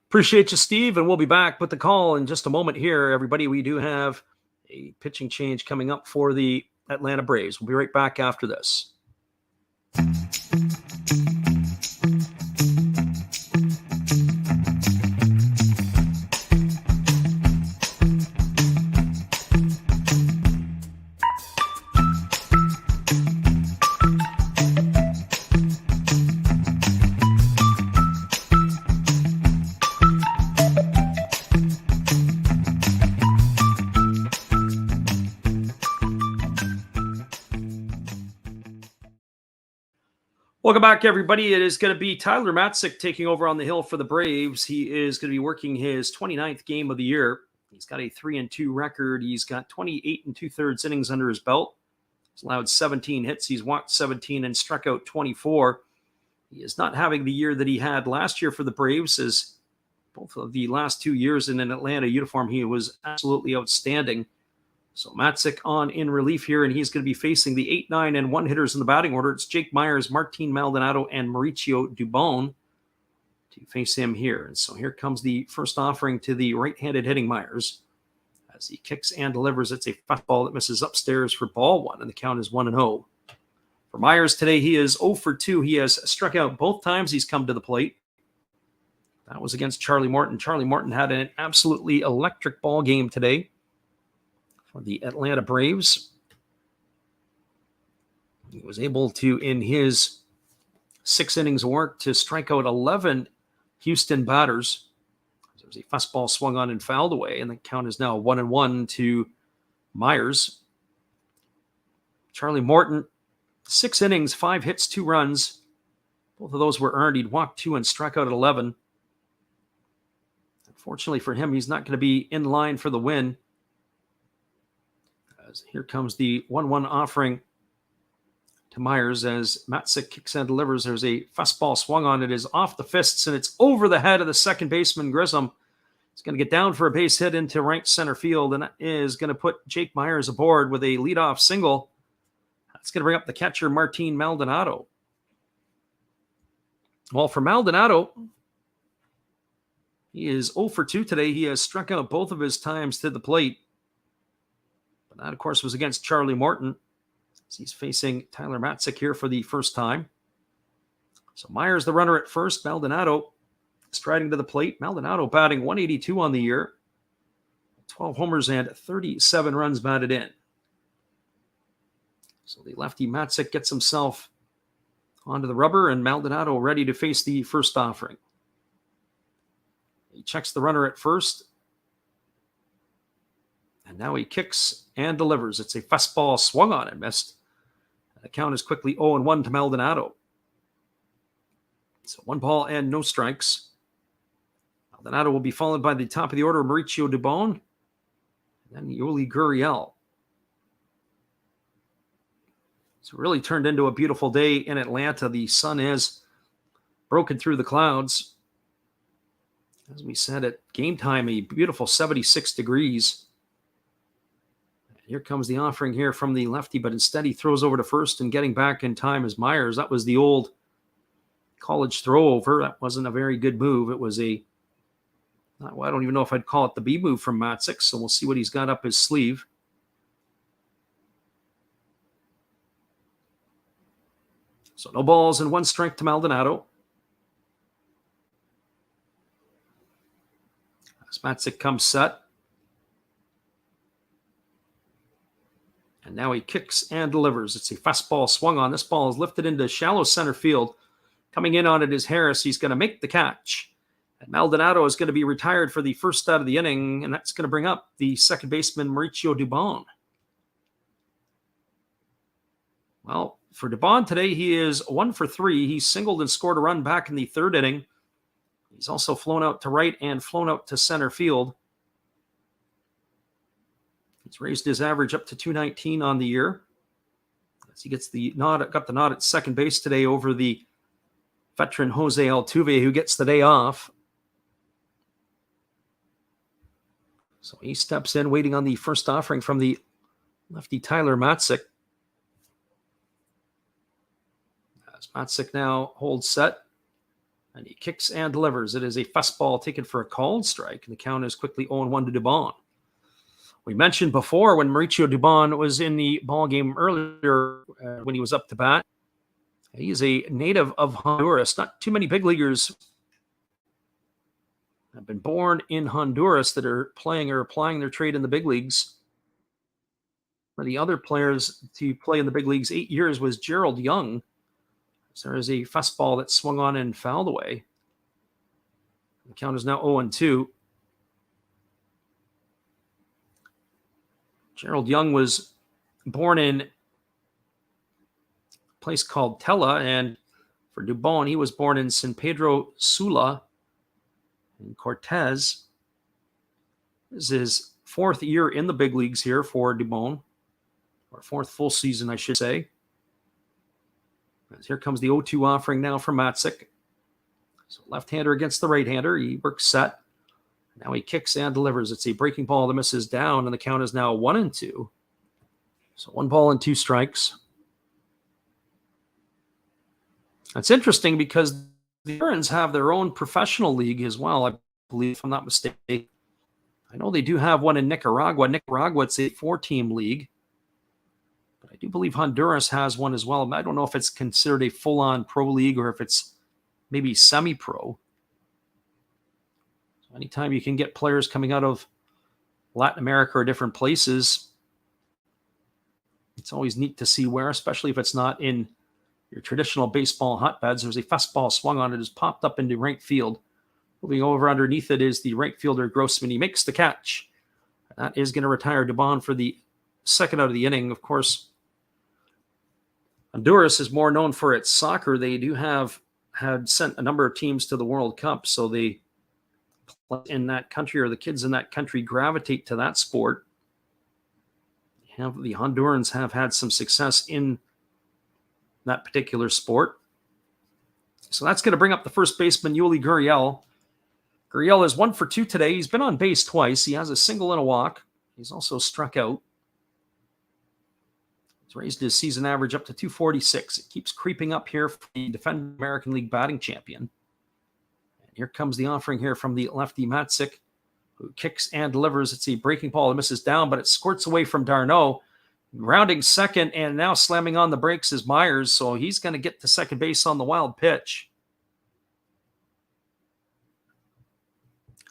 Appreciate you, Steve, and we'll be back with the call in just a moment here. Everybody, we do have a pitching change coming up for the Atlanta Braves. We'll be right back after this. Welcome back, everybody. It is going to be Tyler Matzik taking over on the hill for the Braves. He is going to be working his 29th game of the year. He's got a 3-2 record. He's got 28 2/3 innings under his belt. He's allowed 17 hits. He's walked 17 and struck out 24. He is not having the year that he had last year for the Braves, as both of the last 2 years in an Atlanta uniform, he was absolutely outstanding. So Matzik on in relief here, and he's going to be facing the 8, 9, and 1 hitters in the batting order. It's Jake Myers, Martin Maldonado, and Mauricio Dubon to face him here. And so here comes the first offering to the right-handed hitting Myers. As he kicks and delivers, it's a fastball that misses upstairs for ball one, and the count is 1-0. For Myers today, he is 0 for 2. He has struck out both times he's come to the plate. That was against Charlie Morton. Charlie Morton had an absolutely electric ball game today for the Atlanta Braves. He was able to, in his 6 innings of work, to strike out 11 Houston batters. There was a fastball swung on and fouled away, and the count is now 1-1 to Myers. Charlie Morton, 6 innings, 5 hits, 2 runs. Both of those were earned. He'd walked 2 and struck out at 11. Unfortunately for him, he's not going to be in line for the win. As here comes the 1-1 offering to Myers as Matzik kicks and delivers. There's a fastball swung on. It is off the fists, and it's over the head of the second baseman, Grissom. It's going to get down for a base hit into right center field, and that is going to put Jake Myers aboard with a leadoff single. That's going to bring up the catcher, Martin Maldonado. Well, for Maldonado, he is 0 for 2 today. He has struck out both of his times to the plate. But that, of course, was against Charlie Morton. He's facing Tyler Matzik here for the first time. So Myers, the runner at first. Maldonado striding to the plate. Maldonado batting .182 on the year. 12 homers and 37 runs batted in. So the lefty Matzik gets himself onto the rubber, and Maldonado ready to face the first offering. He checks the runner at first. And now he kicks and delivers. It's a fastball swung on and missed. The count is quickly 0-1 to Maldonado. So 1 ball and no strikes. Maldonado will be followed by the top of the order, Mauricio Dubon, and then Yuli Gurriel. It's really turned into a beautiful day in Atlanta. The sun has broken through the clouds. As we said, at game time, a beautiful 76 degrees. Here comes the offering here from the lefty, but instead he throws over to first, and getting back in time is Myers. That was the old college throw over. That wasn't a very good move. It was I don't even know if I'd call it the B move from Matzik, so we'll see what he's got up his sleeve. So no balls and 1 strike to Maldonado. As Matzik comes set. And now he kicks and delivers. It's a fastball swung on. This ball is lifted into shallow center field. Coming in on it is Harris. He's going to make the catch. And Maldonado is going to be retired for the first out of the inning, and that's going to bring up the second baseman, Mauricio Dubon. Well, for Dubon today, he is 1 for 3. He singled and scored a run back in the 3rd inning. He's also flown out to right and flown out to center field. He's raised his average up to 219 on the year. As he gets the nod, got the nod at second base today over the veteran Jose Altuve, who gets the day off. So he steps in, waiting on the first offering from the lefty Tyler Matzik. As Matzik now holds set, and he kicks and delivers. It is a fastball taken for a called strike, and the count is quickly 0-1 to Dubon. We mentioned before when Mauricio Dubon was in the ball game earlier when he was up to bat, he is a native of Honduras. Not too many big leaguers have been born in Honduras that are playing or applying their trade in the big leagues. One of the other players to play in the big leagues 8 years was Gerald Young. So there is a fastball that swung on and fouled away. The count is now 0-2. Gerald Young was born in a place called Tella and For Dubon, he was born in San Pedro Sula in Cortez. This is his 4th year in the big leagues here for Dubon, or 4th full season, I should say. As here comes the 0-2 offering now from Matzek. So left-hander against the right-hander. He works set. Now he kicks and delivers. It's a breaking ball that misses down, and the count is now 1-2. So 1 ball and 2 strikes. That's interesting because the Barons have their own professional league as well, I believe, if I'm not mistaken. I know they do have one in Nicaragua. Nicaragua, it's a 4-team league. But I do believe Honduras has one as well. I don't know if it's considered a full-on pro league or if it's maybe semi-pro. So anytime you can get players coming out of Latin America or different places, it's always neat to see where, especially if it's not in your traditional baseball hotbeds. There's a fastball swung on it, is popped up into right field. Moving over underneath it is the right fielder Grossman. He makes the catch. That is going to retire Dubon for the 2nd out of the inning. Of course, Honduras is more known for its soccer. They had sent a number of teams to the World Cup, so they in that country, or the kids in that country, gravitate to that sport. The Hondurans have had some success in that particular sport. So that's going to bring up the first baseman, Yuli Gurriel. Gurriel is 1 for 2 today. He's been on base twice. He has a single and a walk. He's also struck out. He's raised his season average up to 246. It keeps creeping up here for the defending American League batting champion. And here comes the offering here from the lefty Matzek, who kicks and delivers. It's a breaking ball that misses down, but it squirts away from d'Arnaud. Rounding second and now slamming on the brakes is Myers, so he's going to get to second base on the wild pitch.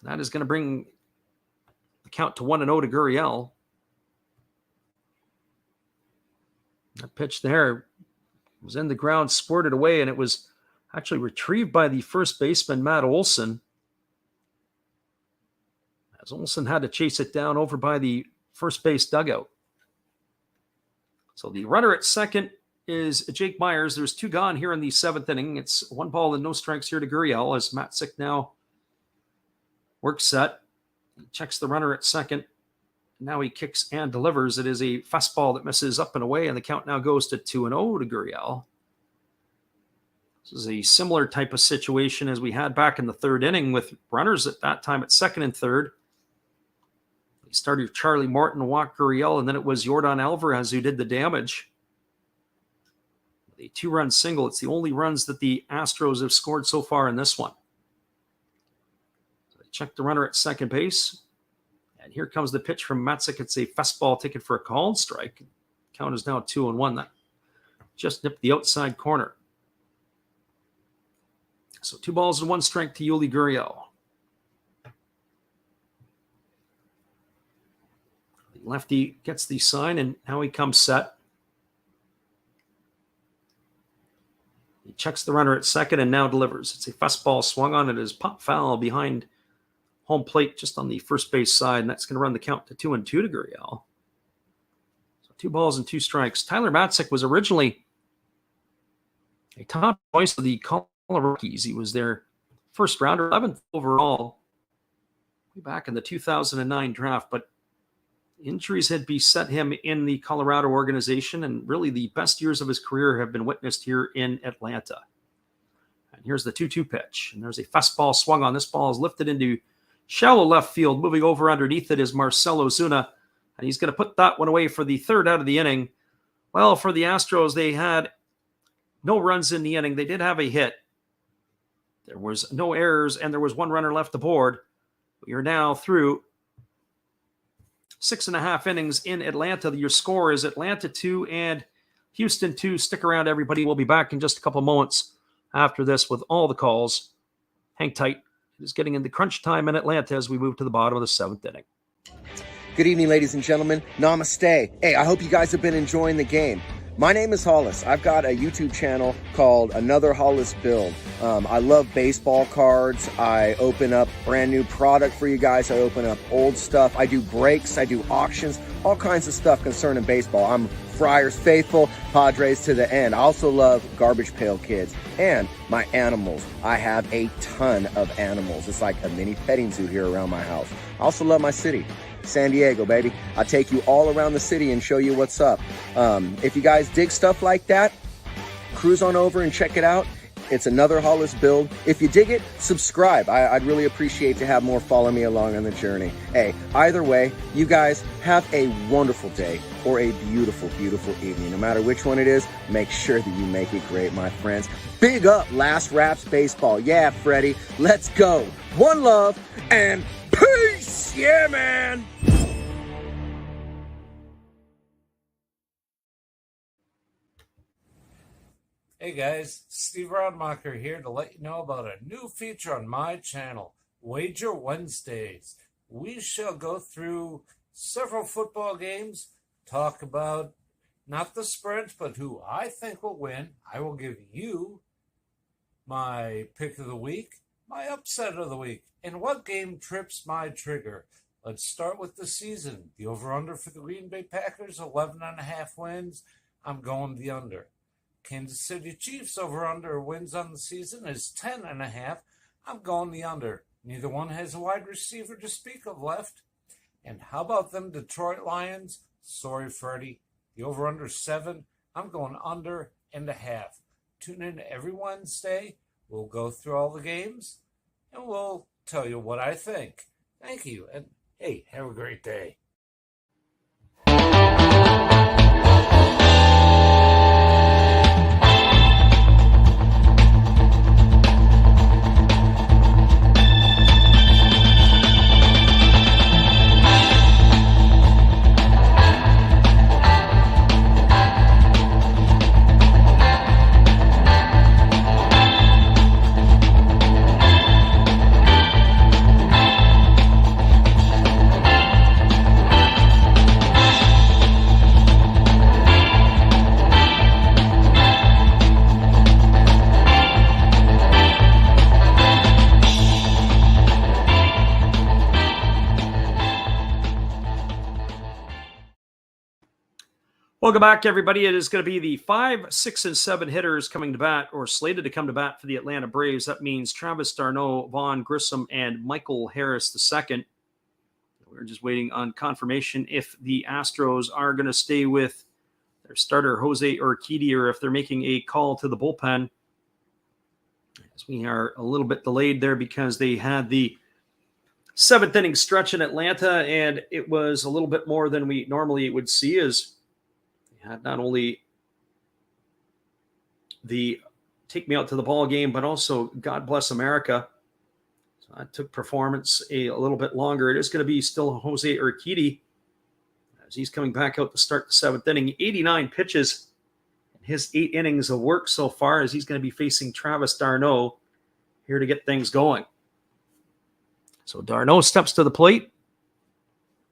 That is going to bring the count to 1-0 to Gurriel. That pitch there was in the ground, squirted away, and it was actually retrieved by the first baseman, Matt Olson. As Olson had to chase it down over by the first base dugout. So the runner at second is Jake Myers. There's 2 gone here in the 7th inning. It's 1 ball and no strikes here to Gurriel as Matzek now works set. He checks the runner at second. Now he kicks and delivers. It is a fastball that misses up and away, and the count now goes to 2-0 to Gurriel. This is a similar type of situation as we had back in the 3rd inning with runners at that time at 2nd and 3rd. He started Charlie Morton, walked Gurriel, and then it was Yordan Alvarez who did the damage. A 2-run single. It's the only runs that the Astros have scored so far in this one. So they check the runner at second base. And here comes the pitch from Matzek. It's a fastball taken for a called strike. Count is now 2-1. That just nipped the outside corner. So 2 balls and 1 strike to Yuli Gurriel. The lefty gets the sign, and now he comes set. He checks the runner at second and now delivers. It's a fastball swung on. It is pop foul behind home plate just on the first base side, and that's going to run the count to 2-2 to Gurriel. So 2 balls and 2 strikes. Tyler Matzek was originally a top choice of the Colorado Rockies. He was their first rounder, 11th overall, way back in the 2009 draft, but injuries had beset him in the Colorado organization, and really the best years of his career have been witnessed here in Atlanta. And here's the 2-2 pitch, and there's a fastball swung on. This ball is lifted into shallow left field. Moving over underneath it is Marcelo Zuna, and he's going to put that one away for the 3rd out of the inning. Well, for the Astros, they had no runs in the inning. They did have a hit. There was no errors, and there was 1 runner left aboard. We are now through 6.5 innings in Atlanta. Your score is Atlanta 2 and Houston 2. Stick around, everybody. We'll be back in just a couple moments after this with all the calls. Hang tight. It is getting into crunch time in Atlanta as we move to the bottom of the 7th inning. Good evening, ladies and gentlemen. Namaste. Hey, I hope you guys have been enjoying the game. My name is Hollis. I've got a YouTube channel called Another Hollis Build. I love baseball cards. I open up brand new product for you guys. I open up old stuff. I do breaks. I do auctions. all kinds of stuff concerning baseball. I'm Friars faithful, Padres to the end. I also love Garbage Pail Kids and my animals. I have a ton of animals. It's like a mini petting zoo here around my house. I also love my city, San Diego, baby. I take you all around the city and show you what's up. If you guys dig stuff like that, cruise on over and check it out. It's another Hollis build. If you dig it, subscribe. I'd really appreciate to have more follow me along on the journey. Hey, either way, you guys have a wonderful day or a beautiful, beautiful evening. No matter which one it is, make sure that you make it great, my friends. Big up Last Raps Baseball. Yeah, Freddie, let's go. One love and peace. Yeah, man. Hey guys, Steve Rodemacher here to let you know about a new feature on my channel, Wager Wednesdays. We shall go through several football games, talk about not the spreads, but who I think will win. I will give you my pick of the week, my upset of the week, and what game trips my trigger. Let's start with the season. The over-under for the Green Bay Packers, 11.5 wins. I'm going the under. Kansas City Chiefs over-under wins on the season is 10.5. I'm going the under. Neither one has a wide receiver to speak of left. And how about them Detroit Lions? Sorry, Freddie. The over-under 7. I'm going under and a half. Tune in every Wednesday. We'll go through all the games, and we'll tell you what I think. Thank you, and hey, have a great day. Welcome back, everybody. It is going to be the 5, 6, and 7 hitters coming to bat or slated to come to bat for the Atlanta Braves. That means Travis d'Arnaud, Vaughn Grissom, and Michael Harris II. We're just waiting on confirmation if the Astros are going to stay with their starter, Jose Urquidy, or if they're making a call to the bullpen. As we are a little bit delayed there because they had the 7th inning stretch in Atlanta, and it was a little bit more than we normally would see as had not only the take me out to the ball game, but also God Bless America. So that took performance a little bit longer. It is going to be still Jose Urquidy as he's coming back out to start the 7th inning. 89 pitches in his 8 innings of work so far as he's going to be facing Travis d'Arnaud here to get things going. So d'Arnaud steps to the plate,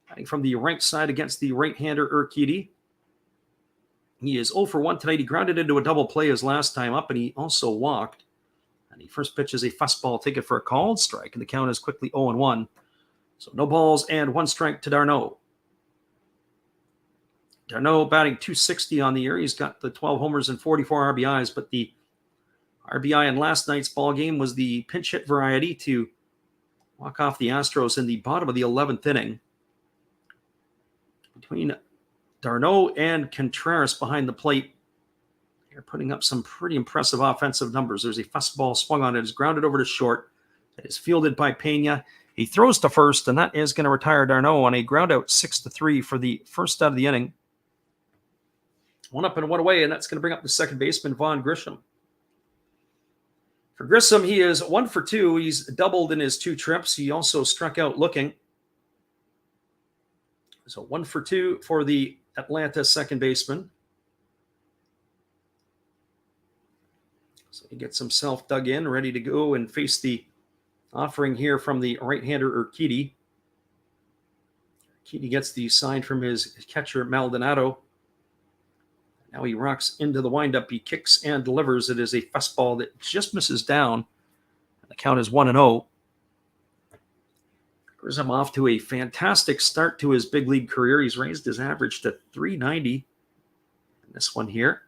batting from the right side against the right-hander Urquidy. He is 0 for 1 tonight. He grounded into a double play his last time up, and he also walked. And he first pitches a fastball, take it for a called strike, and the count is quickly 0-1. So no balls and 1 strike to d'Arnaud. d'Arnaud batting .260 on the year. He's got the 12 homers and 44 RBIs, but the RBI in last night's ball game was the pinch hit variety to walk off the Astros in the bottom of the 11th inning. Between d'Arnaud and Contreras behind the plate, they're putting up some pretty impressive offensive numbers. There's a fastball swung on it. It's grounded over to short. It is fielded by Pena. He throws to first, and that is going to retire d'Arnaud on a ground out 6-3 for the first out of the inning. 1 up and 1 away, and that's going to bring up the second baseman, Vaughn Grissom. For Grissom, he is 1 for 2. He's doubled in his 2 trips. He also struck out looking. So 1 for 2 for the Atlanta second baseman. So he gets himself dug in, ready to go and face the offering here from the right-hander Urquidy. Urquidy gets the sign from his catcher Maldonado. Now he rocks into the windup. He kicks and delivers. It is a fastball that just misses down. The count is 1-0. Grissom off to a fantastic start to his big league career. He's raised his average to 390 in this one here.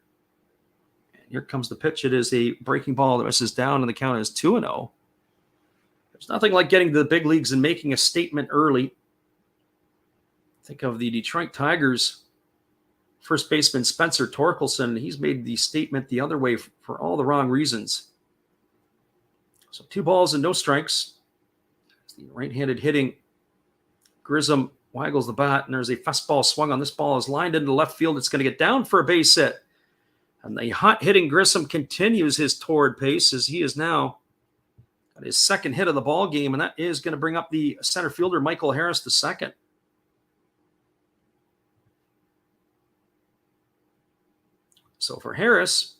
And here comes the pitch. It is a breaking ball that misses down, and the count is 2-0. There's nothing like getting to the big leagues and making a statement early. Think of the Detroit Tigers first baseman Spencer Torkelson. He's made the statement the other way for all the wrong reasons. So 2 balls and no strikes. The right-handed hitting Grissom waggles the bat, and there's a fastball swung on. This ball is lined into left field. It's going to get down for a base hit. And the hot-hitting Grissom continues his torrid pace as he is now got his second hit of the ball game, and that is going to bring up the center fielder Michael Harris to second. So for Harris,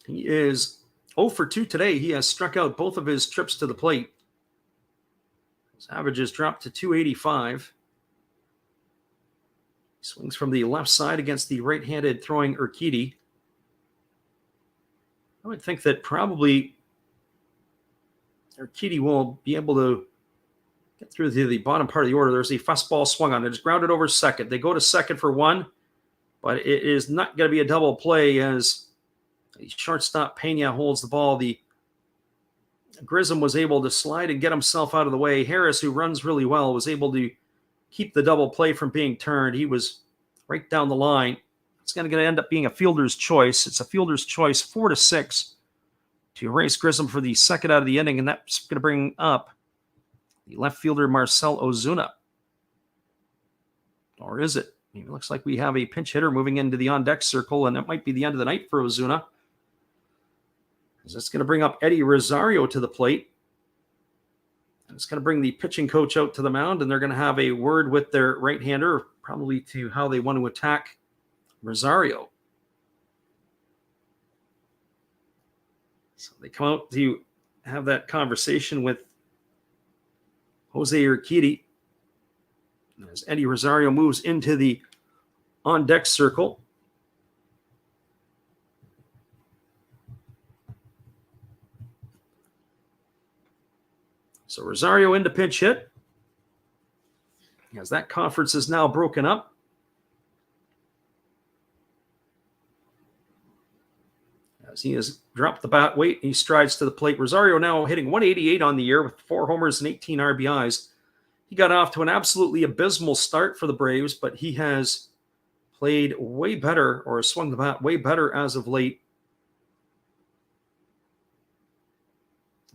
he is 0 for 2 today. He has struck out both of his trips to the plate. His average has dropped to 285. He swings from the left side against the right-handed throwing Urquidy. I would think that probably Urquidy will be able to get through to the bottom part of the order. There's a fastball swung on. It's grounded over second. They go to second for one, but it is not going to be a double play as the shortstop Pena holds the ball. The Grissom was able to slide and get himself out of the way. Harris, who runs really well, was able to keep the double play from being turned. He was right down the line. It's going to end up being a fielder's choice. It's a fielder's choice, 4-6, to erase Grissom for the second out of the inning, and that's going to bring up the left fielder Marcell Ozuna. Or is it? It looks like we have a pinch hitter moving into the on-deck circle, and it might be the end of the night for Ozuna. That's going to bring up Eddie Rosario to the plate. And it's going to bring the pitching coach out to the mound, and they're going to have a word with their right-hander, probably to how they want to attack Rosario. So they come out to have that conversation with Jose Urquidy as Eddie Rosario moves into the on-deck circle. So Rosario into pinch hit, as that conference is now broken up. As he has dropped the bat weight, he strides to the plate. Rosario now hitting 188 on the year with 4 homers and 18 RBIs. He got off to an absolutely abysmal start for the Braves, but he has played way better, or swung the bat way better as of late.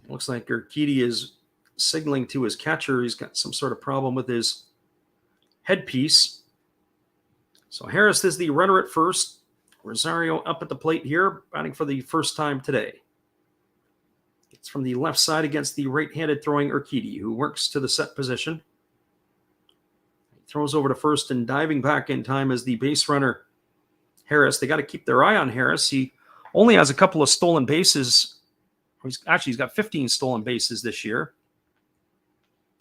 It looks like Urquidy is signaling to his catcher. He's got some sort of problem with his headpiece. So Harris is the runner at first. Rosario up at the plate here, batting for the first time today. It's from the left side against the right-handed throwing Urquidy, who works to the set position. He throws over to first, and diving back in time is the base runner, Harris. They got to keep their eye on Harris. He only has a couple of stolen bases. He's got 15 stolen bases this year.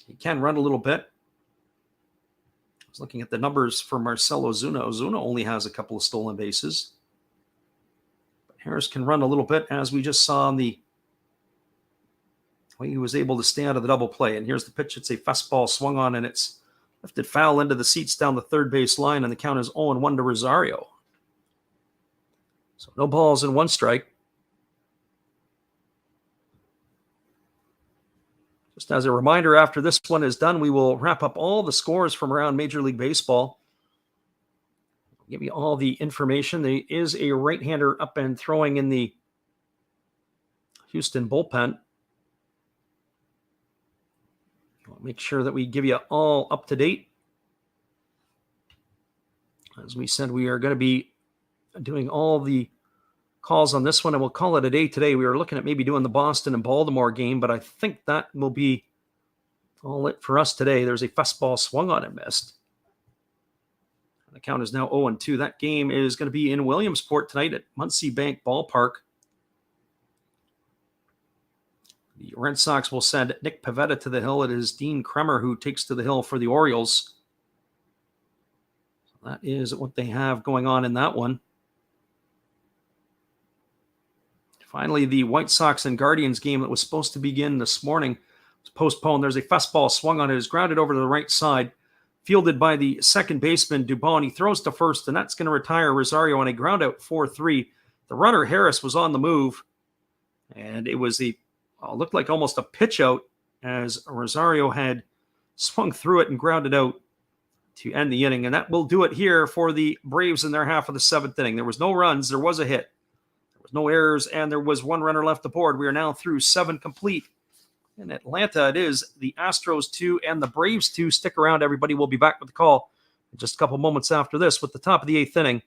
He can run a little bit. I was looking at the numbers for Marcell Ozuna. Ozuna only has a couple of stolen bases. But Harris can run a little bit, as we just saw in the way he was able to stay out of the double play. And here's the pitch. It's a fastball swung on, and it's lifted foul into the seats down the third base line, and the count is 0-1 to Rosario. So no balls and 1 strike. Just as a reminder, after this one is done, we will wrap up all the scores from around Major League Baseball. I'll give you all the information. There is a right-hander up and throwing in the Houston bullpen. I'll make sure that we give you all up to date. As we said, we are going to be doing all the calls on this one, and we'll call it a day today. We were looking at maybe doing the Boston and Baltimore game, but I think that will be all it for us today. There's a fastball swung on and missed. The count is now 0-2. That game is going to be in Williamsport tonight at Muncie Bank Ballpark. The Red Sox will send Nick Pivetta to the hill. It is Dean Kremer who takes to the hill for the Orioles. So that is what they have going on in that one. Finally, the White Sox and Guardians game that was supposed to begin this morning postponed. There's a fastball swung on it, is grounded over to the right side, fielded by the second baseman, Dubon. He throws to first, and that's going to retire Rosario on a ground out 4-3. The runner, Harris, was on the move, and it was looked like almost a pitch out as Rosario had swung through it and grounded out to end the inning. And that will do it here for the Braves in their half of the seventh inning. There was no runs. There was a hit. There was no errors, and there was one runner left aboard. We are now through 7 complete. In Atlanta, it is the Astros 2 and the Braves 2. Stick around, everybody. We'll be back with the call in just a couple moments after this with the top of the 8th inning.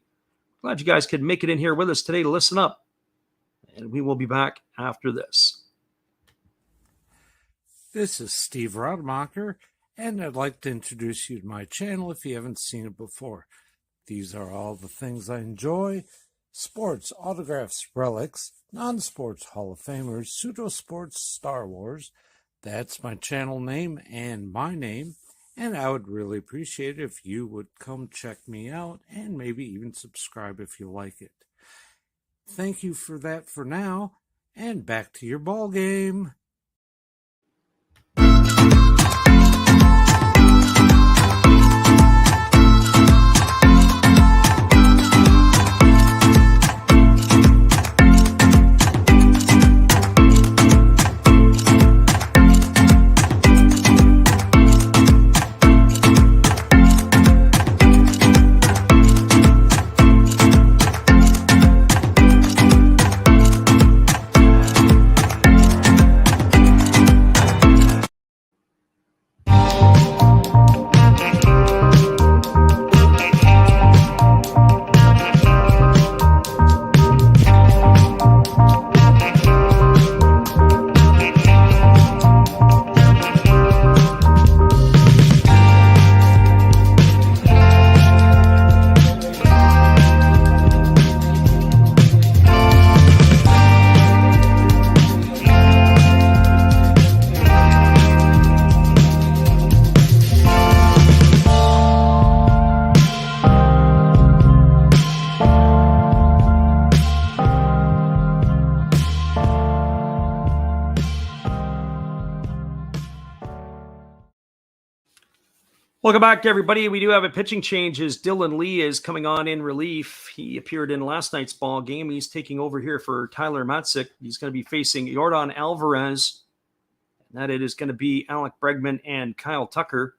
Glad you guys could make it in here with us today to listen up. And we will be back after this. This is Steve Rademacher, and I'd like to introduce you to my channel if you haven't seen it before. These are all the things I enjoy: sports, autographs, relics, non-sports Hall of Famers, pseudo-sports, Star Wars. That's my channel name and my name, and I would really appreciate it if you would come check me out and maybe even subscribe if you like it. Thank you for that for now, and back to your ball game. Welcome back, everybody. We do have a pitching change as Dylan Lee is coming on in relief. He appeared in last night's ball game. He's taking over here for Tyler Matzik. He's going to be facing Jordan Alvarez. And that it is going to be Alec Bregman and Kyle Tucker.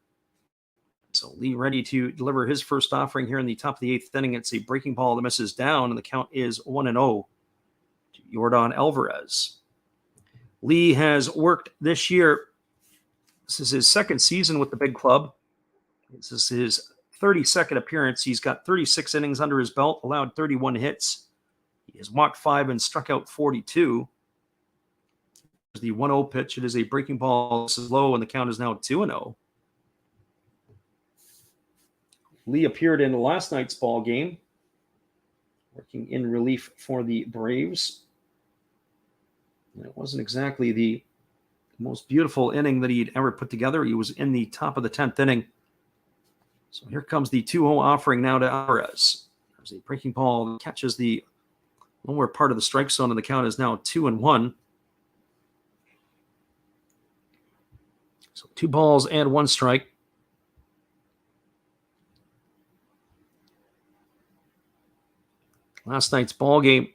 So Lee ready to deliver his first offering here in the top of the 8th inning. It's a breaking ball that misses down, and the count is 1-0 to Jordan Alvarez. Lee has worked this year. This is his second season with the big club. This is his 32nd appearance. He's got 36 innings under his belt, allowed 31 hits. He has walked 5 and struck out 42. There's the 1-0 pitch. It is a breaking ball. This is low, and the count is now 2-0. Lee appeared in last night's ball game, working in relief for the Braves. And it wasn't exactly the most beautiful inning that he'd ever put together. He was in the top of the 10th inning. So here comes the 2-0 offering now to Alvarez. There's a breaking ball that catches the lower part of the strike zone, and the count is now 2-1. So 2 balls and 1 strike. Last night's ball game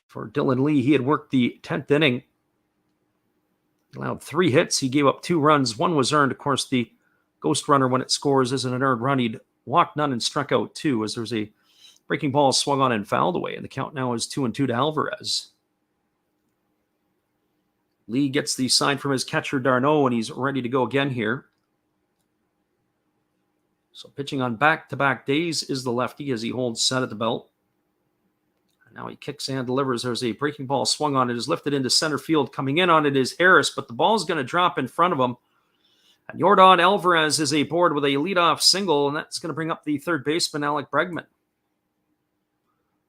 for Dylan Lee, he had worked the 10th inning, allowed 3 hits. He gave up 2 runs. 1 was earned. Of course, the ghost runner, when it scores, isn't an earned run. He'd walked none and struck out 2 as there's a breaking ball swung on and fouled away. And the count now is 2-2 to Alvarez. Lee gets the sign from his catcher, Darno, and he's ready to go again here. So pitching on back-to-back days is the lefty as he holds set at the belt. And now he kicks and delivers. There's a breaking ball swung on. It is lifted into center field. Coming in on it is Harris, but the ball's going to drop in front of him. And Jordan Alvarez is aboard with a leadoff single, and that's going to bring up the third baseman, Alec Bregman.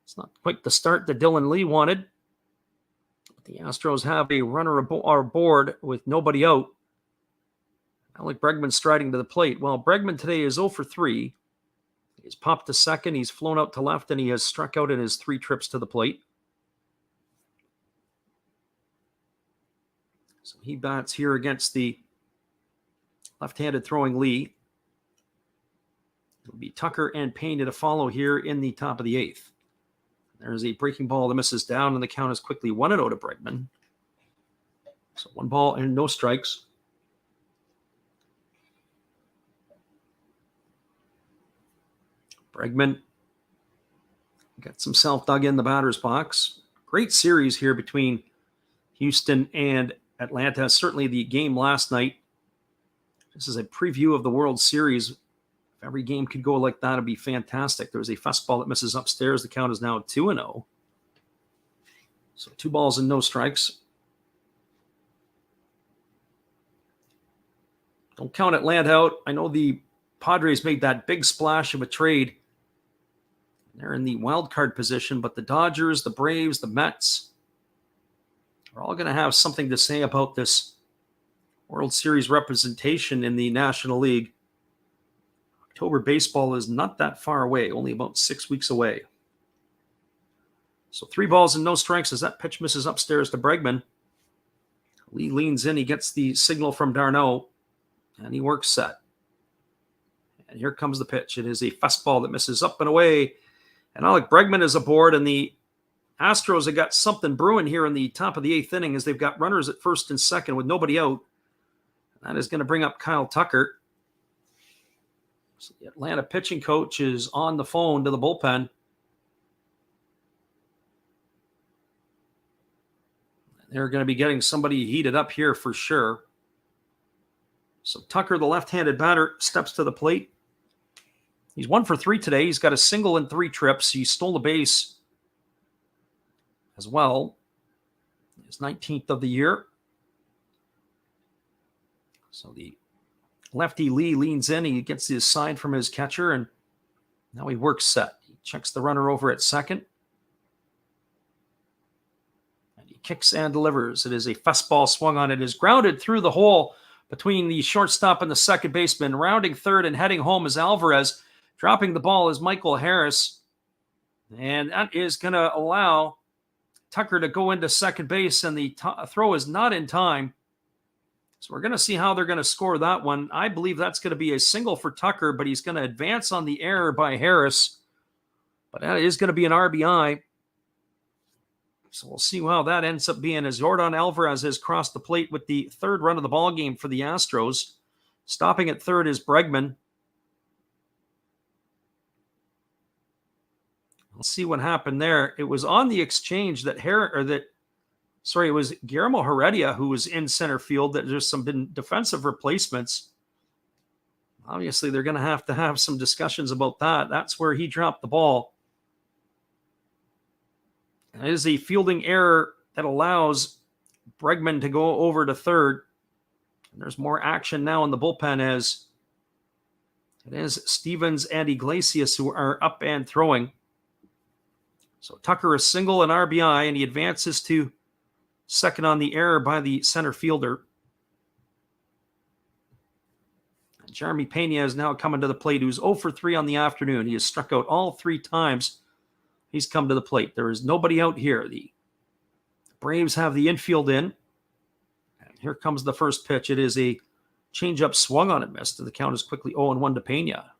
It's not quite the start that Dylan Lee wanted. But the Astros have a runner aboard with nobody out. Alec Bregman striding to the plate. Well, Bregman today is 0 for 3. He's popped to second. He's flown out to left, and he has struck out in his 3 trips to the plate. So he bats here against the left-handed throwing Lee. It'll be Tucker and Pena to follow here in the top of the 8th. There's a breaking ball that misses down, and the count is quickly 1-0 to Bregman. So 1 ball and no strikes. Bregman gets himself dug in the batter's box. Great series here between Houston and Atlanta. Certainly the game last night. This is a preview of the World Series. If every game could go like that, it'd be fantastic. There was a fastball that misses upstairs. The count is now 2-0. So 2 balls and no strikes. Don't count Atlanta out. I know the Padres made that big splash of a trade. They're in the wild card position, but the Dodgers, the Braves, the Mets are all going to have something to say about this World Series representation in the National League. October baseball is not that far away, only about 6 weeks away. So 3 balls and no strikes as that pitch misses upstairs to Bregman. Lee leans in. He gets the signal from d'Arnaud, and he works set. And here comes the pitch. It is a fastball that misses up and away. And Alec Bregman is aboard, and the Astros have got something brewing here in the top of the 8th inning as they've got runners at first and second with nobody out. That is going to bring up Kyle Tucker. So the Atlanta pitching coach is on the phone to the bullpen. They're going to be getting somebody heated up here for sure. So Tucker, the left-handed batter, steps to the plate. He's 1 for 3 today. He's got a single and 3 trips. He stole a base as well. His 19th of the year. So the lefty Lee leans in. He gets his sign from his catcher, and now he works set. He checks the runner over at second. And he kicks and delivers. It is a fastball swung on. It is grounded through the hole between the shortstop and the second baseman. Rounding third and heading home is Alvarez. Dropping the ball is Michael Harris. And that is going to allow Tucker to go into second base, and the throw is not in time. So we're going to see how they're going to score that one. I believe that's going to be a single for Tucker, but he's going to advance on the error by Harris. But that is going to be an RBI. So we'll see how that ends up being as Yordan Alvarez has crossed the plate with the 3rd run of the ball game for the Astros. Stopping at 3rd is Bregman. We'll see what happened there. It was on the exchange that it was Guillermo Heredia who was in center field. That there's been defensive replacements. Obviously, they're going to have some discussions about that. That's where he dropped the ball. It is a fielding error that allows Bregman to go over to 3rd. And there's more action now in the bullpen as it is Stevens and Iglesias who are up and throwing. So Tucker is single and RBI, and he advances to second on the error by the center fielder. And Jeremy Pena is now coming to the plate, who's 0 for 3 on the afternoon. He has struck out all 3 times he's come to the plate. There is nobody out here. The Braves have the infield in. And here comes the first pitch. It is a changeup swung on and missed. The count is quickly 0-1 to Pena.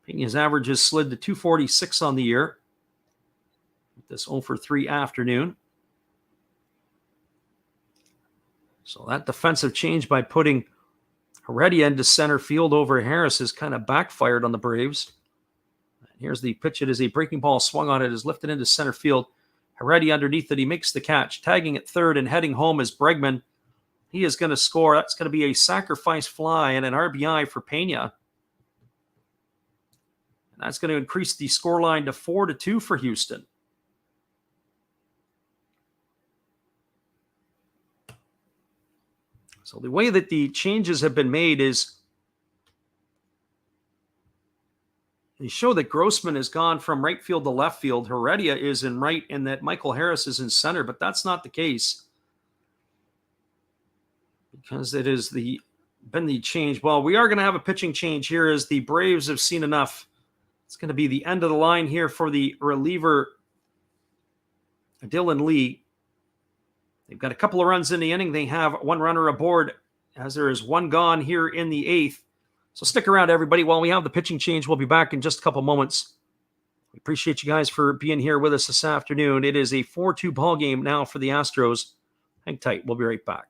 Pena's average has slid to 246 on the year. This 0 for 3 afternoon. So that defensive change by putting Heredia into center field over Harris has kind of backfired on the Braves. And here's the pitch. It is a breaking ball swung on. It is lifted into center field. Heredia underneath it. He makes the catch. Tagging at 3rd and heading home is Bregman. He is going to score. That's going to be a sacrifice fly and an RBI for Pena. And that's going to increase the scoreline to 4-2 for Houston. So the way that the changes have been made is they show that Grossman has gone from right field to left field. Heredia is in right, and that Michael Harris is in center, but that's not the case because it is been the change. Well, we are going to have a pitching change here as the Braves have seen enough. It's going to be the end of the line here for the reliever, Dylan Lee. They've got a couple of runs in the inning. They have one runner aboard as there is one gone here in the 8th. So stick around, everybody. While we have the pitching change, we'll be back in just a couple moments. We appreciate you guys for being here with us this afternoon. It is a 4-2 ball game now for the Astros. Hang tight. We'll be right back.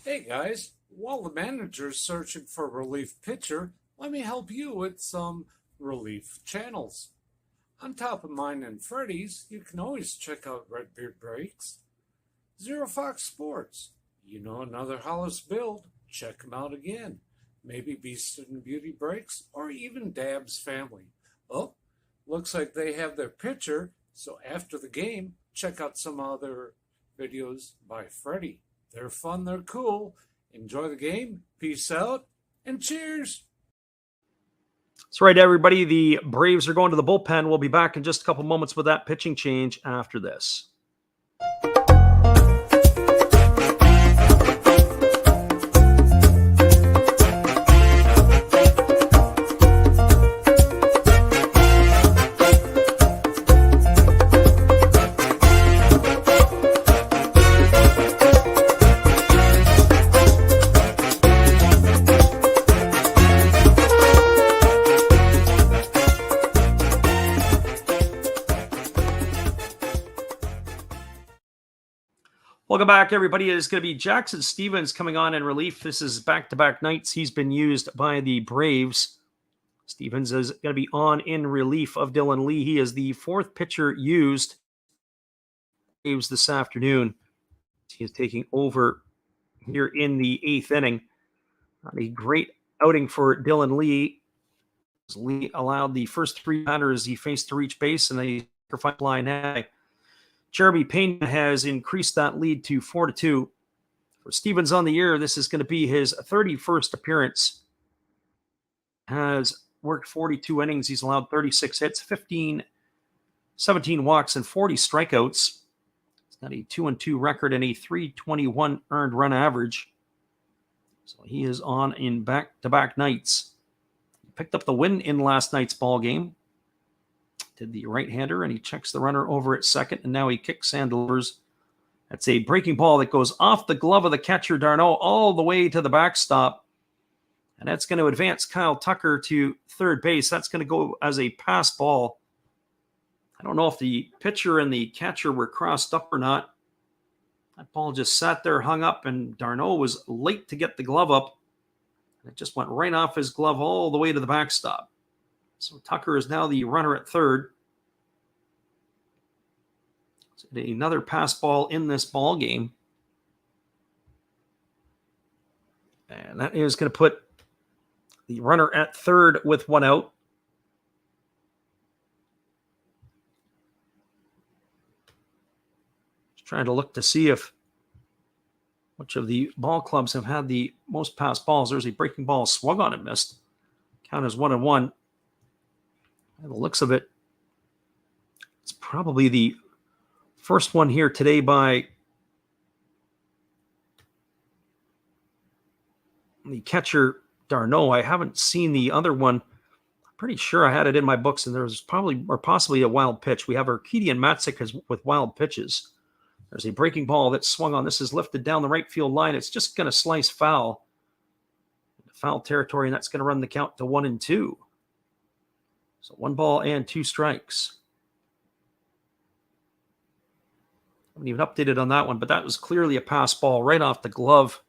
Hey guys, while the manager's searching for a relief pitcher, let me help you with some relief channels. On top of mine and Freddy's, you can always check out Redbeard Breaks, Zero Fox Sports. You know another Hollis build, check them out again. Maybe Beast and Beauty Breaks, or even Dab's Family. Oh, looks like they have their pitcher, so after the game, check out some other videos by Freddy. They're fun, they're cool. Enjoy the game, peace out, and cheers! That's right, everybody. The Braves are going to the bullpen. We'll be back in just a couple moments with that pitching change after this. Welcome back, everybody. It is going to be Jackson Stephens coming on in relief. This is back-to-back nights. He's been used by the Braves. Stephens is going to be on in relief of Dylan Lee. He is the 4th pitcher used Braves this afternoon. He is taking over here in the 8th inning. Not a great outing for Dylan Lee. Lee allowed the first 3 batters he faced to reach base, and they sacrificed line high. Jeremy Pena has increased that lead to 4-2. For Stephens on the year, this is going to be his 31st appearance. Has worked 42 innings. He's allowed 36 hits, 17 walks, and 40 strikeouts. He's got a 2-2 record and a .321 earned run average. So he is on in back-to-back nights. He picked up the win in last night's ball game. Did the right-hander, and he checks the runner over at second, and now he kicks and delivers. That's a breaking ball that goes off the glove of the catcher, d'Arnaud, all the way to the backstop. And that's going to advance Kyle Tucker to third base. That's going to go as a pass ball. I don't know if the pitcher and the catcher were crossed up or not. That ball just sat there, hung up, and d'Arnaud was late to get the glove up. It just went right off his glove all the way to the backstop. So Tucker is now the runner at third. So another pass ball in this ball game. And that is going to put the runner at third with one out. Just trying to look to see which of the ball clubs have had the most pass balls. There's a breaking ball swung on and missed. Count as 1-1. By the looks of it, it's probably the first one here today by the catcher, d'Arnaud. I haven't seen the other one. I'm pretty sure I had it in my books, and there's probably or possibly a wild pitch. We have Urquidy Matzik with wild pitches. There's a breaking ball that's swung on. This is lifted down the right field line. It's just going to slice foul. Foul territory, and that's going to run the count to 1-2. So 1 ball and 2 strikes. I haven't even updated on that one, but that was clearly a pass ball right off the glove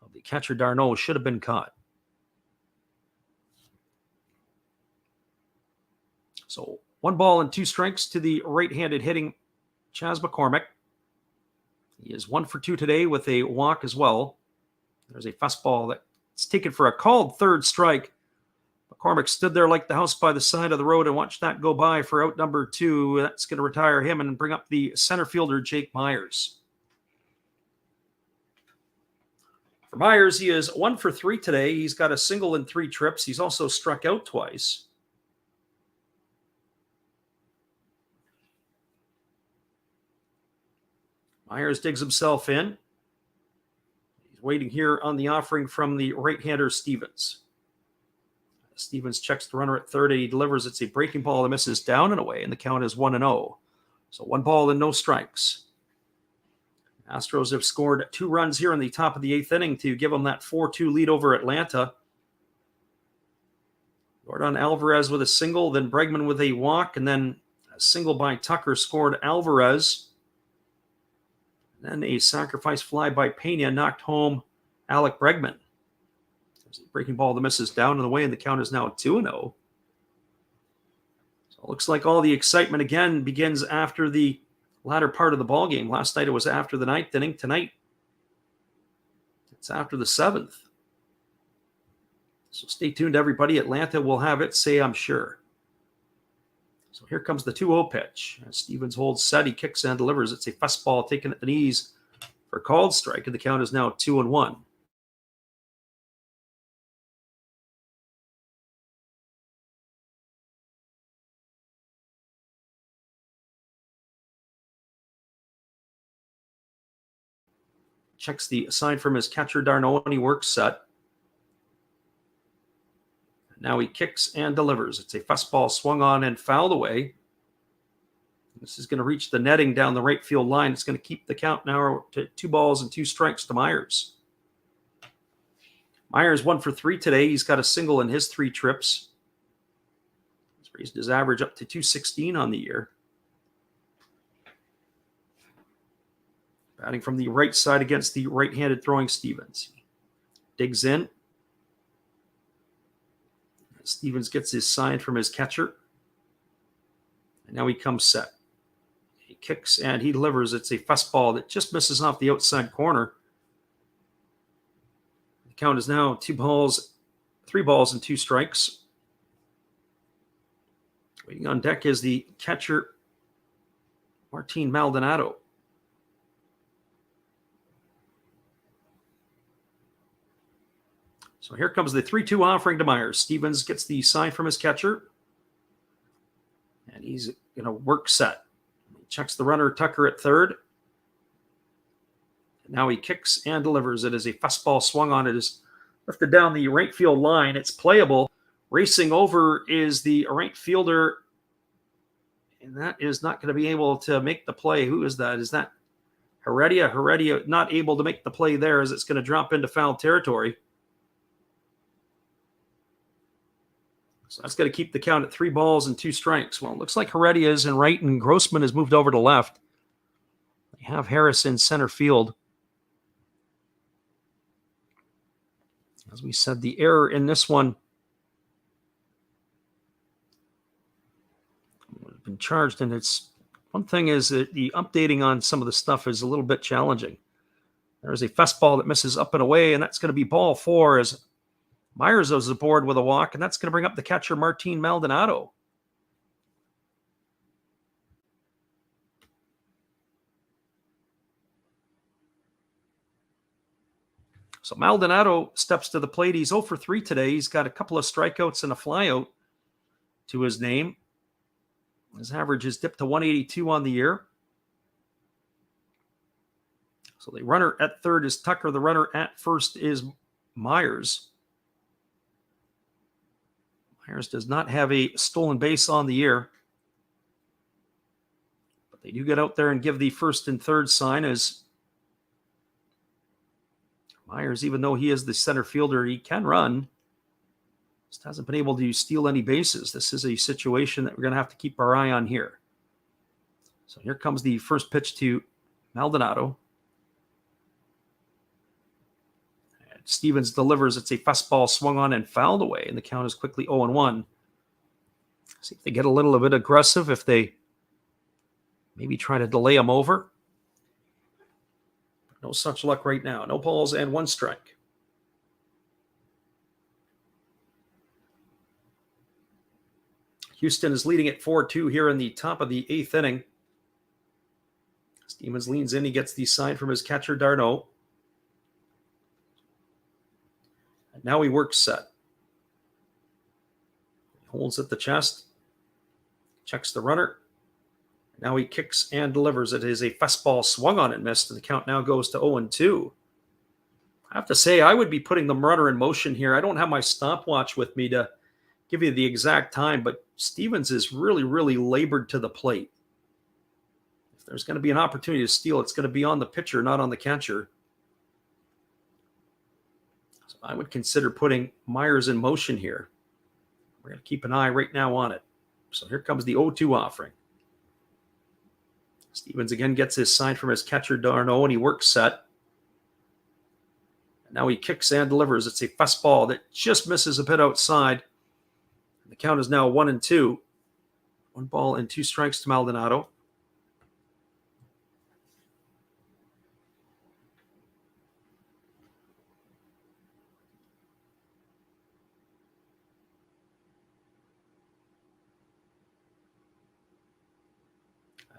of the catcher, d'Arnaud. Should have been caught. So 1 ball and 2 strikes to the right-handed hitting Chas McCormick. He is 1 for 2 today with a walk as well. There's a fastball that's taken for a called third strike. McCormick stood there like the house by the side of the road and watched that go by for out number 2. That's going to retire him and bring up the center fielder, Jake Myers. For Myers, he is 1 for 3 today. He's got a single in 3 trips. He's also struck out twice. Myers digs himself in. He's waiting here on the offering from the right-hander, Stephens. Stephens checks the runner at third, and he delivers. It's a breaking ball that misses down and away, and the count is 1-0. So 1 ball and no strikes. Astros have scored 2 runs here in the top of the 8th inning to give them that 4-2 lead over Atlanta. Yordan Alvarez with a single, then Bregman with a walk, and then a single by Tucker scored Alvarez. Then a sacrifice fly by Pena knocked home Alec Bregman. There's a breaking ball that misses down and away, and the count is now 2-0. So it looks like all the excitement again begins after the latter part of the ball game. Last night it was after the 9th inning. Tonight it's after the 7th. So stay tuned, everybody. Atlanta will have it, say I'm sure. So here comes the 2-0 pitch. As Stevens holds set, he kicks and delivers. It's a fastball taken at the knees for a called strike, and the count is now 2-1. Checks the sign from his catcher, d'Arnaud, and he works set. Now he kicks and delivers. It's a fastball swung on and fouled away. This is going to reach the netting down the right field line. It's going to keep the count now to 2-2 to Myers. Myers 1 for 3 today. He's got a single in his 3 trips. He's raised his average up to 216 on the year. Batting from the right side against the right-handed throwing Stevens. Digs in. Stevens gets his sign from his catcher. And now he comes set. He kicks and he delivers. It's a fastball that just misses off the outside corner. The count is now 3 balls and 2 strikes. Waiting on deck is the catcher, Martin Maldonado. So here comes the 3-2 offering to Myers. Stevens gets the sign from his catcher. And he's going to work set. He checks the runner, Tucker, at third. And now he kicks and delivers. It is a fastball swung on. It is lifted down the right field line. It's playable. Racing over is the right fielder. And that is not going to be able to make the play. Who is that? Is that Heredia? Heredia not able to make the play there as it's going to drop into foul territory. So that's going to keep the count at 3 balls and 2 strikes. Well, it looks like Heredia is in right and Grossman has moved over to left. They have Harris in center field. As we said, the error in this one has been charged, and it's one thing is that the updating on some of the stuff is a little bit challenging. There's a fastball that misses up and away, and that's going to be ball 4 as Myers is aboard with a walk, and that's going to bring up the catcher, Martin Maldonado. So Maldonado steps to the plate. He's 0 for 3 today. He's got a couple of strikeouts and a flyout to his name. His average is dipped to 182 on the year. So the runner at third is Tucker. The runner at first is Myers. Myers does not have a stolen base on the year. But they do get out there and give the first and third sign as Myers, even though he is the center fielder, he can run. Just hasn't been able to steal any bases. This is a situation that we're going to have to keep our eye on here. So here comes the first pitch to Maldonado. Stevens delivers. It's a fastball swung on and fouled away, and the count is quickly 0-1. See if they get a little bit aggressive, if they maybe try to delay him over. No such luck right now. No balls and 1 strike. Houston is leading at 4-2 here in the top of the 8th inning. Stevens leans in. He gets the sign from his catcher, d'Arnaud. And now he works set. He holds at the chest. Checks the runner. Now he kicks and delivers. It is a fastball swung on and missed, and the count now goes to 0-2. I have to say, I would be putting the runner in motion here. I don't have my stopwatch with me to give you the exact time, but Stevens is really, really labored to the plate. If there's going to be an opportunity to steal, it's going to be on the pitcher, not on the catcher. So I would consider putting Myers in motion here. We're going to keep an eye right now on it. So here comes the 0-2 offering. Stevens again gets his sign from his catcher, Darno, and he works set. And now he kicks and delivers. It's a fastball that just misses a bit outside. The count is now 1-2. 1 ball and 2 strikes to Maldonado.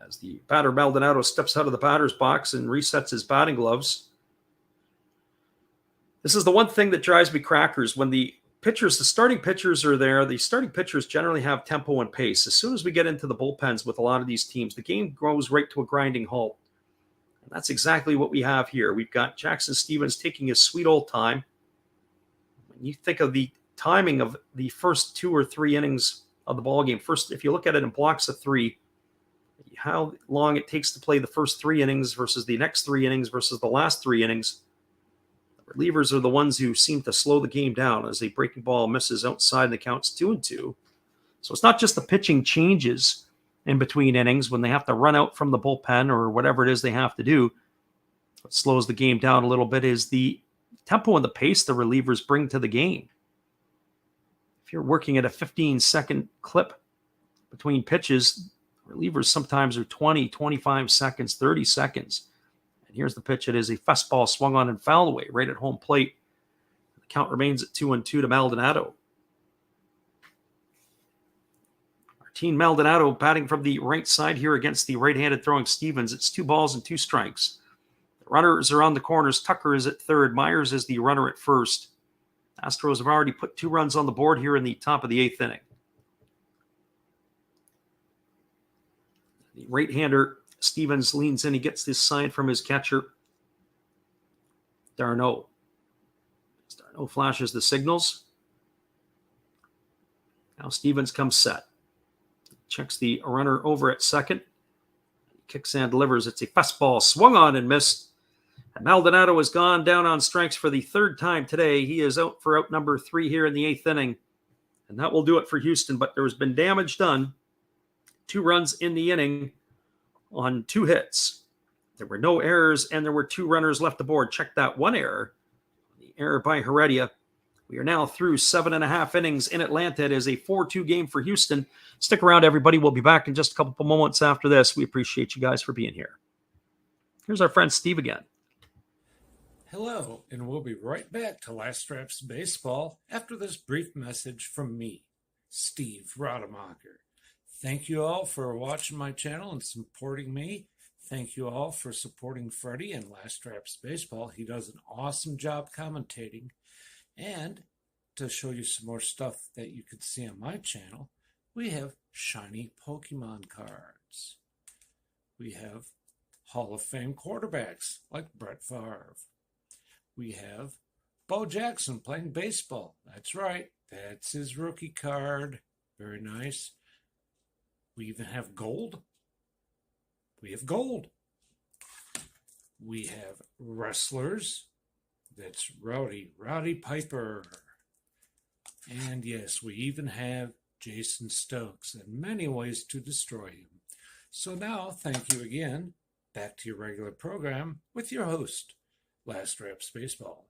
As the batter Maldonado steps out of the batter's box and resets his batting gloves. This is the one thing that drives me crackers. When the starting pitchers are there, the starting pitchers generally have tempo and pace. As soon as we get into the bullpens with a lot of these teams, the game goes right to a grinding halt. And that's exactly what we have here. We've got Jackson Stevens taking his sweet old time. When you think of the timing of the first 2 or 3 innings of the ballgame, first, if you look at it in blocks of 3, how long it takes to play the first 3 innings versus the next 3 innings versus the last 3 innings. The relievers are the ones who seem to slow the game down as a breaking ball misses outside and the count's 2-2. So it's not just the pitching changes in between innings when they have to run out from the bullpen or whatever it is they have to do. What slows the game down a little bit is the tempo and the pace the relievers bring to the game. If you're working at a 15-second clip between pitches, relievers sometimes are 20, 25 seconds, 30 seconds. And here's the pitch. It is a fastball swung on and fouled away right at home plate. The count remains at 2-2 to Maldonado. Martin Maldonado batting from the right side here against the right-handed throwing Stevens. It's 2 balls and 2 strikes. The runners are on the corners. Tucker is at third. Myers is the runner at first. Astros have already put 2 runs on the board here in the top of the 8th inning. The right-hander, Stevens, leans in. He gets this sign from his catcher, Darno. Darno flashes the signals. Now Stevens comes set. Checks the runner over at second. Kicks and delivers. It's a fastball swung on and missed. And Maldonado has gone down on strikes for the 3rd time today. He is out for out number 3 here in the 8th inning. And that will do it for Houston. But there has been damage done. 2 runs in the inning on 2 hits. There were no errors, and there were 2 runners left aboard. Check that 1 error. The error by Heredia. We are now through 7.5 innings in Atlanta. It is a 4-2 game for Houston. Stick around, everybody. We'll be back in just a couple of moments after this. We appreciate you guys for being here. Here's our friend Steve again. Hello, and we'll be right back to Last Reps Baseball after this brief message from me, Steve Rademacher. Thank you all for watching my channel and supporting me. Thank you all for supporting Freddie and Last Reps Baseball. He does an awesome job commentating. And to show you some more stuff that you could see on my channel, we have shiny Pokemon cards. We have Hall of Fame quarterbacks like Brett Favre. We have Bo Jackson playing baseball. That's right. That's his rookie card. Very nice. We even have gold. We have gold. We have wrestlers. That's Roddy Piper. And yes, we even have Jason Stokes and many ways to destroy him. So now, thank you again. Back to your regular program with your host, Last Reps Baseball.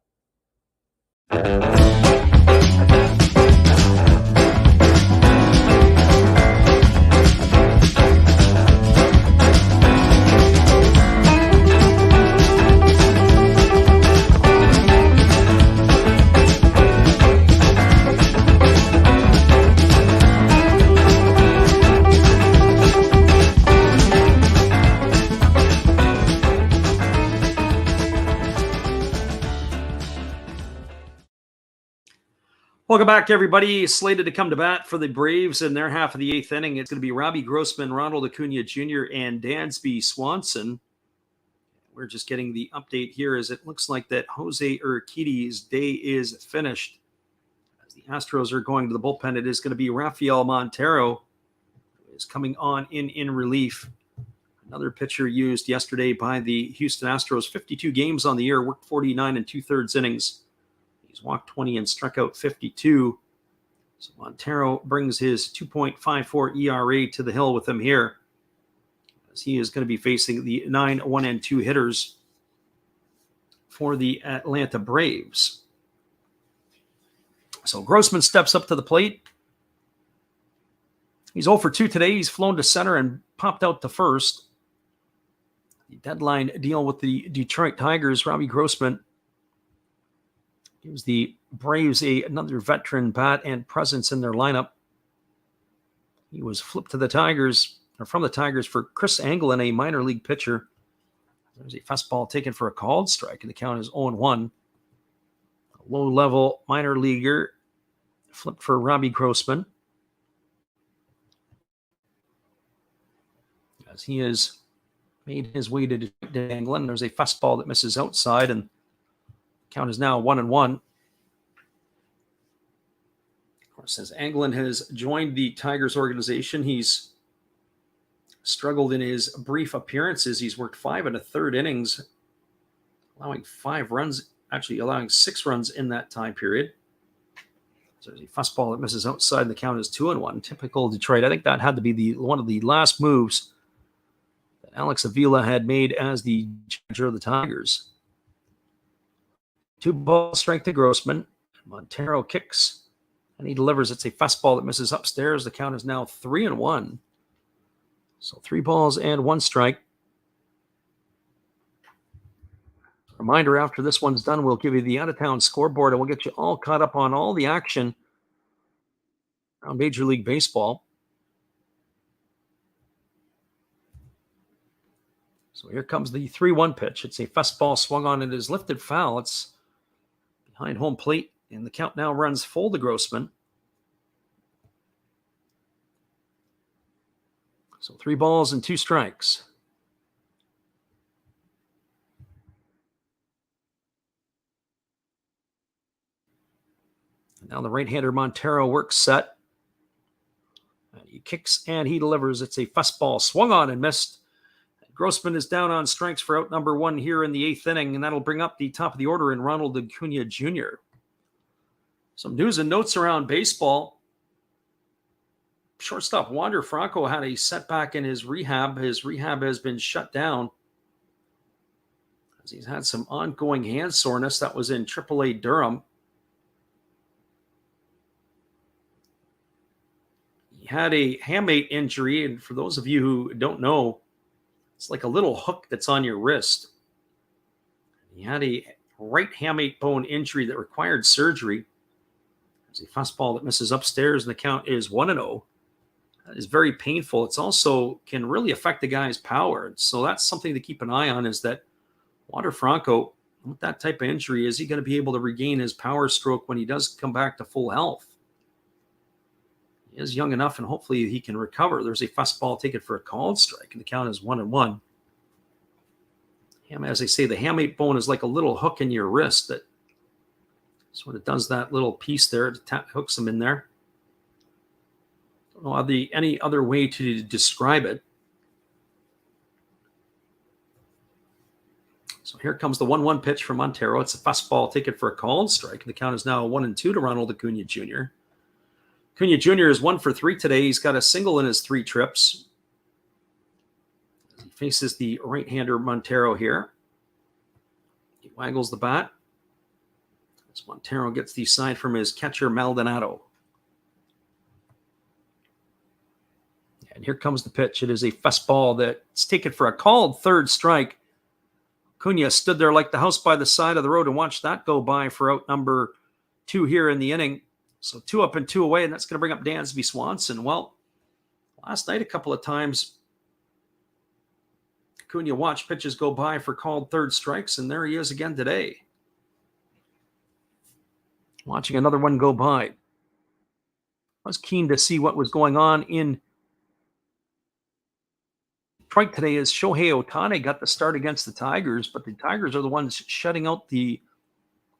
Welcome back, everybody. Slated to come to bat for the Braves in their half of the 8th inning. It's going to be Robbie Grossman, Ronald Acuna Jr., and Dansby Swanson. We're just getting the update here as it looks like that Jose Urquidy's day is finished. As the Astros are going to the bullpen, it is going to be Rafael Montero who is coming on in relief Another pitcher used yesterday by the Houston Astros. 52 games on the year, worked 49 and 2/3 innings. He's walked 20 and struck out 52. So Montero brings his 2.54 ERA to the hill with him here, as he is going to be facing the 9-1-2 hitters for the Atlanta Braves. So Grossman steps up to the plate. He's 0 for 2 today. He's flown to center and popped out to first. The deadline deal with the Detroit Tigers, Robbie Grossman gives the Braves another veteran bat and presence in their lineup. He was flipped to the Tigers, or from the Tigers, for Chris Anglin, a minor league pitcher. There's a fastball taken for a called strike, and the count is 0-1. A low-level minor leaguer flipped for Robbie Grossman, as he has made his way to Anglin. There's a fastball that misses outside, and the count is now 1-1. Of course, as Anglin has joined the Tigers organization, he's struggled in his brief appearances. He's worked 5 1/3 innings, allowing 5 runs, actually allowing 6 runs in that time period. So there's a fastball that misses outside. The count is 2-1. Typical Detroit. I think that had to be one of the last moves that Alex Avila had made as the manager of the Tigers. 2-ball strike to Grossman. Montero kicks, and he delivers. It's a fastball that misses upstairs. The count is now 3-1. So 3 balls and 1 strike. Reminder, after this one's done, we'll give you the out-of-town scoreboard, and we'll get you all caught up on all the action around Major League Baseball. So here comes the 3-1 pitch. It's a fastball swung on. It is lifted foul. It's behind home plate, and the count now runs full to Grossman. So 3 balls and 2 strikes. And now the right-hander Montero works set. And he kicks and he delivers. It's a fastball swung on and missed. Grossman is down on strikes for out number 1 here in the 8th inning, and that'll bring up the top of the order in Ronald Acuna Jr. Some news and notes around baseball. Shortstop Wander Franco had a setback in his rehab. His rehab has been shut down as he's had some ongoing hand soreness. That was in AAA Durham. He had a hamate injury, and for those of you who don't know, it's like a little hook that's on your wrist. He had a right hamate bone injury that required surgery. There's a fastball that misses upstairs, and the count is 1-0. That is very painful. It's also can really affect the guy's power. So that's something to keep an eye on, is that Wander Franco, with that type of injury, is he going to be able to regain his power stroke when he does come back to full health? He is young enough, and hopefully he can recover. There's a fastball taken for a called strike, and the count is 1-1. As I say, the hamate bone is like a little hook in your wrist that sort of does that little piece there. It hooks them in there. I don't know any other way to describe it. So here comes the 1-1 pitch from Montero. It's a fastball taken for a called strike. And the count is now 1-2 to Ronald Acuna Jr. Acuna Jr. is 1 for 3 today. He's got a single in his 3 trips. He faces the right-hander Montero here. He waggles the bat as Montero gets the sign from his catcher Maldonado. And here comes the pitch. It is a fastball that's taken for a called 3rd strike. Acuna stood there like the house by the side of the road and watched that go by for out number 2 here in the inning. So 2 up and 2 away, and that's going to bring up Dansby Swanson. Well, last night a couple of times, Acuna watched pitches go by for called 3rd strikes, and there he is again today. Watching another one go by. I was keen to see what was going on in Detroit today, as Shohei Ohtani got the start against the Tigers, but the Tigers are the ones shutting out the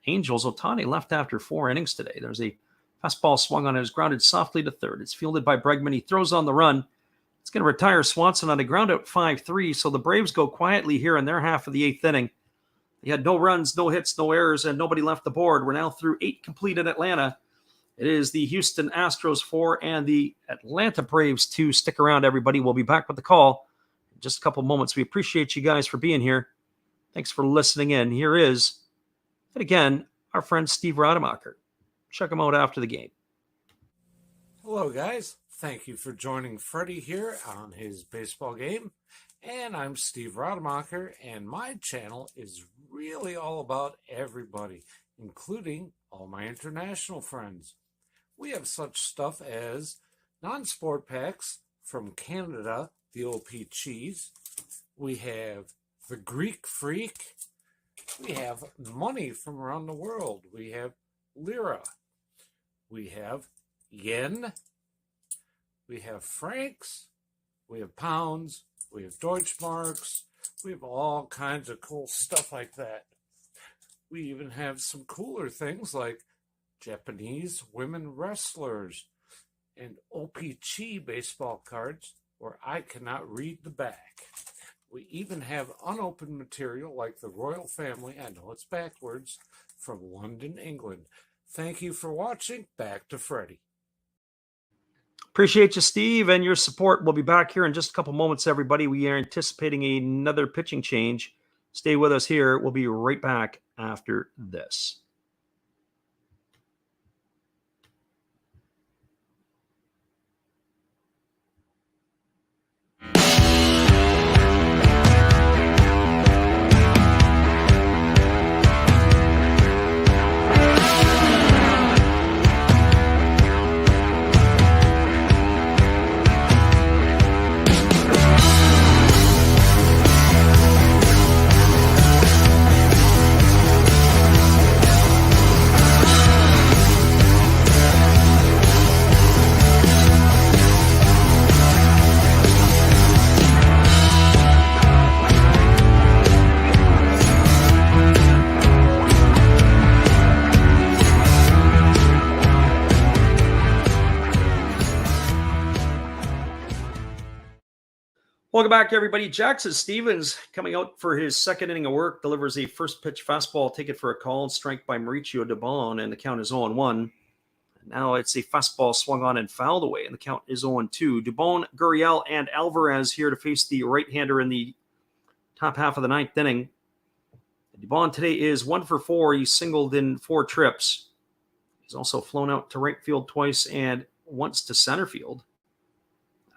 Angels. Ohtani left after 4 innings today. There's a fastball swung on. It is grounded softly to 3rd. It's fielded by Bregman. He throws on the run. It's going to retire Swanson on a ground out 5-3. So the Braves go quietly here in their half of the 8th inning. They had no runs, no hits, no errors, and nobody left the board. We're now through 8 complete in Atlanta. It is the Houston Astros 4 and the Atlanta Braves 2. Stick around, everybody. We'll be back with the call in just a couple moments. We appreciate you guys for being here. Thanks for listening in. Here is, and again, our friend Steve Rademacher. Check him out after the game. Hello, guys. Thank you for joining Freddie here on his baseball game. And I'm Steve Rademacher, and my channel is really all about everybody, including all my international friends. We have such stuff as non-sport packs from Canada, the OP Cheese. We have the Greek Freak. We have money from around the world. We have lira. We have yen. We have francs. We have pounds. We have Deutschmarks. We have all kinds of cool stuff like that. We even have some cooler things like Japanese women wrestlers and OP-Chi baseball cards where I cannot read the back. We even have unopened material like the royal family, I know it's backwards, from London, England. Thank you for watching. Back to Freddie. Appreciate you, Steve, and your support. We'll be back here in just a couple moments, everybody. We are anticipating another pitching change. Stay with us here. We'll be right back after this. Welcome back, everybody. Jackson Stevens coming out for his second inning of work, delivers a first pitch fastball, take it for a call, strike by Mauricio Dubon, and the count is 0-1. Now it's a fastball swung on and fouled away, and the count is 0-2. Dubon, Gurriel, and Alvarez here to face the right-hander in the top half of the 9th inning. Dubon today is 1 for 4. He's singled in 4 trips. He's also flown out to right field twice and once to center field.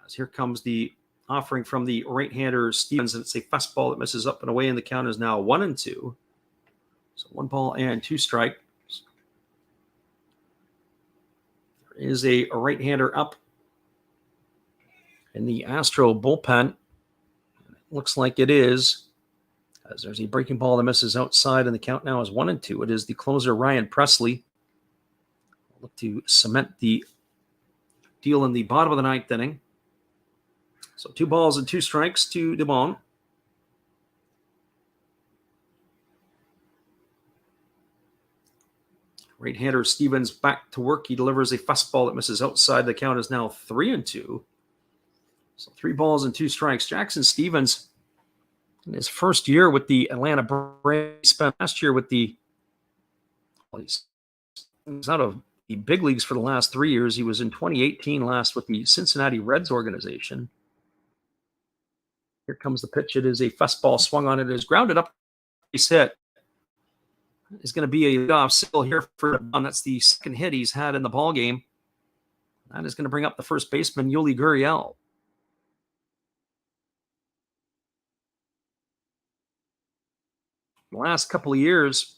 As here comes the offering from the right-hander Stevens, and it's a fastball that misses up and away, and the count is now 1-2. So 1 ball and 2 strikes. There is a right-hander up in the Astro bullpen. It looks like it is, as there's a breaking ball that misses outside, and the count now is 1-2. It is the closer Ryan Presley. Look to cement the deal in the bottom of the 9th inning. So 2 balls and 2 strikes to Dubon. Right-hander Stevens back to work. He delivers a fastball that misses outside. The count is now 3-2. So 3 balls and 2 strikes. Jackson Stevens, in his first year with the Atlanta Braves, spent last year with the, well, he's out of the big leagues for the last 3 years. He was in 2018 last with the Cincinnati Reds organization. Here comes the pitch. It is a fastball swung on. It is grounded up. Base hit. It's going to be a leadoff single here for Dubon. That's the second hit he's had in the ball game. That is going to bring up the first baseman, Yuli Gurriel. The last couple of years,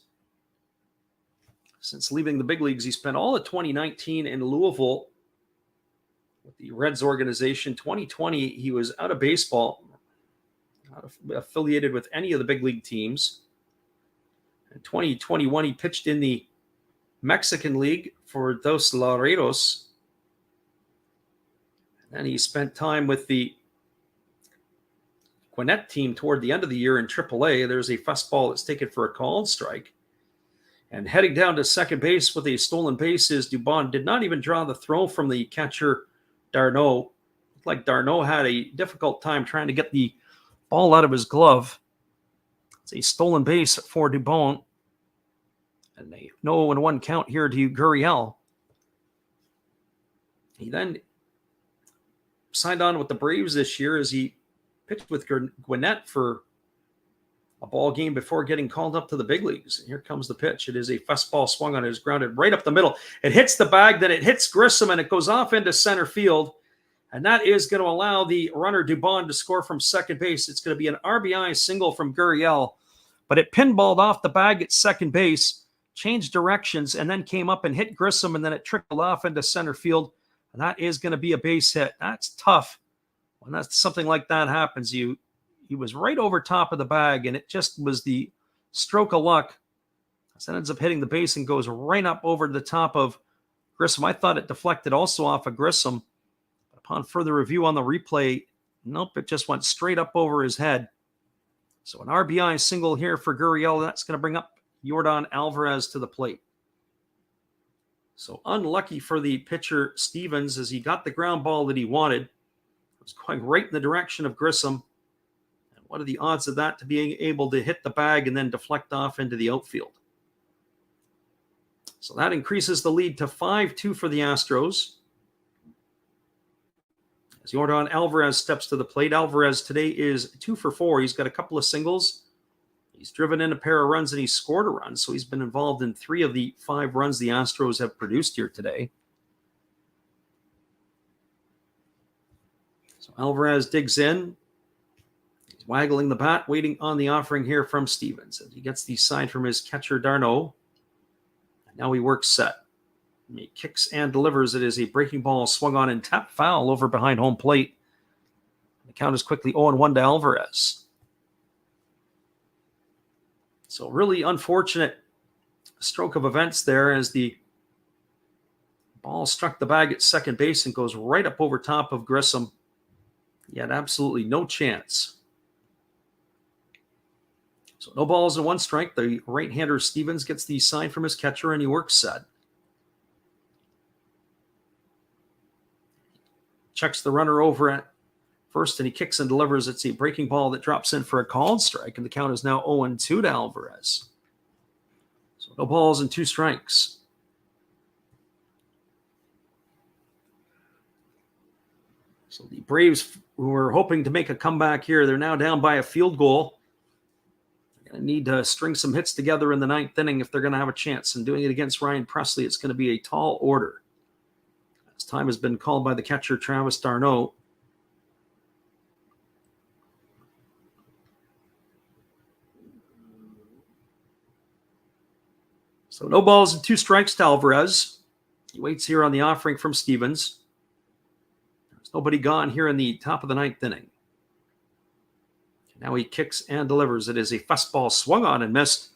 since leaving the big leagues, he spent all of 2019 in Louisville with the Reds organization. 2020, he was out of baseball, not affiliated with any of the big league teams. In 2021, he pitched in the Mexican League for Dos Laredos. And then he spent time with the Gwinnett team toward the end of the year in AAA. There's a fastball that's taken for a called strike. And heading down to second base with a stolen base is Dubon. Did not even draw the throw from the catcher Darno. Looked like Darno had a difficult time trying to get the ball out of his glove. It's a stolen base for Dubon. And a 0-1 count here to Gurriel. He then signed on with the Braves this year as he pitched with Gwinnett for a ball game before getting called up to the big leagues. And here comes the pitch. It is a fastball swung on. It is grounded right up the middle. It hits the bag, then it hits Grissom, and it goes off into center field. And that is going to allow the runner Dubon to score from second base. It's going to be an RBI single from Gurriel. But it pinballed off the bag at second base, changed directions, and then came up and hit Grissom, and then it trickled off into center field. And that is going to be a base hit. That's tough. When that's something like that happens, he was right over top of the bag, and it just was the stroke of luck. So it ends up hitting the base and goes right up over the top of Grissom. I thought it deflected also off of Grissom. But upon further review on the replay, nope, it just went straight up over his head. So an RBI single here for Gurriel. That's going to bring up Yordan Alvarez to the plate. So unlucky for the pitcher Stevens as he got the ground ball that he wanted. It was going right in the direction of Grissom. And what are the odds of that to being able to hit the bag and then deflect off into the outfield? So that increases the lead to 5-2 for the Astros. As Yordan Alvarez steps to the plate, Alvarez today is 2 for 4. He's got a couple of singles. He's driven in a pair of runs, and he's scored a run. So he's been involved in 3 of the 5 runs the Astros have produced here today. So Alvarez digs in. He's waggling the bat, waiting on the offering here from Stevens. And he gets the sign from his catcher, Darno. And now he works set. And he kicks and delivers. It is a breaking ball swung on and tapped foul over behind home plate. The count is quickly 0-1 to Alvarez. So really unfortunate stroke of events there as the ball struck the bag at second base and goes right up over top of Grissom. He had absolutely no chance. So no balls and 1 strike. The right-hander Stevens gets the sign from his catcher and he works set. Checks the runner over at first, and he kicks and delivers. It's a breaking ball that drops in for a called strike, and the count is now 0-2 to Alvarez. So no balls and 2 strikes. So the Braves, who were hoping to make a comeback here, they're now down by a field goal. They're going to need to string some hits together in the 9th inning if they're going to have a chance. And doing it against Ryan Presley, it's going to be a tall order. As time has been called by the catcher, Travis Darno. So no balls and 2 strikes to Alvarez. He waits here on the offering from Stevens. There's nobody gone here in the top of the 9th inning. Now he kicks and delivers. It is a fastball swung on and missed.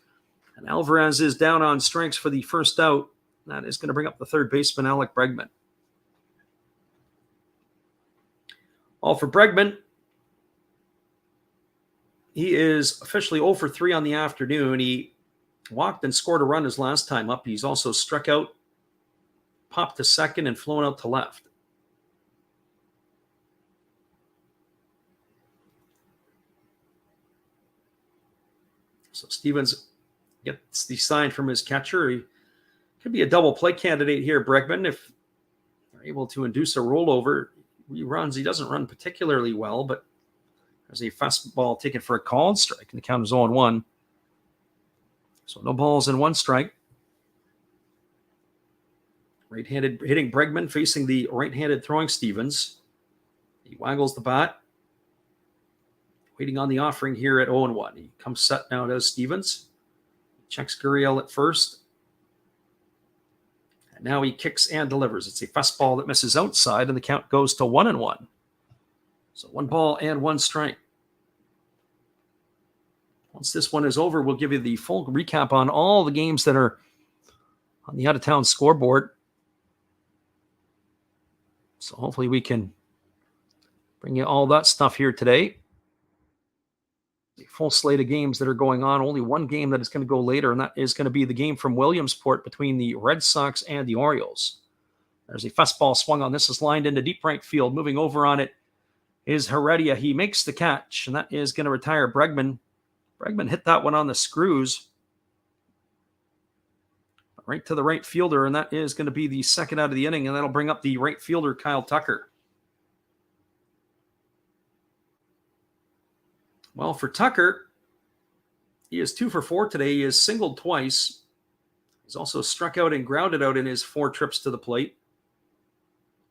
And Alvarez is down on strikes for the first out. That is going to bring up the third baseman, Alec Bregman. All for Bregman. He is officially 0 for 3 on the afternoon. He walked and scored a run his last time up. He's also struck out, popped to second, and flown out to left. So Stevens gets the sign from his catcher. He could be a double play candidate here, Bregman, if they're able to induce a rollover. He runs. He doesn't run particularly well, but there's a fastball taken for a called strike, and the count is 0-1. So no balls and 1 strike. Right-handed hitting Bregman facing the right-handed throwing Stevens. He waggles the bat. Waiting on the offering here at 0-1. He comes set now to Stevens. Checks Gurriel at first. And now he kicks and delivers. It's a fastball that misses outside, and the count goes to 1-1. So 1 ball and 1 strike. Once this one is over, we'll give you the full recap on all the games that are on the out-of-town scoreboard. So hopefully we can bring you all that stuff here today. The full slate of games that are going on. Only one game that is going to go later, and that is going to be the game from Williamsport between the Red Sox and the Orioles. There's a fastball swung on. This is lined into deep right field. Moving over on it is Heredia. He makes the catch, and that is going to retire Bregman. Bregman hit that one on the screws. Right to the right fielder, and that is going to be the second out of the inning, and that'll bring up the right fielder, Kyle Tucker. Well, for Tucker, he is 2 for 4 today. He has singled twice. He's also struck out and grounded out in his 4 trips to the plate.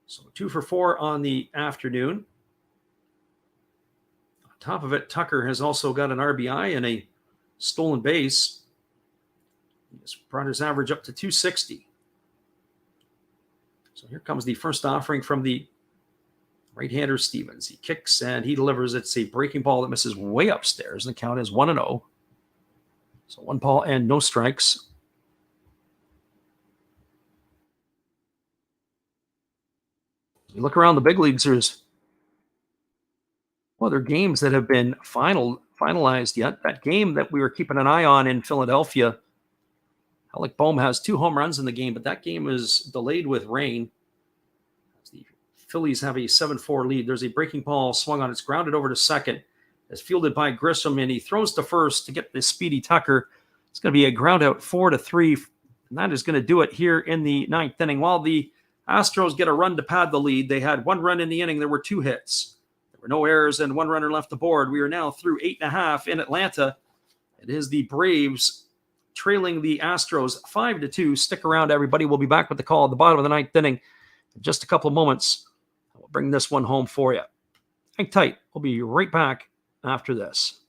So 2 for 4 on the afternoon. On top of it, Tucker has also got an RBI and a stolen base. He has brought his average up to 260. So here comes the first offering from the right-hander Stevens. He kicks and he delivers. It's a breaking ball that misses way upstairs, and the count is 1-0. So 1 ball and no strikes. You look around the big leagues, there's other games that have been finalized yet. That game that we were keeping an eye on in Philadelphia, Alec Boehm has 2 home runs in the game, but that game is delayed with rain. The Phillies have a 7-4 lead. There's a breaking ball swung on. It's grounded over to second. It's fielded by Grissom, and he throws to first to get the speedy Tucker. It's going to be a ground out 4-3, and that is going to do it here in the 9th inning. While the Astros get a run to pad the lead, they had 1 run in the inning. There were 2 hits. There were no errors and 1 runner left aboard. We are now through 8.5 in Atlanta. It is the Braves trailing the Astros 5-2. Stick around, everybody. We'll be back with the call at the bottom of the 9th inning in just a couple of moments. We'll bring this one home for you. Hang tight. We'll be right back after this.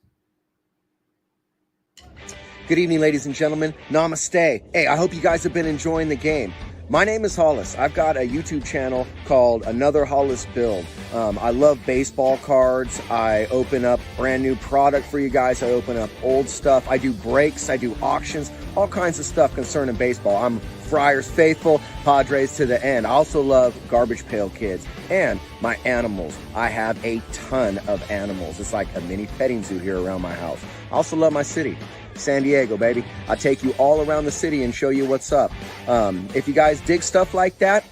Good evening, ladies and gentlemen. Namaste. Hey, I hope you guys have been enjoying the game. My name is Hollis. I've got a YouTube channel called Another Hollis Build. I love baseball cards. I open up brand new product for you guys. I open up old stuff. I do breaks. I do auctions. All kinds of stuff concerning baseball. I'm Friars faithful, Padres to the end. I also love Garbage Pail Kids and my animals. I have a ton of animals. It's like a mini petting zoo here around my house. I also love my city. San Diego, baby. I'll take you all around the city and show you what's up. If you guys dig stuff like that,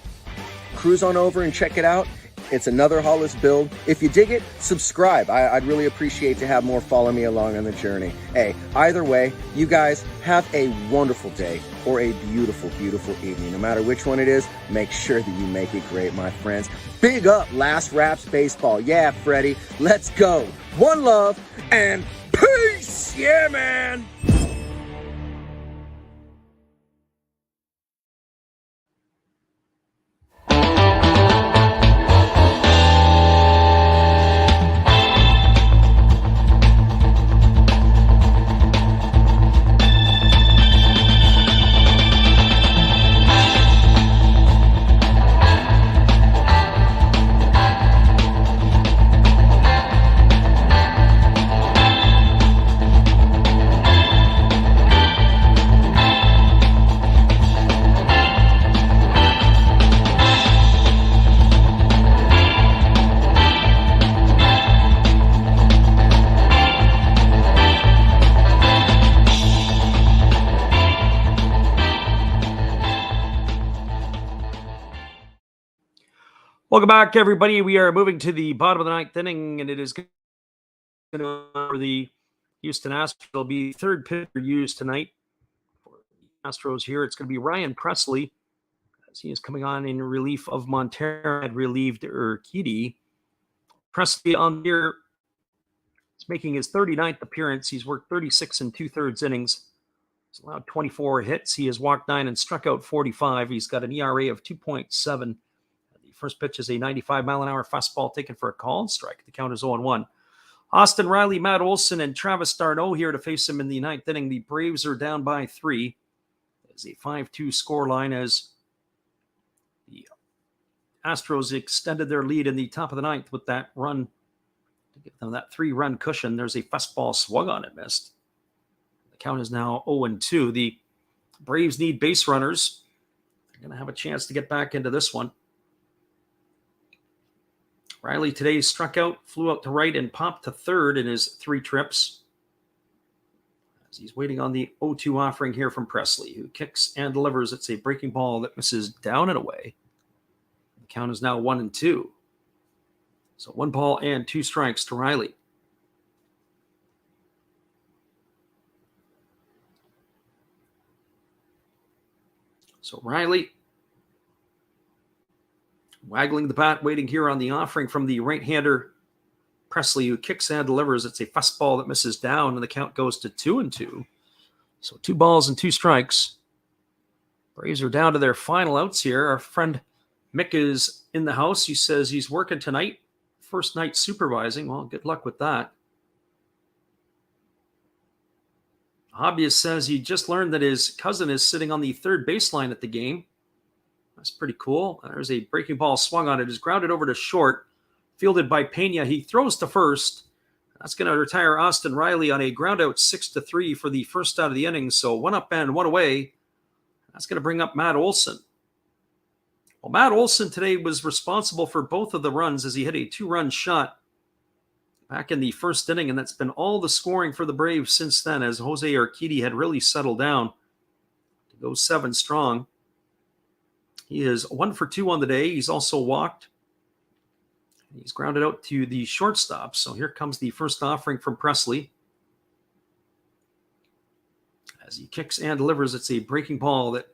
cruise on over and check it out. It's Another Hollis Build. If you dig it, subscribe. I'd really appreciate to have more follow me along on the journey. Hey, either way, you guys have a wonderful day or a beautiful, beautiful evening. No matter which one it is, make sure that you make it great, my friends. Big up Last Raps Baseball. Yeah, Freddie, let's go. One love and peace. Yeah, man. Welcome back, everybody. We are moving to the bottom of the 9th inning, and it is going to for the Houston Astros. It'll be third pitcher used tonight for the Astros here. It's going to be Ryan Presley, as he is coming on in relief of Montero, had relieved Urquidy. Presley on here is making his 39th appearance. He's worked 36 and 2/3 innings. He's allowed 24 hits. He has walked 9 and struck out 45. He's got an ERA of 2.7. First pitch is a 95-mile-an-hour fastball taken for a called strike. The count is 0-1. Austin Riley, Matt Olson, and Travis d'Arnaud here to face him in the 9th inning. The Braves are down by 3. It's a 5-2 scoreline as the Astros extended their lead in the top of the 9th with that run to give them that 3-run cushion. There's a fastball swung on and missed. The count is now 0-2. The Braves need base runners. They're going to have a chance to get back into this one. Riley today struck out, flew out to right, and popped to third in his 3 trips. As he's waiting on the 0-2 offering here from Presley, who kicks and delivers. It's a breaking ball that misses down and away. The count is now 1-2. So 1 ball and 2 strikes to Riley. So Riley waggling the bat, waiting here on the offering from the right-hander Presley, who kicks and delivers. It's a fastball that misses down, and the count goes to 2-2. So 2 balls and 2 strikes. Braves are down to their final outs here. Our friend Mick is in the house. He says he's working tonight. First night supervising. Well, good luck with that. Hobbyist says he just learned that his cousin is sitting on the third baseline at the game. That's pretty cool. There's a breaking ball swung on it. It's grounded over to short. Fielded by Pena. He throws to first. That's going to retire Austin Riley on a ground out 6-3 for the first out of the inning. So 1 up and 1 away. That's going to bring up Matt Olson. Well, Matt Olson today was responsible for both of the runs as he hit a 2-run shot back in the first inning, and that's been all the scoring for the Braves since then, as Jose Urquidy had really settled down to go 7 strong. He is 1 for 2 on the day. He's also walked. He's grounded out to the shortstop. So here comes the first offering from Presley. As he kicks and delivers, it's a breaking ball that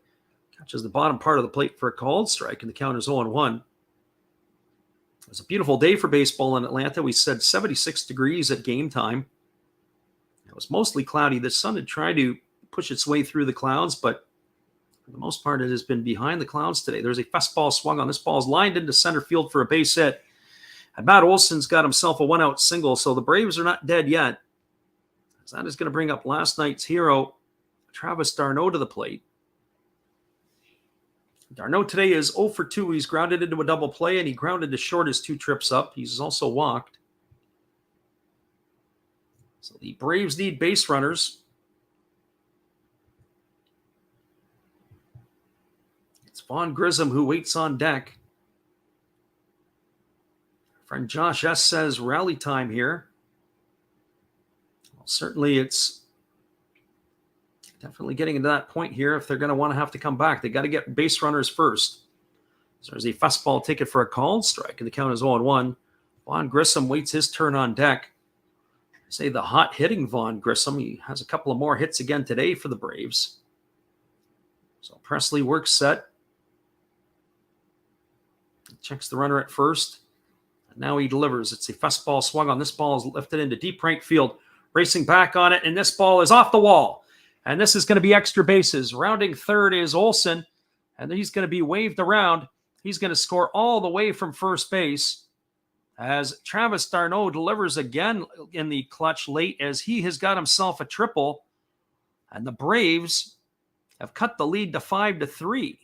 catches the bottom part of the plate for a called strike, and the count is 0-1. It was a beautiful day for baseball in Atlanta. We said 76 degrees at game time. It was mostly cloudy. The sun had tried to push its way through the clouds, but for the most part, it has been behind the clouds today. There's a fastball swung on. This ball is lined into center field for a base hit. And Matt Olson's got himself a 1-out single, so the Braves are not dead yet. So that is going to bring up last night's hero, Travis d'Arnaud, to the plate. d'Arnaud today is 0 for 2. He's grounded into a double play, and he grounded to short his 2 trips up. He's also walked. So the Braves need base runners. It's Vaughn Grissom who waits on deck. Friend Josh S. says rally time here. Well, certainly it's definitely getting into that point here. If they're going to have to come back, they got to get base runners first. So there's a fastball ticket for a called strike, and the count is 0-1. Vaughn Grissom waits his turn on deck. I say the hot hitting Vaughn Grissom. He has a couple of more hits again today for the Braves. So Presley works set. Checks the runner at first. And now he delivers. It's a fastball swung on. This ball is lifted into deep right field. Racing back on it, and this ball is off the wall. And this is going to be extra bases. Rounding third is Olson, and he's going to be waved around. He's going to score all the way from first base as Travis d'Arnaud delivers again in the clutch late, as he has got himself a triple, and the Braves have cut the lead to 5-3.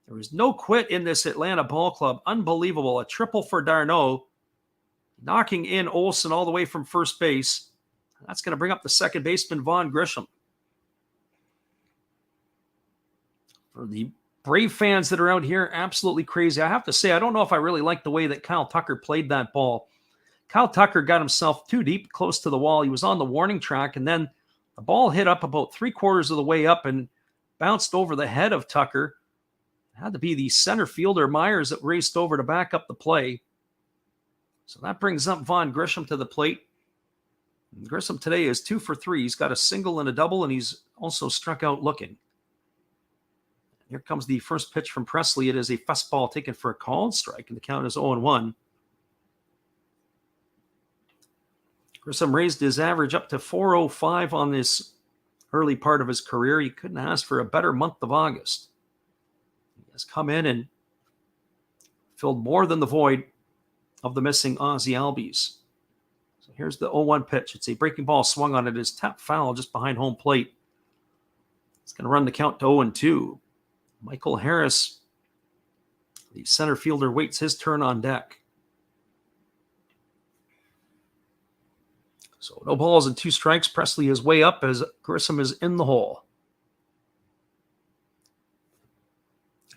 There is no quit in this Atlanta ball club. Unbelievable. A triple for d'Arnaud, knocking in Olson all the way from first base. That's going to bring up the second baseman, Vaughn Grissom. For the Brave fans that are out here, absolutely crazy. I have to say, I don't know if I really like the way that Kyle Tucker played that ball. Kyle Tucker got himself too deep, close to the wall. He was on the warning track, and then the ball hit up about 3/4 of the way up and bounced over the head of Tucker. It had to be the center fielder, Myers, that raced over to back up the play. So that brings up Vaughn Grissom to the plate. And Grissom today is 2 for 3. He's got a single and a double, and he's also struck out looking. Here comes the first pitch from Presley. It is a fastball taken for a called strike, and the count is 0-1. Grissom raised his average up to .405 on this early part of his career. He couldn't ask for a better month of August. He has come in and filled more than the void of the missing Ozzie Albies. So here's the 0-1 pitch. It's a breaking ball swung on it. It's tapped foul just behind home plate. It's going to run the count to 0-2. Michael Harris, the center fielder, waits his turn on deck. So no balls and 2 strikes. Presley is way up as Grissom is in the hole.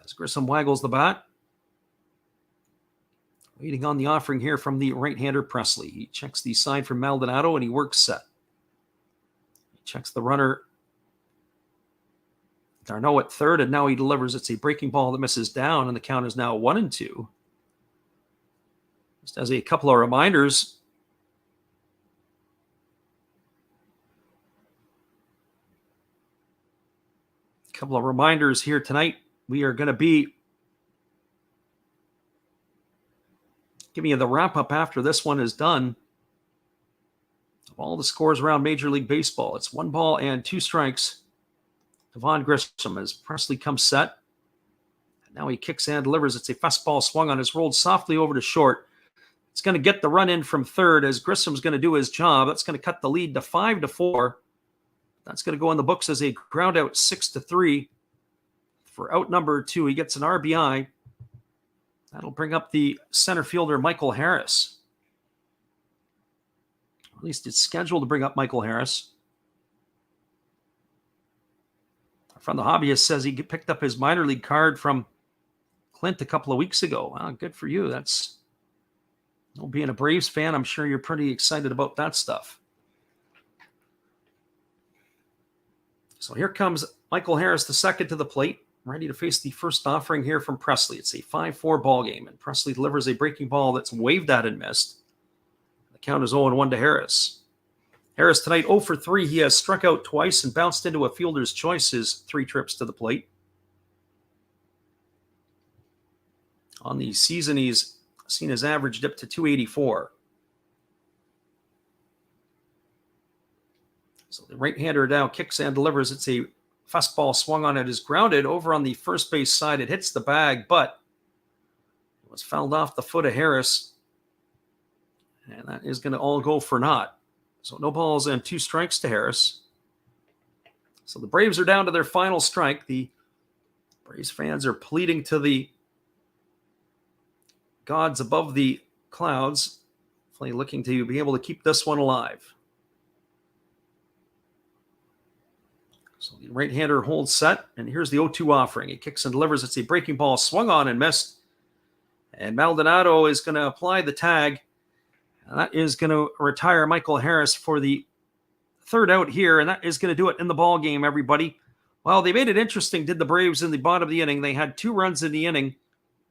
As Grissom waggles the bat, waiting on the offering here from the right-hander Presley. He checks the sign from Maldonado, and he works set. He checks the runner Darno at third, and now he delivers. It's a breaking ball that misses down, and the count is now 1-2. Just as a couple of reminders, here tonight. We are going to be giving you the wrap-up after this one is done of all the scores around Major League Baseball. It's 1-2 Devon Grissom as Presley comes set. And now he kicks and delivers. It's a fastball swung on. It's rolled softly over to short. It's going to get the run in from third as Grissom's going to do his job. That's going to cut the lead to 5-4. That's going to go in the books as a ground out 6-3 for out number 2. He gets an RBI. That'll bring up the center fielder, Michael Harris. At least it's scheduled to bring up Michael Harris. From the hobbyist says he picked up his minor league card from Clint a couple of weeks ago. Wow, good for you. That's, being a Braves fan, I'm sure you're pretty excited about that stuff. So here comes Michael Harris, the second to the plate, ready to face the first offering here from Presley. It's a 5-4 ball game, and Presley delivers a breaking ball that's waved at and missed. The count is 0-1 to Harris. Harris tonight 0 for 3. He has struck out twice and bounced into a fielder's choice his 3 trips to the plate. On the season, he's seen his average dip to 284. So the right-hander now kicks and delivers. It's a fastball swung on. It is grounded over on the first base side. It hits the bag, but it was fouled off the foot of Harris. And that is going to all go for naught. So no balls and 2 strikes to Harris. So the Braves are down to their final strike. The Braves fans are pleading to the gods above the clouds, looking to be able to keep this one alive. So the right-hander holds set, and here's the 0-2 offering. He kicks and delivers. It's a breaking ball swung on and missed. And Maldonado is going to apply the tag. And that is going to retire Michael Harris for the third out here, and that is going to do it in the ball game, everybody. Well, they made it interesting, did the Braves, in the bottom of the inning. They had 2 runs in the inning.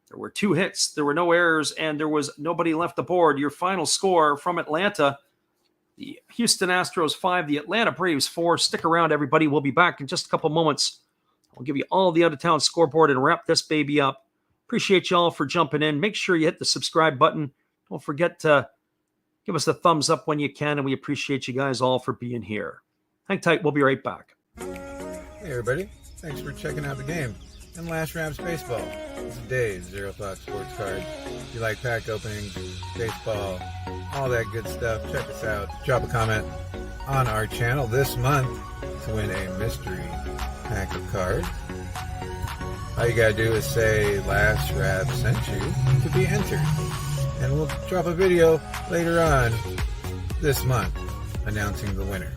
There were 2 hits. There were no errors, and there was nobody left aboard. Your final score from Atlanta, the Houston Astros 5, the Atlanta Braves 4. Stick around, everybody. We'll be back in just a couple moments. I'll give you all the out-of-town scoreboard and wrap this baby up. Appreciate you all for jumping in. Make sure you hit the subscribe button. Don't forget to give us a thumbs up when you can, and we appreciate you guys all for being here. Hang tight. We'll be right back. Hey, everybody. Thanks for checking out the game and Last Raps Baseball. It's Dave's Zero Thought Sports Card. If you like pack openings, baseball, all that good stuff, check us out. Drop a comment on our channel this month to win a mystery pack of cards. All you gotta do is say Last Rap sent you to be entered. And we'll drop a video later on this month announcing the winner.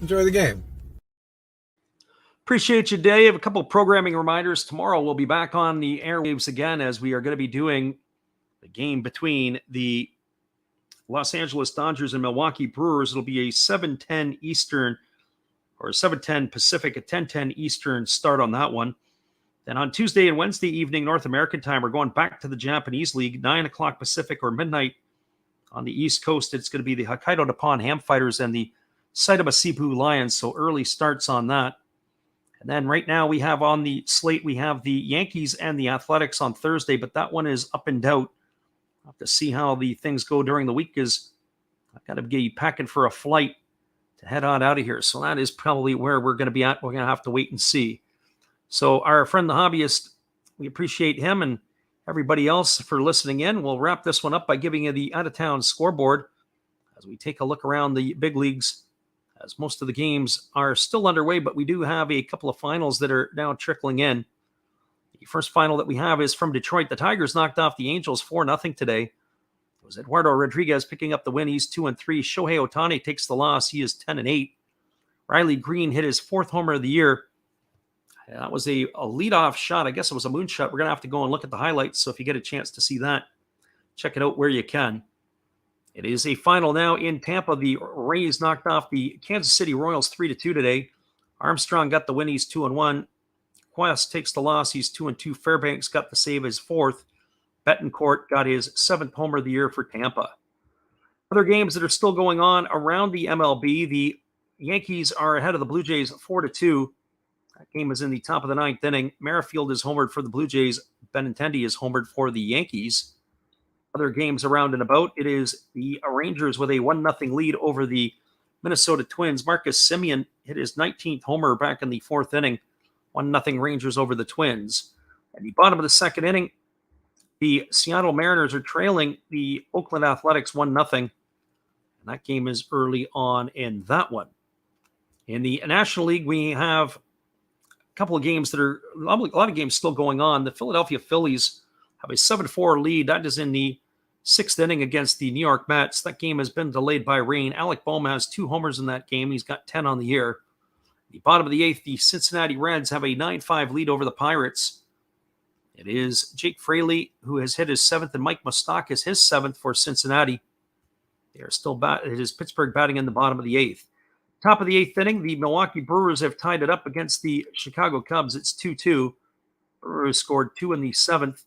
Enjoy the game. Appreciate you, Dave. A couple of programming reminders. Tomorrow we'll be back on the airwaves again as we are going to be doing the game between the Los Angeles Dodgers and Milwaukee Brewers. It'll be a 7:10 Eastern or 7:10 Pacific, a 10:10 Eastern start on that one. Then on Tuesday and Wednesday evening, North American time, we're going back to the Japanese League, 9 o'clock Pacific or midnight on the East Coast. It's going to be the Hokkaido Nippon Ham Fighters and the Saitama Sibu Lions, so early starts on that. And then right now we have on the slate, we have the Yankees and the Athletics on Thursday, but that one is up in doubt. I'll have to see how the things go during the week because I've got to be packing for a flight to head on out of here. So that is probably where we're going to be at. We're going to have to wait and see. So our friend, the hobbyist, we appreciate him and everybody else for listening in. We'll wrap this one up by giving you the out-of-town scoreboard as we take a look around the big leagues, as most of the games are still underway, but we do have a couple of finals that are now trickling in. The first final that we have is from Detroit. The Tigers knocked off the Angels 4-0 today. It was Eduardo Rodriguez picking up the win. He's 2-3. Shohei Ohtani takes the loss. He is 10-8. Riley Green hit his 4th homer of the year. That was a leadoff shot. I guess it was a moonshot. We're going to have to go and look at the highlights. So if you get a chance to see that, check it out where you can. It is a final now in Tampa. The Rays knocked off the Kansas City Royals 3-2 today. Armstrong got the win. He's 2-1. Quest takes the loss. He's 2-2. Fairbanks got the save, his 4th. Betancourt got his 7th homer of the year for Tampa. Other games that are still going on around the MLB. The Yankees are ahead of the Blue Jays 4-2. That game is in the top of the 9th inning. Merrifield is homered for the Blue Jays. Benintendi is homered for the Yankees. Other games around and about. It is the Rangers with a 1-0 lead over the Minnesota Twins. Marcus Semien hit his 19th homer back in the 4th inning. 1-0 Rangers over the Twins. At the bottom of the 2nd inning, the Seattle Mariners are trailing the Oakland Athletics 1-0. And that game is early on in that one. In the National League, we have a couple of games that are, a lot of games still going on. The Philadelphia Phillies have a 7-4 lead. That is in the 6th inning against the New York Mets. That game has been delayed by rain. Alec Bohm has 2 homers in that game. He's got 10 on the year. The bottom of the 8th, the Cincinnati Reds have a 9-5 lead over the Pirates. It is Jake Fraley who has hit his 7th, and Mike Moustakas his 7th for Cincinnati. They are still it is Pittsburgh batting in the bottom of the 8th. Top of the 8th inning, the Milwaukee Brewers have tied it up against the Chicago Cubs. It's 2-2. Brewers scored 2 in the 7th.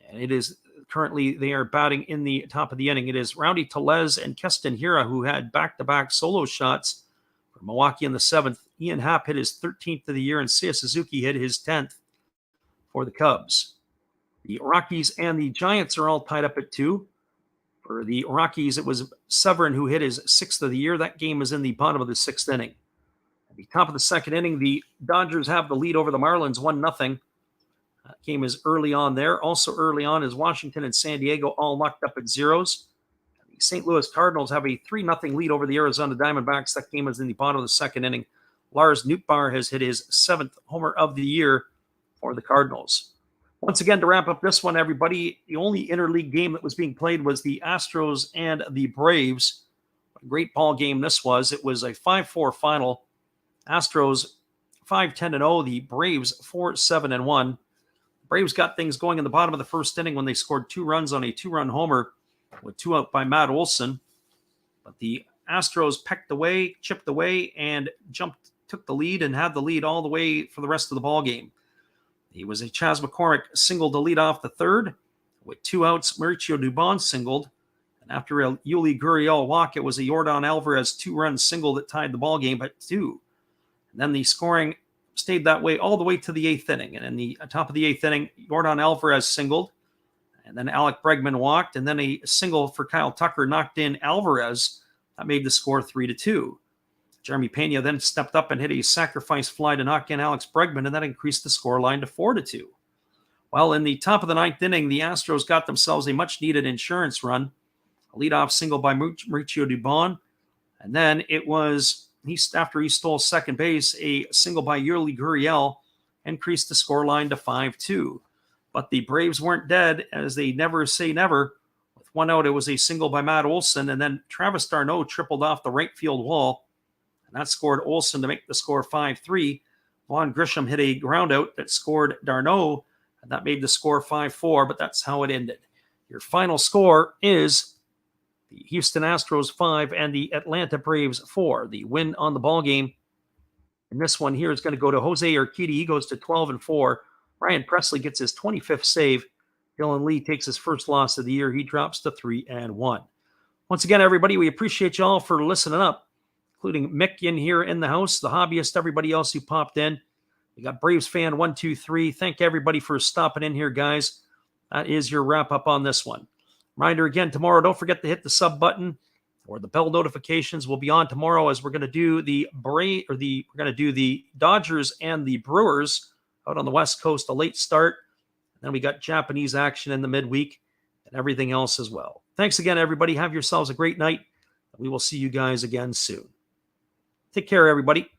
And it is currently, they are batting in the top of the inning. It is Rowdy Tellez and Keston Hiura who had back-to-back solo shots for Milwaukee in the 7th. Ian Happ hit his 13th of the year, and Seiya Suzuki hit his 10th for the Cubs. The Rockies and the Giants are all tied up at 2. For the Rockies, it was Severin who hit his 6th of the year. That game is in the bottom of the 6th inning. At the top of the 2nd inning, the Dodgers have the lead over the Marlins 1-0. That game is early on there. Also early on is Washington and San Diego all locked up at 0s. The St. Louis Cardinals have a 3-0 lead over the Arizona Diamondbacks. That game is in the bottom of the 2nd inning. Lars Nootbaar has hit his 7th homer of the year for the Cardinals. Once again, to wrap up this one, everybody, the only interleague game that was being played was the Astros and the Braves. What a great ball game this was. It was a 5-4 final. Astros 5-10-0. The Braves 4-7-1. Braves got things going in the bottom of the 1st inning when they scored 2 runs on a 2-run homer with 2 out by Matt Olson. But the Astros pecked away, chipped away, and took the lead and had the lead all the way for the rest of the ball game. He was a Chas McCormick singled to lead off the 3rd. With 2 outs, Mauricio Dubon singled. And after a Yuli Gurriel walk, it was a Yordan Alvarez 2-run single that tied the ball game at 2. And then the scoring stayed that way all the way to the 8th inning. And in the top of the 8th inning, Yordan Alvarez singled. And then Alec Bregman walked. And then a single for Kyle Tucker knocked in Alvarez. That made the score 3-2. Jeremy Pena then stepped up and hit a sacrifice fly to knock in Alex Bregman, and that increased the scoreline to 4-2. Well, in the top of the 9th inning, the Astros got themselves a much-needed insurance run. A leadoff single by Mauricio Dubon. And then it was, after he stole second base, a single by Yuli Gurriel increased the scoreline to 5-2. But the Braves weren't dead, as they never say never. With 1 out, it was a single by Matt Olson, and then Travis d'Arnaud tripled off the right field wall. And that scored Olson to make the score 5-3. Vaughn Grisham hit a ground out that scored d'Arnaud, and that made the score 5-4, but that's how it ended. Your final score is the Houston Astros 5 and the Atlanta Braves 4. The win on the ball game. And this one here is going to go to Jose Urquidy. He goes to 12-4. Ryan Presley gets his 25th save. Dylan Lee takes his first loss of the year. He drops to 3-1. Once again, everybody, we appreciate you all for listening up, including Mick in here in the house, the hobbyist, everybody else who popped in. We got Braves fan 123. Thank everybody for stopping in here, guys. That is your wrap up on this one. Reminder again, tomorrow, don't forget to hit the sub button or the bell notifications. Will be on tomorrow as we're going to do the Dodgers and the Brewers out on the West Coast, a late start. And then we got Japanese action in the midweek and everything else as well. Thanks again, everybody. Have yourselves a great night. We will see you guys again soon. Take care, everybody.